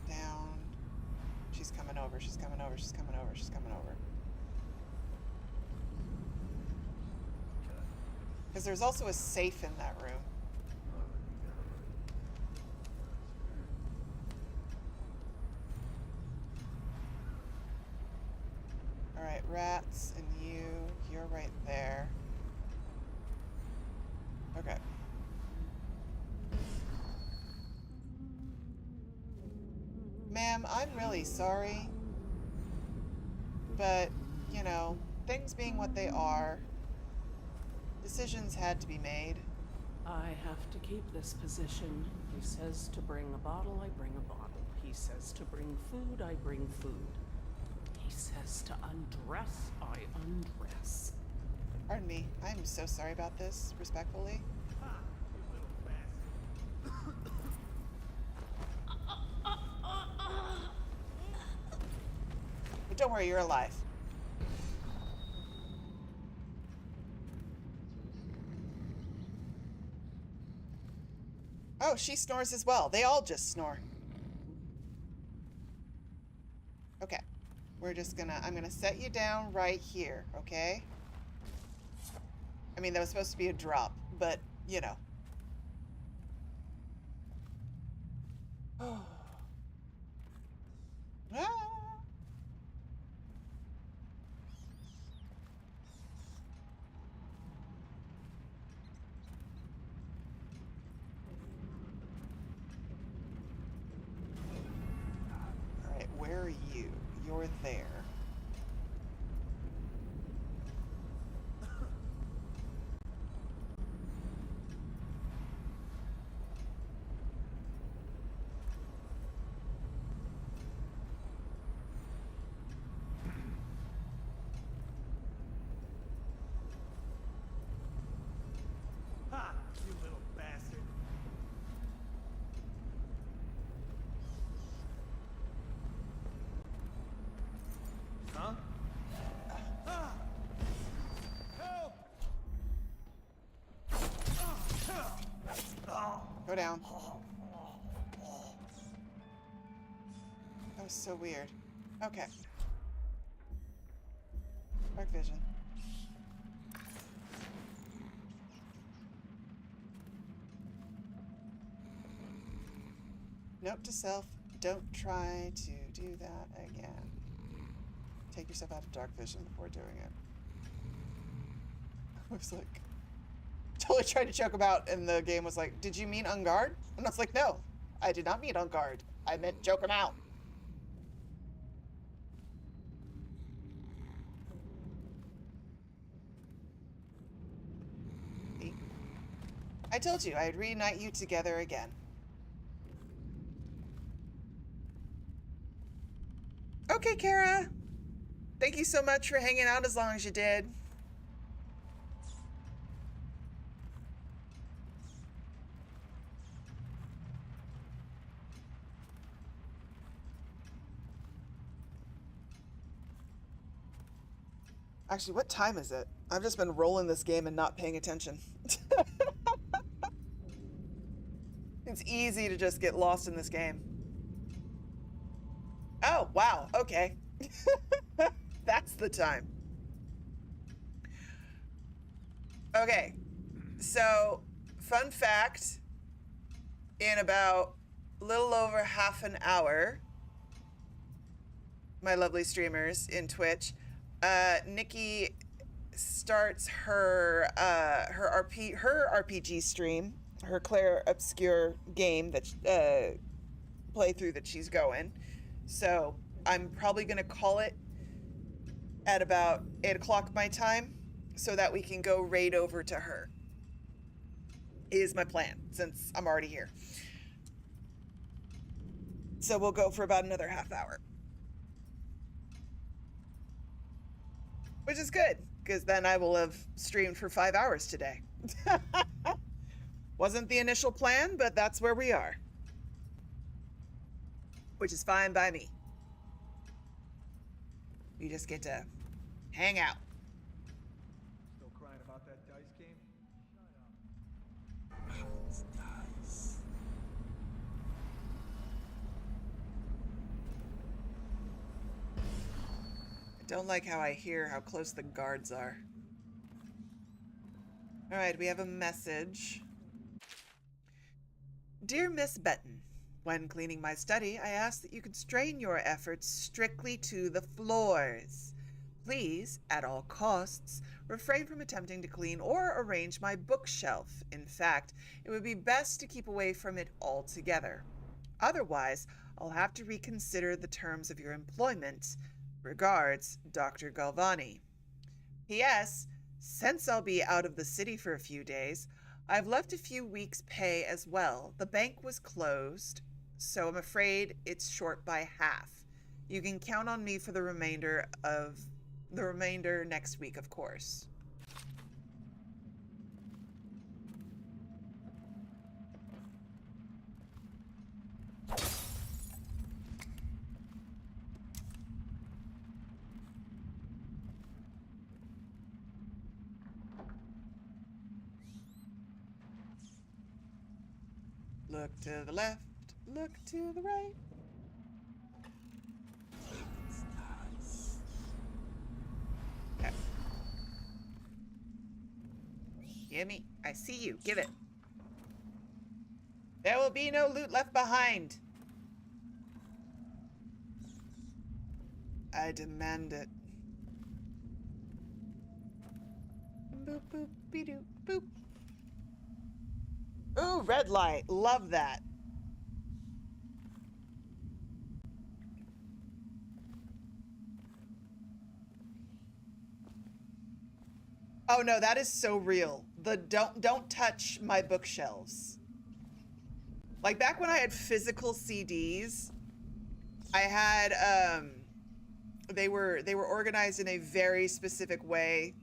Down. She's coming over, she's coming over, she's coming over, she's coming over. Because there's also a safe in that room. Alright, rats, and you're right there. Okay. Ma'am, I'm really sorry. But, you know, things being what they are, decisions had to be made. I have to keep this position. He says to bring a bottle, I bring a bottle. He says to bring food, I bring food. He says to undress, I undress. Pardon me, I'm so sorry about this, respectfully. But don't worry, you're alive. Oh, she snores as well. They all just snore. Okay. I'm gonna set you down right here, okay? I mean, that was supposed to be a drop, but, you know. Ah. Alright, where are you? You're there. Ha! You little bastard. Huh? Ah! Help! Go down. That was so weird. Okay. Dark vision. Note to self, don't try to do that again. Take yourself out of dark vision before doing it. I was like, totally tried to choke him out, and the game was like, did you mean on guard? And I was like, no, I did not mean on guard. I meant choke him out. See? I told you I'd reunite you together again. Okay, Kara. Thank you so much for hanging out as long as you did. Actually, what time is it? I've just been rolling this game and not paying attention. It's easy to just get lost in this game. Oh, wow. Okay. That's the time. Okay. So, fun fact, in about a little over half an hour, my lovely streamers in Twitch, Nikki starts her RPG stream, her Claire Obscure game that playthrough that she's going. So I'm probably gonna call it at about 8 o'clock my time, so that we can go raid over to her. Is my plan, since I'm already here. So we'll go for about another half hour. Which is good, because then I will have streamed for 5 hours today. Wasn't the initial plan, but that's where we are. Which is fine by me. You just get to hang out. Still crying about that dice game? I don't like how I hear how close the guards are. All right, we have a message. Dear Miss Benton, when cleaning my study, I ask that you constrain your efforts strictly to the floors. Please, at all costs, refrain from attempting to clean or arrange my bookshelf. In fact, it would be best to keep away from it altogether. Otherwise, I'll have to reconsider the terms of your employment. Regards, Dr. Galvani. P.S. Since I'll be out of the city for a few days, I've left a few weeks' pay as well. The bank was closed, so I'm afraid it's short by half. You can count on me for the remainder next week, of course. Look to the left, look to the right. Okay. Gimme, I see you, give it. There will be no loot left behind. I demand it. Boop, boop, be-doop, boop. Ooh, red light. Love that. Oh no, that is so real. The don't touch my bookshelves. Like back when I had physical CDs, I had they were organized in a very specific way.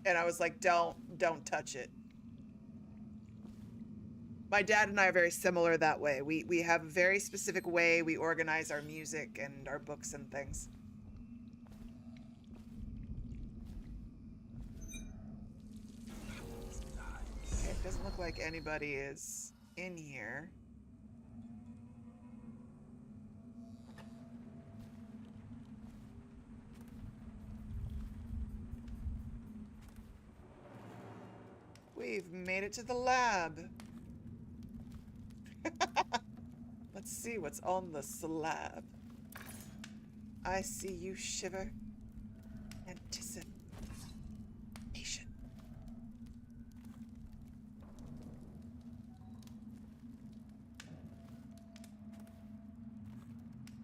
And I was like, don't touch it. My dad and I are very similar that way. We have a very specific way we organize our music and our books and things. Okay, it doesn't look like anybody is in here. We've made it to the lab. Let's see what's on the slab. I see you shiver. Anticipation.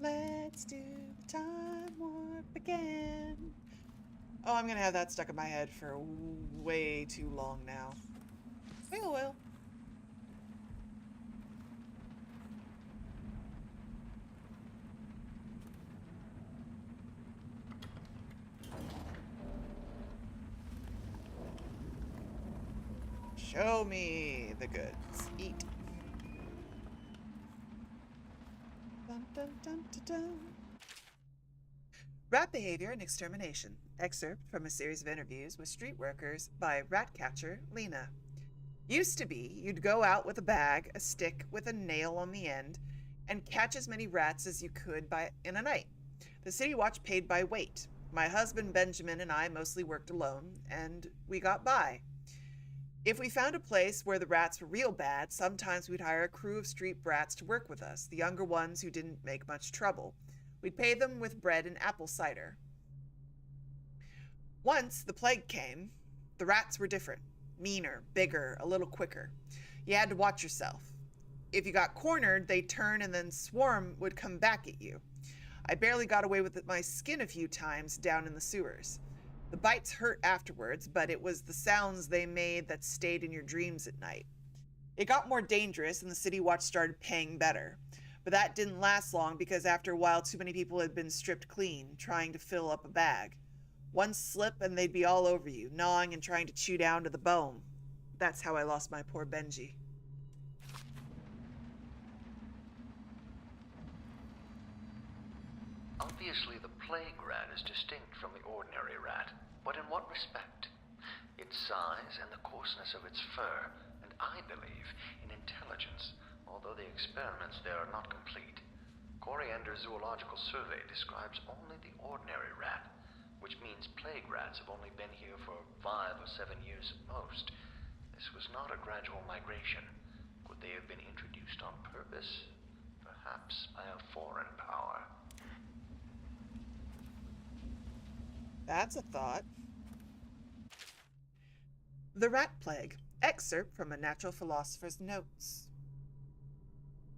Let's do the time warp again. Oh, I'm gonna have that stuck in my head for way too long now. Well. Show me the goods. Eat. Dun, dun, dun, dun, dun. Rat Behavior and Extermination. Excerpt from a series of interviews with street workers by rat catcher Lena. Used to be, you'd go out with a bag, a stick with a nail on the end, and catch as many rats as you could in a night. The City Watch paid by weight. My husband Benjamin and I mostly worked alone, and we got by. If we found a place where the rats were real bad, sometimes we'd hire a crew of street brats to work with us, the younger ones who didn't make much trouble. We'd pay them with bread and apple cider. Once the plague came, the rats were different. Meaner, bigger, a little quicker. You had to watch yourself. If you got cornered, they'd turn and then swarm would come back at you. I barely got away with my skin a few times down in the sewers. The bites hurt afterwards, but it was the sounds they made that stayed in your dreams at night. It got more dangerous and the City Watch started paying better. But that didn't last long because after a while too many people had been stripped clean, trying to fill up a bag. One slip and they'd be all over you, gnawing and trying to chew down to the bone. That's how I lost my poor Benji. Obviously, the plague rat is distinct from the ordinary rat, but in what respect? Its size and the coarseness of its fur, and I believe in intelligence, although the experiments there are not complete. Coriander's Zoological Survey describes only the ordinary rat, which means plague rats have only been here for 5 or 7 years at most. This was not a gradual migration. Could they have been introduced on purpose? Perhaps by a foreign power. That's a thought. The Rat Plague. Excerpt from a natural philosopher's notes.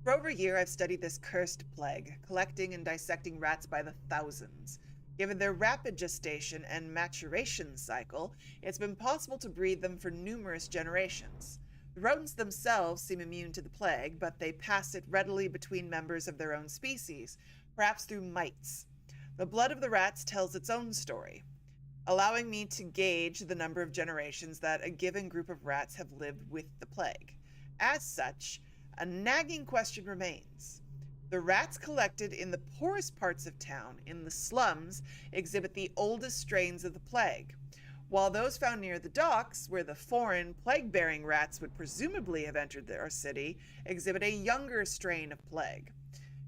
For over a year, I've studied this cursed plague, collecting and dissecting rats by the thousands. Given their rapid gestation and maturation cycle, it's been possible to breed them for numerous generations. The rodents themselves seem immune to the plague, but they pass it readily between members of their own species, perhaps through mites. The blood of the rats tells its own story, allowing me to gauge the number of generations that a given group of rats have lived with the plague. As such, a nagging question remains. The rats collected in the poorest parts of town, in the slums, exhibit the oldest strains of the plague, while those found near the docks, where the foreign, plague-bearing rats would presumably have entered our city, exhibit a younger strain of plague.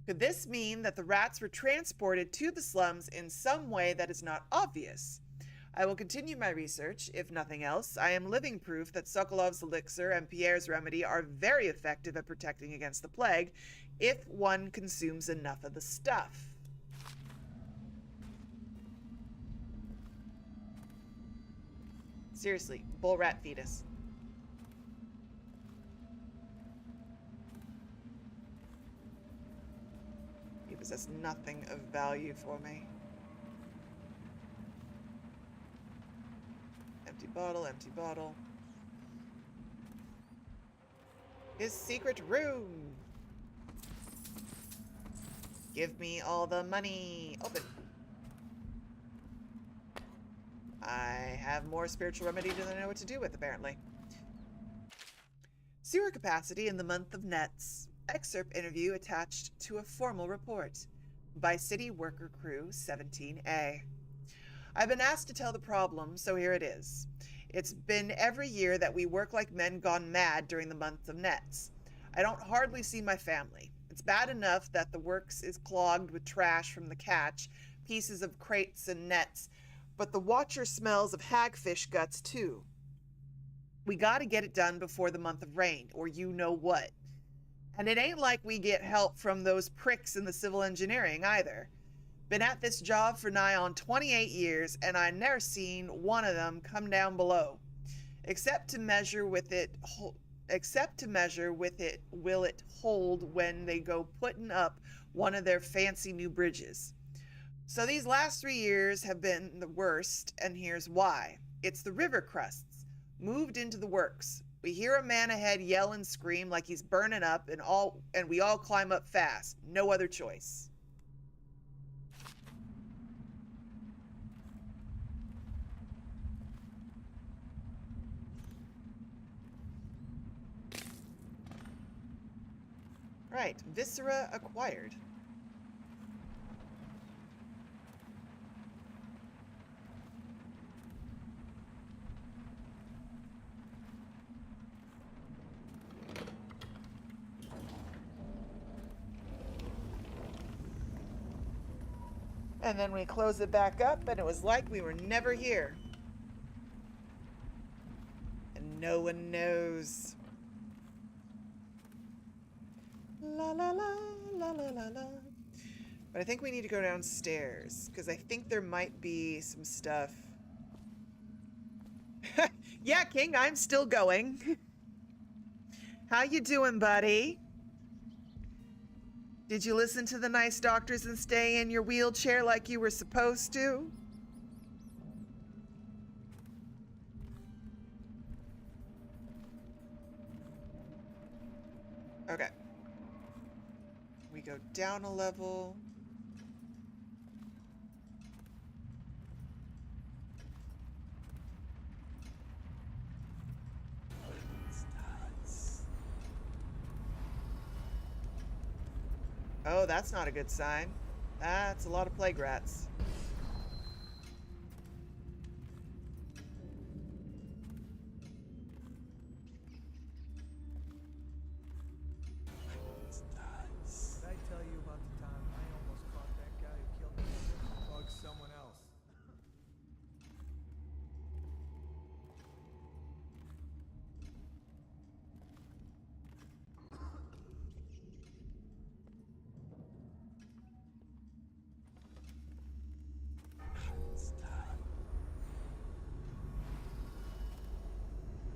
Could this mean that the rats were transported to the slums in some way that is not obvious? I will continue my research. If nothing else, I am living proof that Sokolov's elixir and Pierre's remedy are very effective at protecting against the plague if one consumes enough of the stuff. Seriously, bull rat fetus. He possess nothing of value for me. Empty bottle, empty bottle. His secret room. Give me all the money. Open. I have more spiritual remedy than I know what to do with, apparently. Sewer capacity in the month of Nets. Excerpt interview attached to a formal report by City Worker Crew 17A. I've been asked to tell the problem, so here it is. It's been every year that we work like men gone mad during the month of Nets. I don't hardly see my family. It's bad enough that the works is clogged with trash from the catch, pieces of crates and nets, but the watcher smells of hagfish guts too. We gotta get it done before the month of rain, or you know what. And it ain't like we get help from those pricks in the civil engineering either. Been at this job for nigh on 28 years, and I never seen one of them come down below. Except to measure with it will it hold when they go putting up one of their fancy new bridges. So these last 3 years have been the worst, and here's why. It's the river crusts, moved into the works. We hear a man ahead yell and scream like he's burning up, and we all climb up fast. No other choice. Right, Viscera acquired. And then we close it back up, and it was like we were never here. And no one knows. La la la la la la la. But I think we need to go downstairs, because I think there might be some stuff. Yeah, King, I'm still going. How you doing, buddy? Did you listen to the nice doctors and stay in your wheelchair like you were supposed to? Okay. We go down a level. Oh, that's not a good sign. That's a lot of plague rats. Did I tell you about the time I almost caught that guy who killed me? Bugged someone else.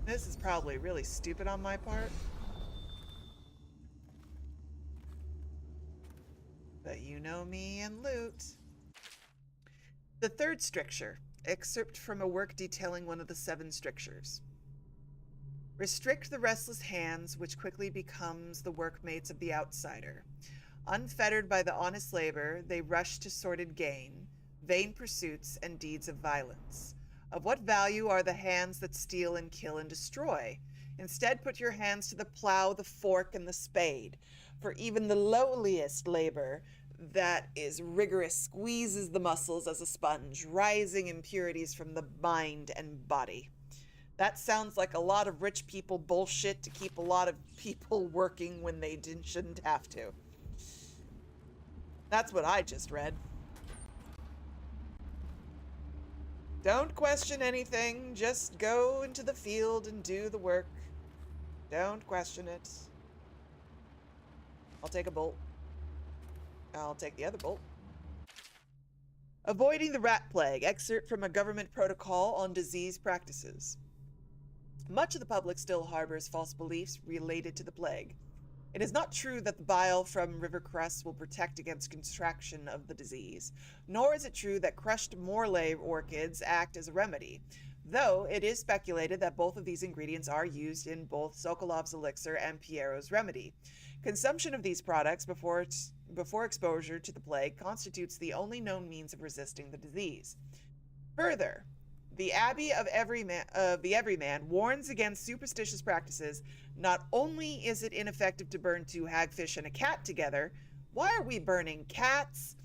This is probably really stupid on my part. But you know me and loot. The third stricture. Excerpt from a work detailing one of the 7 strictures. Restrict the restless hands, which quickly becomes the workmates of the outsider. Unfettered by the honest labor, they rush to sordid gain, vain pursuits, and deeds of violence. Of what value are the hands that steal and kill and destroy? Instead, put your hands to the plow, the fork, and the spade. For even the lowliest labor that is rigorous squeezes the muscles as a sponge, rising impurities from the mind and body. That sounds like a lot of rich people bullshit to keep a lot of people working when they shouldn't have to. That's what I just read. Don't question anything, just go into the field and do the work. Don't question it. I'll take a bolt. I'll take the other bolt. Avoiding the rat plague. Excerpt from a government protocol on disease practices. Much of the public still harbors false beliefs related to the plague. It is not true that the bile from river crusts will protect against contraction of the disease, nor is it true that crushed morley orchids act as a remedy, though it is speculated that both of these ingredients are used in both Sokolov's elixir and Piero's remedy. Consumption of these products before exposure to the plague constitutes the only known means of resisting the disease. Further, the Abbey of the Everyman warns against superstitious practices. Not only is it ineffective to burn 2 hagfish and a cat together, why are we burning cats?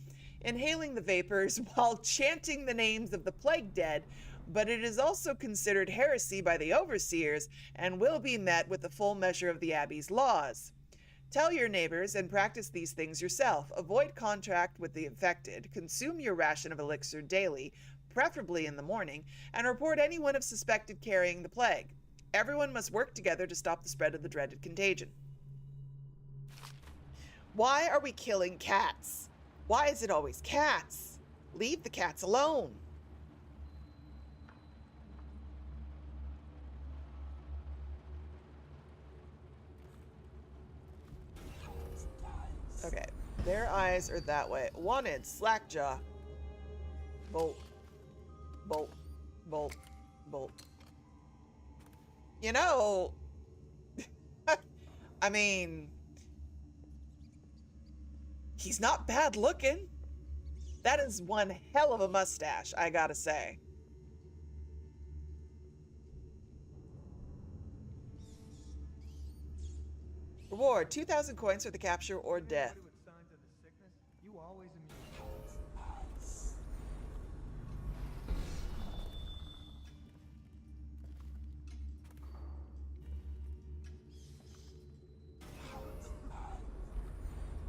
Inhaling the vapors while chanting the names of the plague dead, but it is also considered heresy by the overseers and will be met with the full measure of the Abbey's laws. Tell your neighbors and practice these things yourself. Avoid contact with the infected. Consume your ration of elixir daily, preferably in the morning, and report anyone of suspected carrying the plague. Everyone must work together to stop the spread of the dreaded contagion. Why are we killing cats? Why is it always cats? Leave the cats alone. Okay, their eyes are that way. Wanted, Slackjaw. Bolt. Bolt. Bolt. Bolt. You know, I mean, he's not bad looking. That is one hell of a mustache, I gotta say. Reward, 2,000 coins for the capture or death.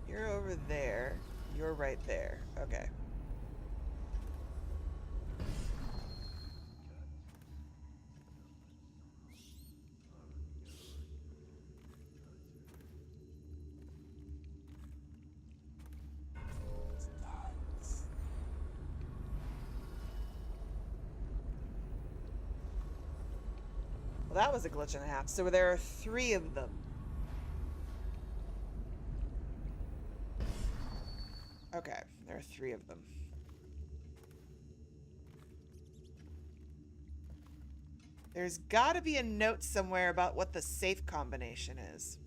You're over there. You're right there. Okay. Well, that was a glitch and a half. So there are 3 of them. Okay, there are 3 of them. There's gotta be a note somewhere about what the safe combination is.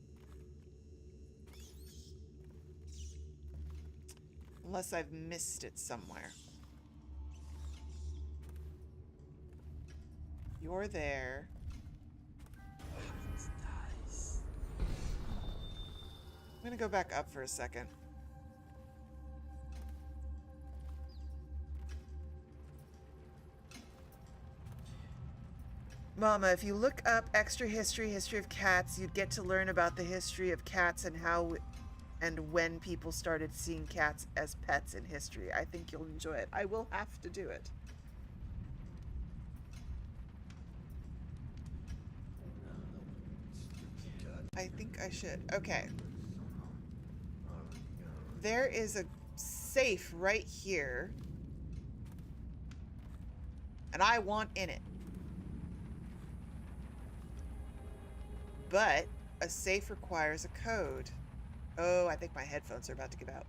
Unless I've missed it somewhere. You're there. I'm gonna go back up for a second. Mama, if you look up extra history of cats, you'd get to learn about the history of cats and how and when people started seeing cats as pets in history. I think you'll enjoy it. I will have to do it. I think I should. Okay. There is a safe right here. And I want in it. But a safe requires a code. Oh, I think my headphones are about to give out.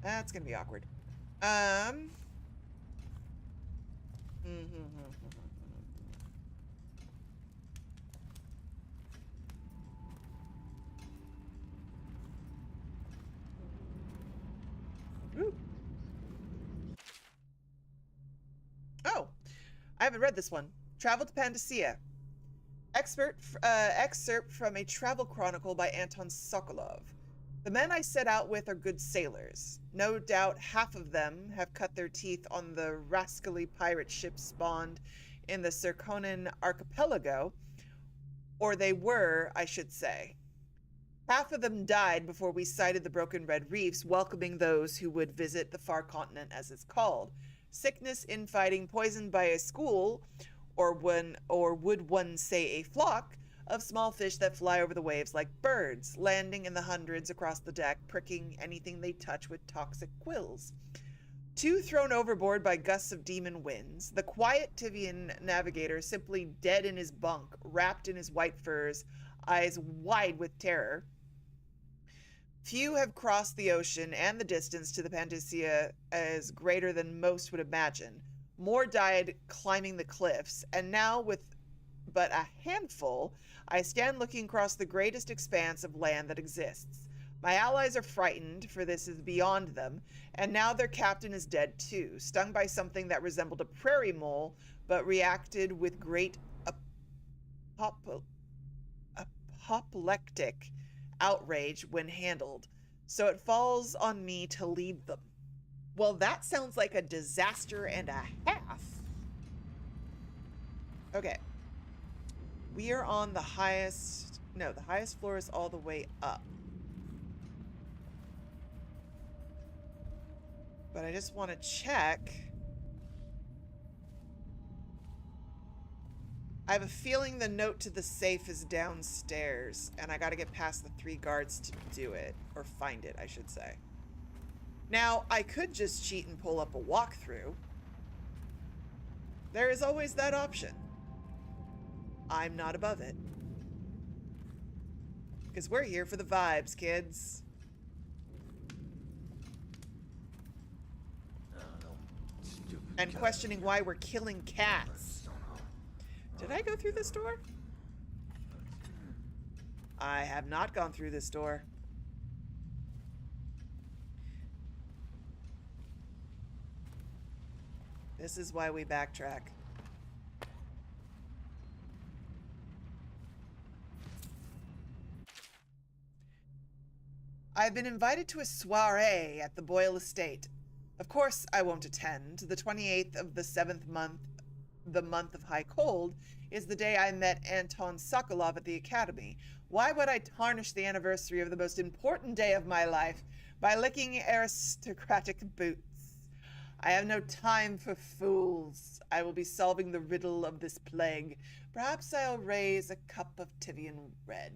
That's gonna be awkward. Ooh. Oh, I haven't read this one. Travel to Panacea. Excerpt from a travel chronicle by Anton Sokolov. The men I set out with are good sailors. No doubt half of them have cut their teeth on the rascally pirate ships spawned in the Circonan archipelago, or they were, I should say. Half of them died before we sighted the broken red reefs, welcoming those who would visit the far continent, as it's called. Sickness, infighting, poisoned by a school, or would one say a flock of small fish that fly over the waves like birds, landing in the hundreds across the deck, pricking anything they touch with toxic quills. 2 thrown overboard by gusts of demon winds. The quiet Tivian navigator simply dead in his bunk, wrapped in his white furs, eyes wide with terror. Few have crossed the ocean and the distance to the Panacea as greater than most would imagine. More died climbing the cliffs, and now with but a handful, I stand looking across the greatest expanse of land that exists. My allies are frightened, for this is beyond them, and now their captain is dead too, stung by something that resembled a prairie mole, but reacted with great apoplectic outrage when handled. So it falls on me to lead them. Well, that sounds like a disaster and a half. Okay. We are on the highest... No, the highest floor is all the way up. But I just want to check. I have a feeling the note to the safe is downstairs, and I got to get past the 3 guards to do it. Or find it, I should say. Now, I could just cheat and pull up a walkthrough. There is always that option. I'm not above it. Because we're here for the vibes, kids. And questioning why we're killing cats. Did I go through this door? I have not gone through this door. This is why we backtrack. I've been invited to a soiree at the Boyle Estate. Of course I won't attend. The 28th of the 7th month, the month of high cold, is the day I met Anton Sokolov at the Academy. Why would I tarnish the anniversary of the most important day of my life by licking aristocratic boots? I have no time for fools. I will be solving the riddle of this plague. Perhaps I'll raise a cup of Tivian red.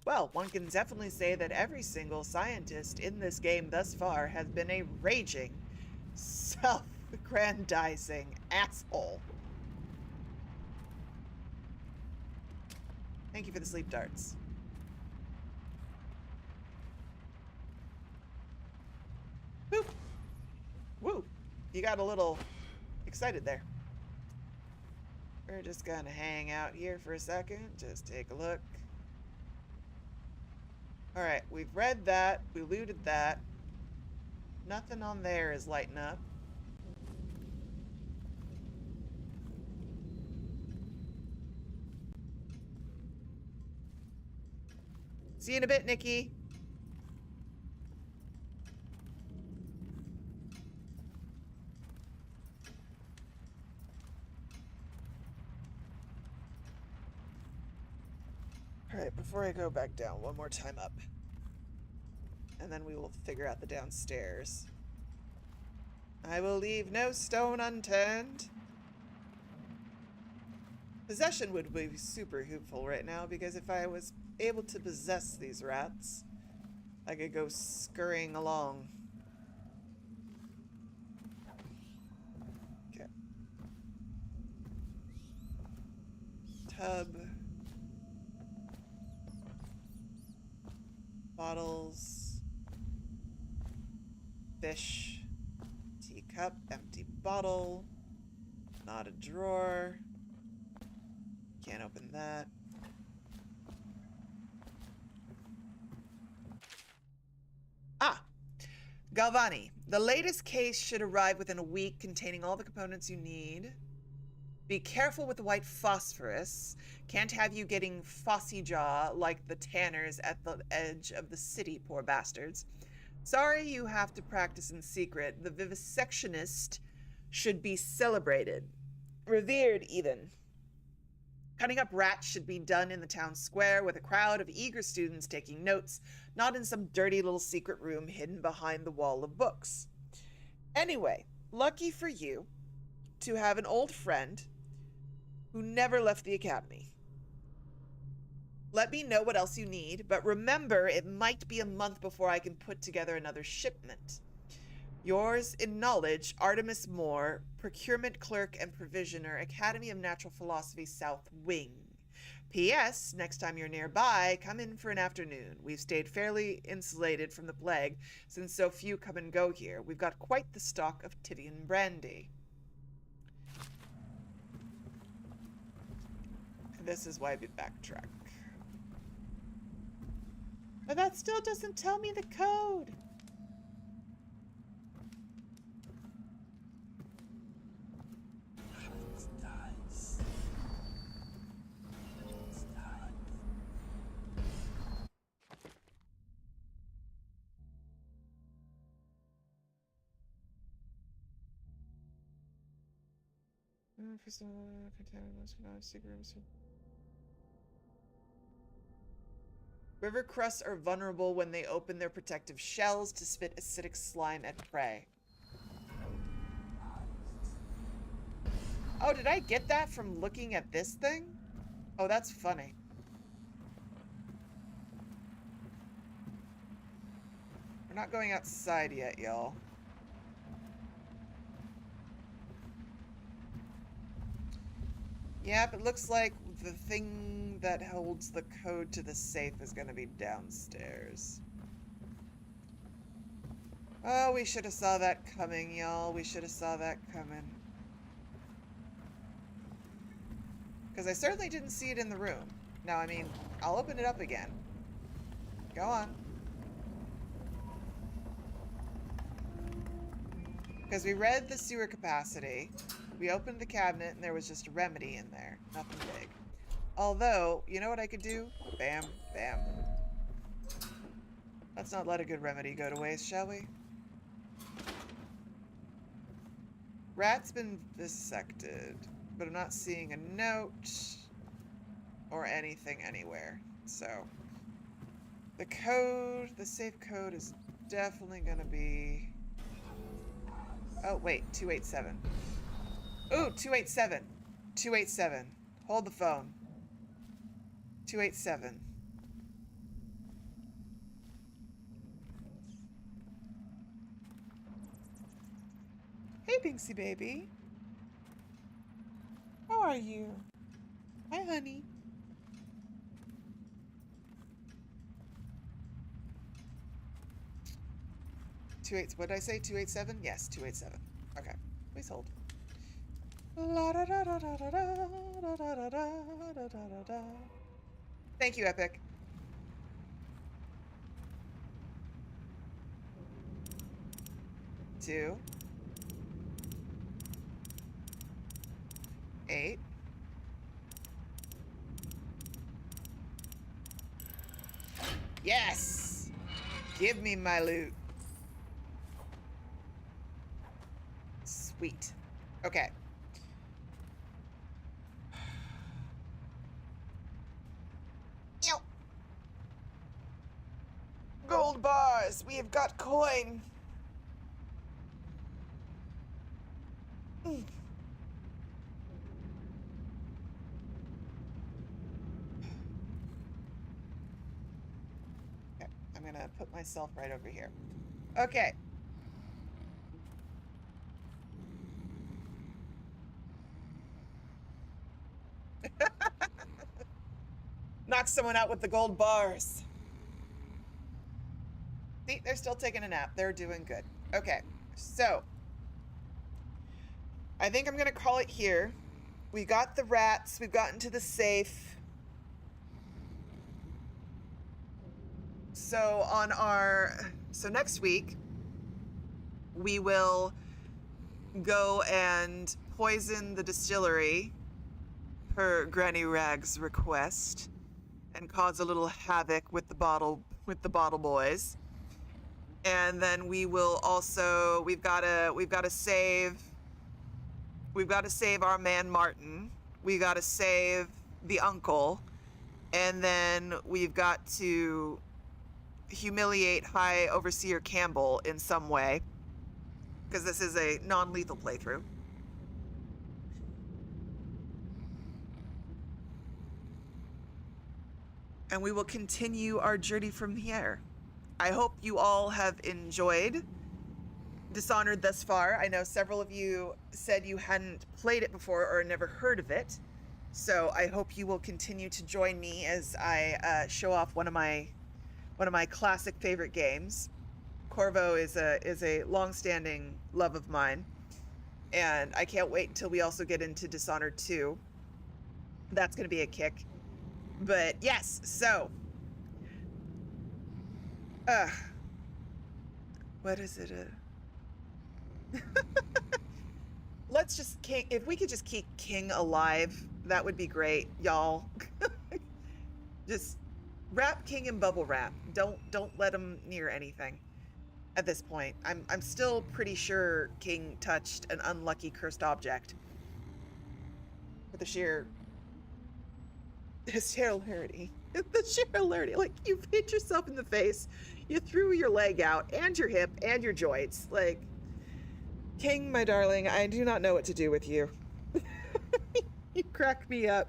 Well, one can definitely say that every single scientist in this game thus far has been a raging, self-aggrandizing asshole. Thank you for the sleep darts. Boop. Woo. You got a little excited there. We're just gonna hang out here for a second. Just take a look. Alright, we've read that. We looted that. Nothing on there is lighting up. See you in a bit, Nikki. Alright, before I go back down, one more time up. And then we will figure out the downstairs. I will leave no stone unturned. Possession would be super hoopful right now, because if I was able to possess these rats, I could go scurrying along. Okay. Tub. Bottles. Fish. Teacup. Empty bottle. Not a drawer. Can't open that. Ah! Galvani. The latest case should arrive within a week, containing all the components you need. Be careful with the white phosphorus. Can't have you getting phossy jaw like the tanners at the edge of the city, poor bastards. Sorry you have to practice in secret. The vivisectionist should be celebrated. Revered, even. Cutting up rats should be done in the town square with a crowd of eager students taking notes, not in some dirty little secret room hidden behind the wall of books. Anyway, lucky for you to have an old friend who never left the academy. Let me know what else you need, but remember it might be a month before I can put together another shipment. Yours in knowledge, Artemis Moore, Procurement Clerk and Provisioner, Academy of Natural Philosophy South Wing. P.S. Next time you're nearby, come in for an afternoon. We've stayed fairly insulated from the plague since so few come and go here. We've got quite the stock of Tivian brandy. And this is why we backtrack. But that still doesn't tell me the code. River crusts are vulnerable when they open their protective shells to spit acidic slime at prey. Oh, did I get that from looking at this thing? Oh, that's funny. We're not going outside yet, y'all. Yep, it looks like the thing that holds the code to the safe is going to be downstairs. Oh, we should have saw that coming, y'all. We should have saw that coming. Because I certainly didn't see it in the room. Now, I mean, I'll open it up again. Go on. Because we read the sewer capacity. We opened the cabinet and there was just a remedy in there. Nothing big. Although, you know what I could do? Bam, bam. Let's not let a good remedy go to waste, shall we? Rat's been dissected, but I'm not seeing a note or anything anywhere. So, the code, the safe code is definitely gonna be... Oh, wait, 287. Ooh, 287. 287. Hold the phone. 287. Hey, Binksy baby. How are you? Hi, honey. What did I say? 287? Yes, 287. Okay. Please hold. Thank you, Epic. Two. 8. Yes! Give me my loot. Sweet. Okay. Ew. Gold bars. We have got coin. Mm. Okay, I'm gonna put myself right over here. Okay. Knock someone out with the gold bars. See, they're still taking a nap. They're doing good. Okay, so I think I'm gonna call it here. We got the rats. We've gotten to the safe. So next week we will go and poison the distillery per Granny Rag's request and cause a little havoc with the bottle boys. And then we will also we've got to save our man Martin. We got to save the uncle, and then we've got to humiliate High Overseer Campbell in some way, because this is a non-lethal playthrough. And we will continue our journey from here. I hope you all have enjoyed Dishonored thus far. I know several of you said you hadn't played it before or never heard of it. So I hope you will continue to join me as I show off one of my classic favorite games. Corvo is a long-standing love of mine, and I can't wait until we also get into Dishonored 2. That's going to be a kick. But yes, so what is it? Let's just if we could just keep King alive, that would be great, y'all. Just wrap King in bubble wrap. Don't let him near anything at this point. I'm still pretty sure King touched an unlucky cursed object with the sheer hilarity. The sheer hilarity. Like, you've hit yourself in the face, you threw your leg out, and your hip, and your joints. Like, King, my darling, I do not know what to do with you. You crack me up.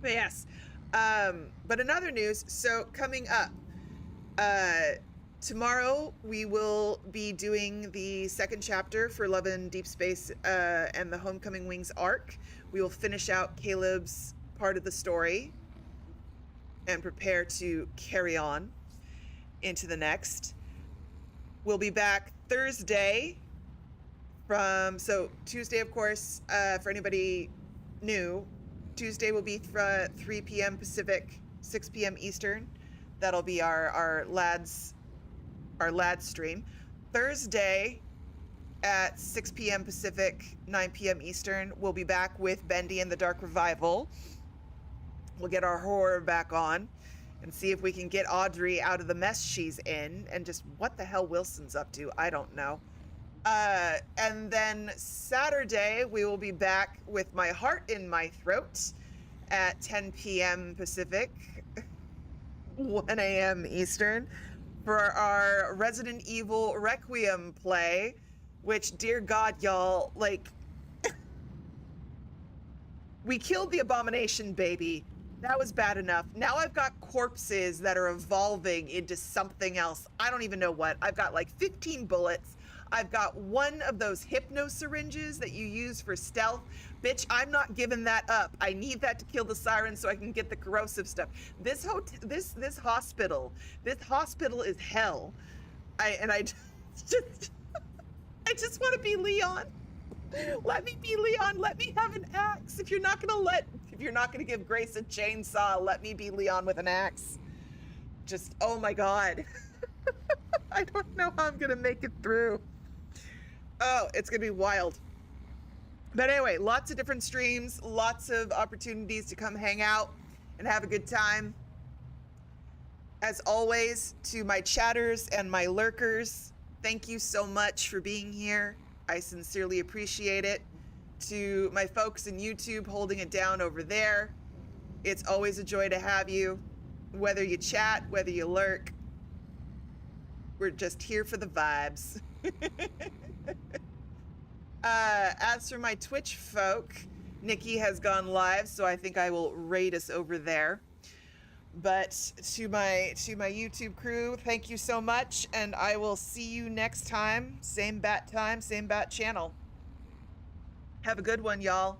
But yes. But in other news, so coming up, Tomorrow, we will be doing the second chapter for Love in Deep Space and the Homecoming Wings arc. We will finish out Caleb's part of the story and prepare to carry on into the next. We'll be back Thursday so Tuesday, of course, for anybody new, Tuesday will be 3 p.m. Pacific, 6 p.m. Eastern. That'll be our lads stream. Thursday at 6 p.m. Pacific, 9 p.m. Eastern, we'll be back with Bendy and the Dark Revival. We'll get our horror back on and see if we can get Audrey out of the mess she's in and just what the hell Wilson's up to. I don't know. And then Saturday, we will be back with My Heart in My Throat at 10 p.m. Pacific, 1 a.m. Eastern, for our Resident Evil Requiem play, which, dear God, y'all, like, we killed the Abomination baby. That was bad enough. Now I've got corpses that are evolving into something else. I don't even know what. I've got like 15 bullets. I've got one of those hypno syringes that you use for stealth. Bitch, I'm not giving that up. I need that to kill the sirens so I can get the corrosive stuff. This hospital is hell. I just want to be Leon. Let me be Leon. Let me have an axe. If you're not gonna give Grace a chainsaw, let me be Leon with an axe. Just, oh my God. I don't know how I'm gonna make it through. Oh, it's gonna be wild. But anyway, lots of different streams, lots of opportunities to come hang out and have a good time. As always, to my chatters and my lurkers, thank you so much for being here. I sincerely appreciate it. To my folks in YouTube holding it down over there, it's always a joy to have you. Whether you chat, whether you lurk, we're just here for the vibes. As for my Twitch folk, Nikki has gone live, so I think I will raid us over there. But to my YouTube crew, thank you so much, and I will see you next time. Same bat channel. Have a good one, y'all.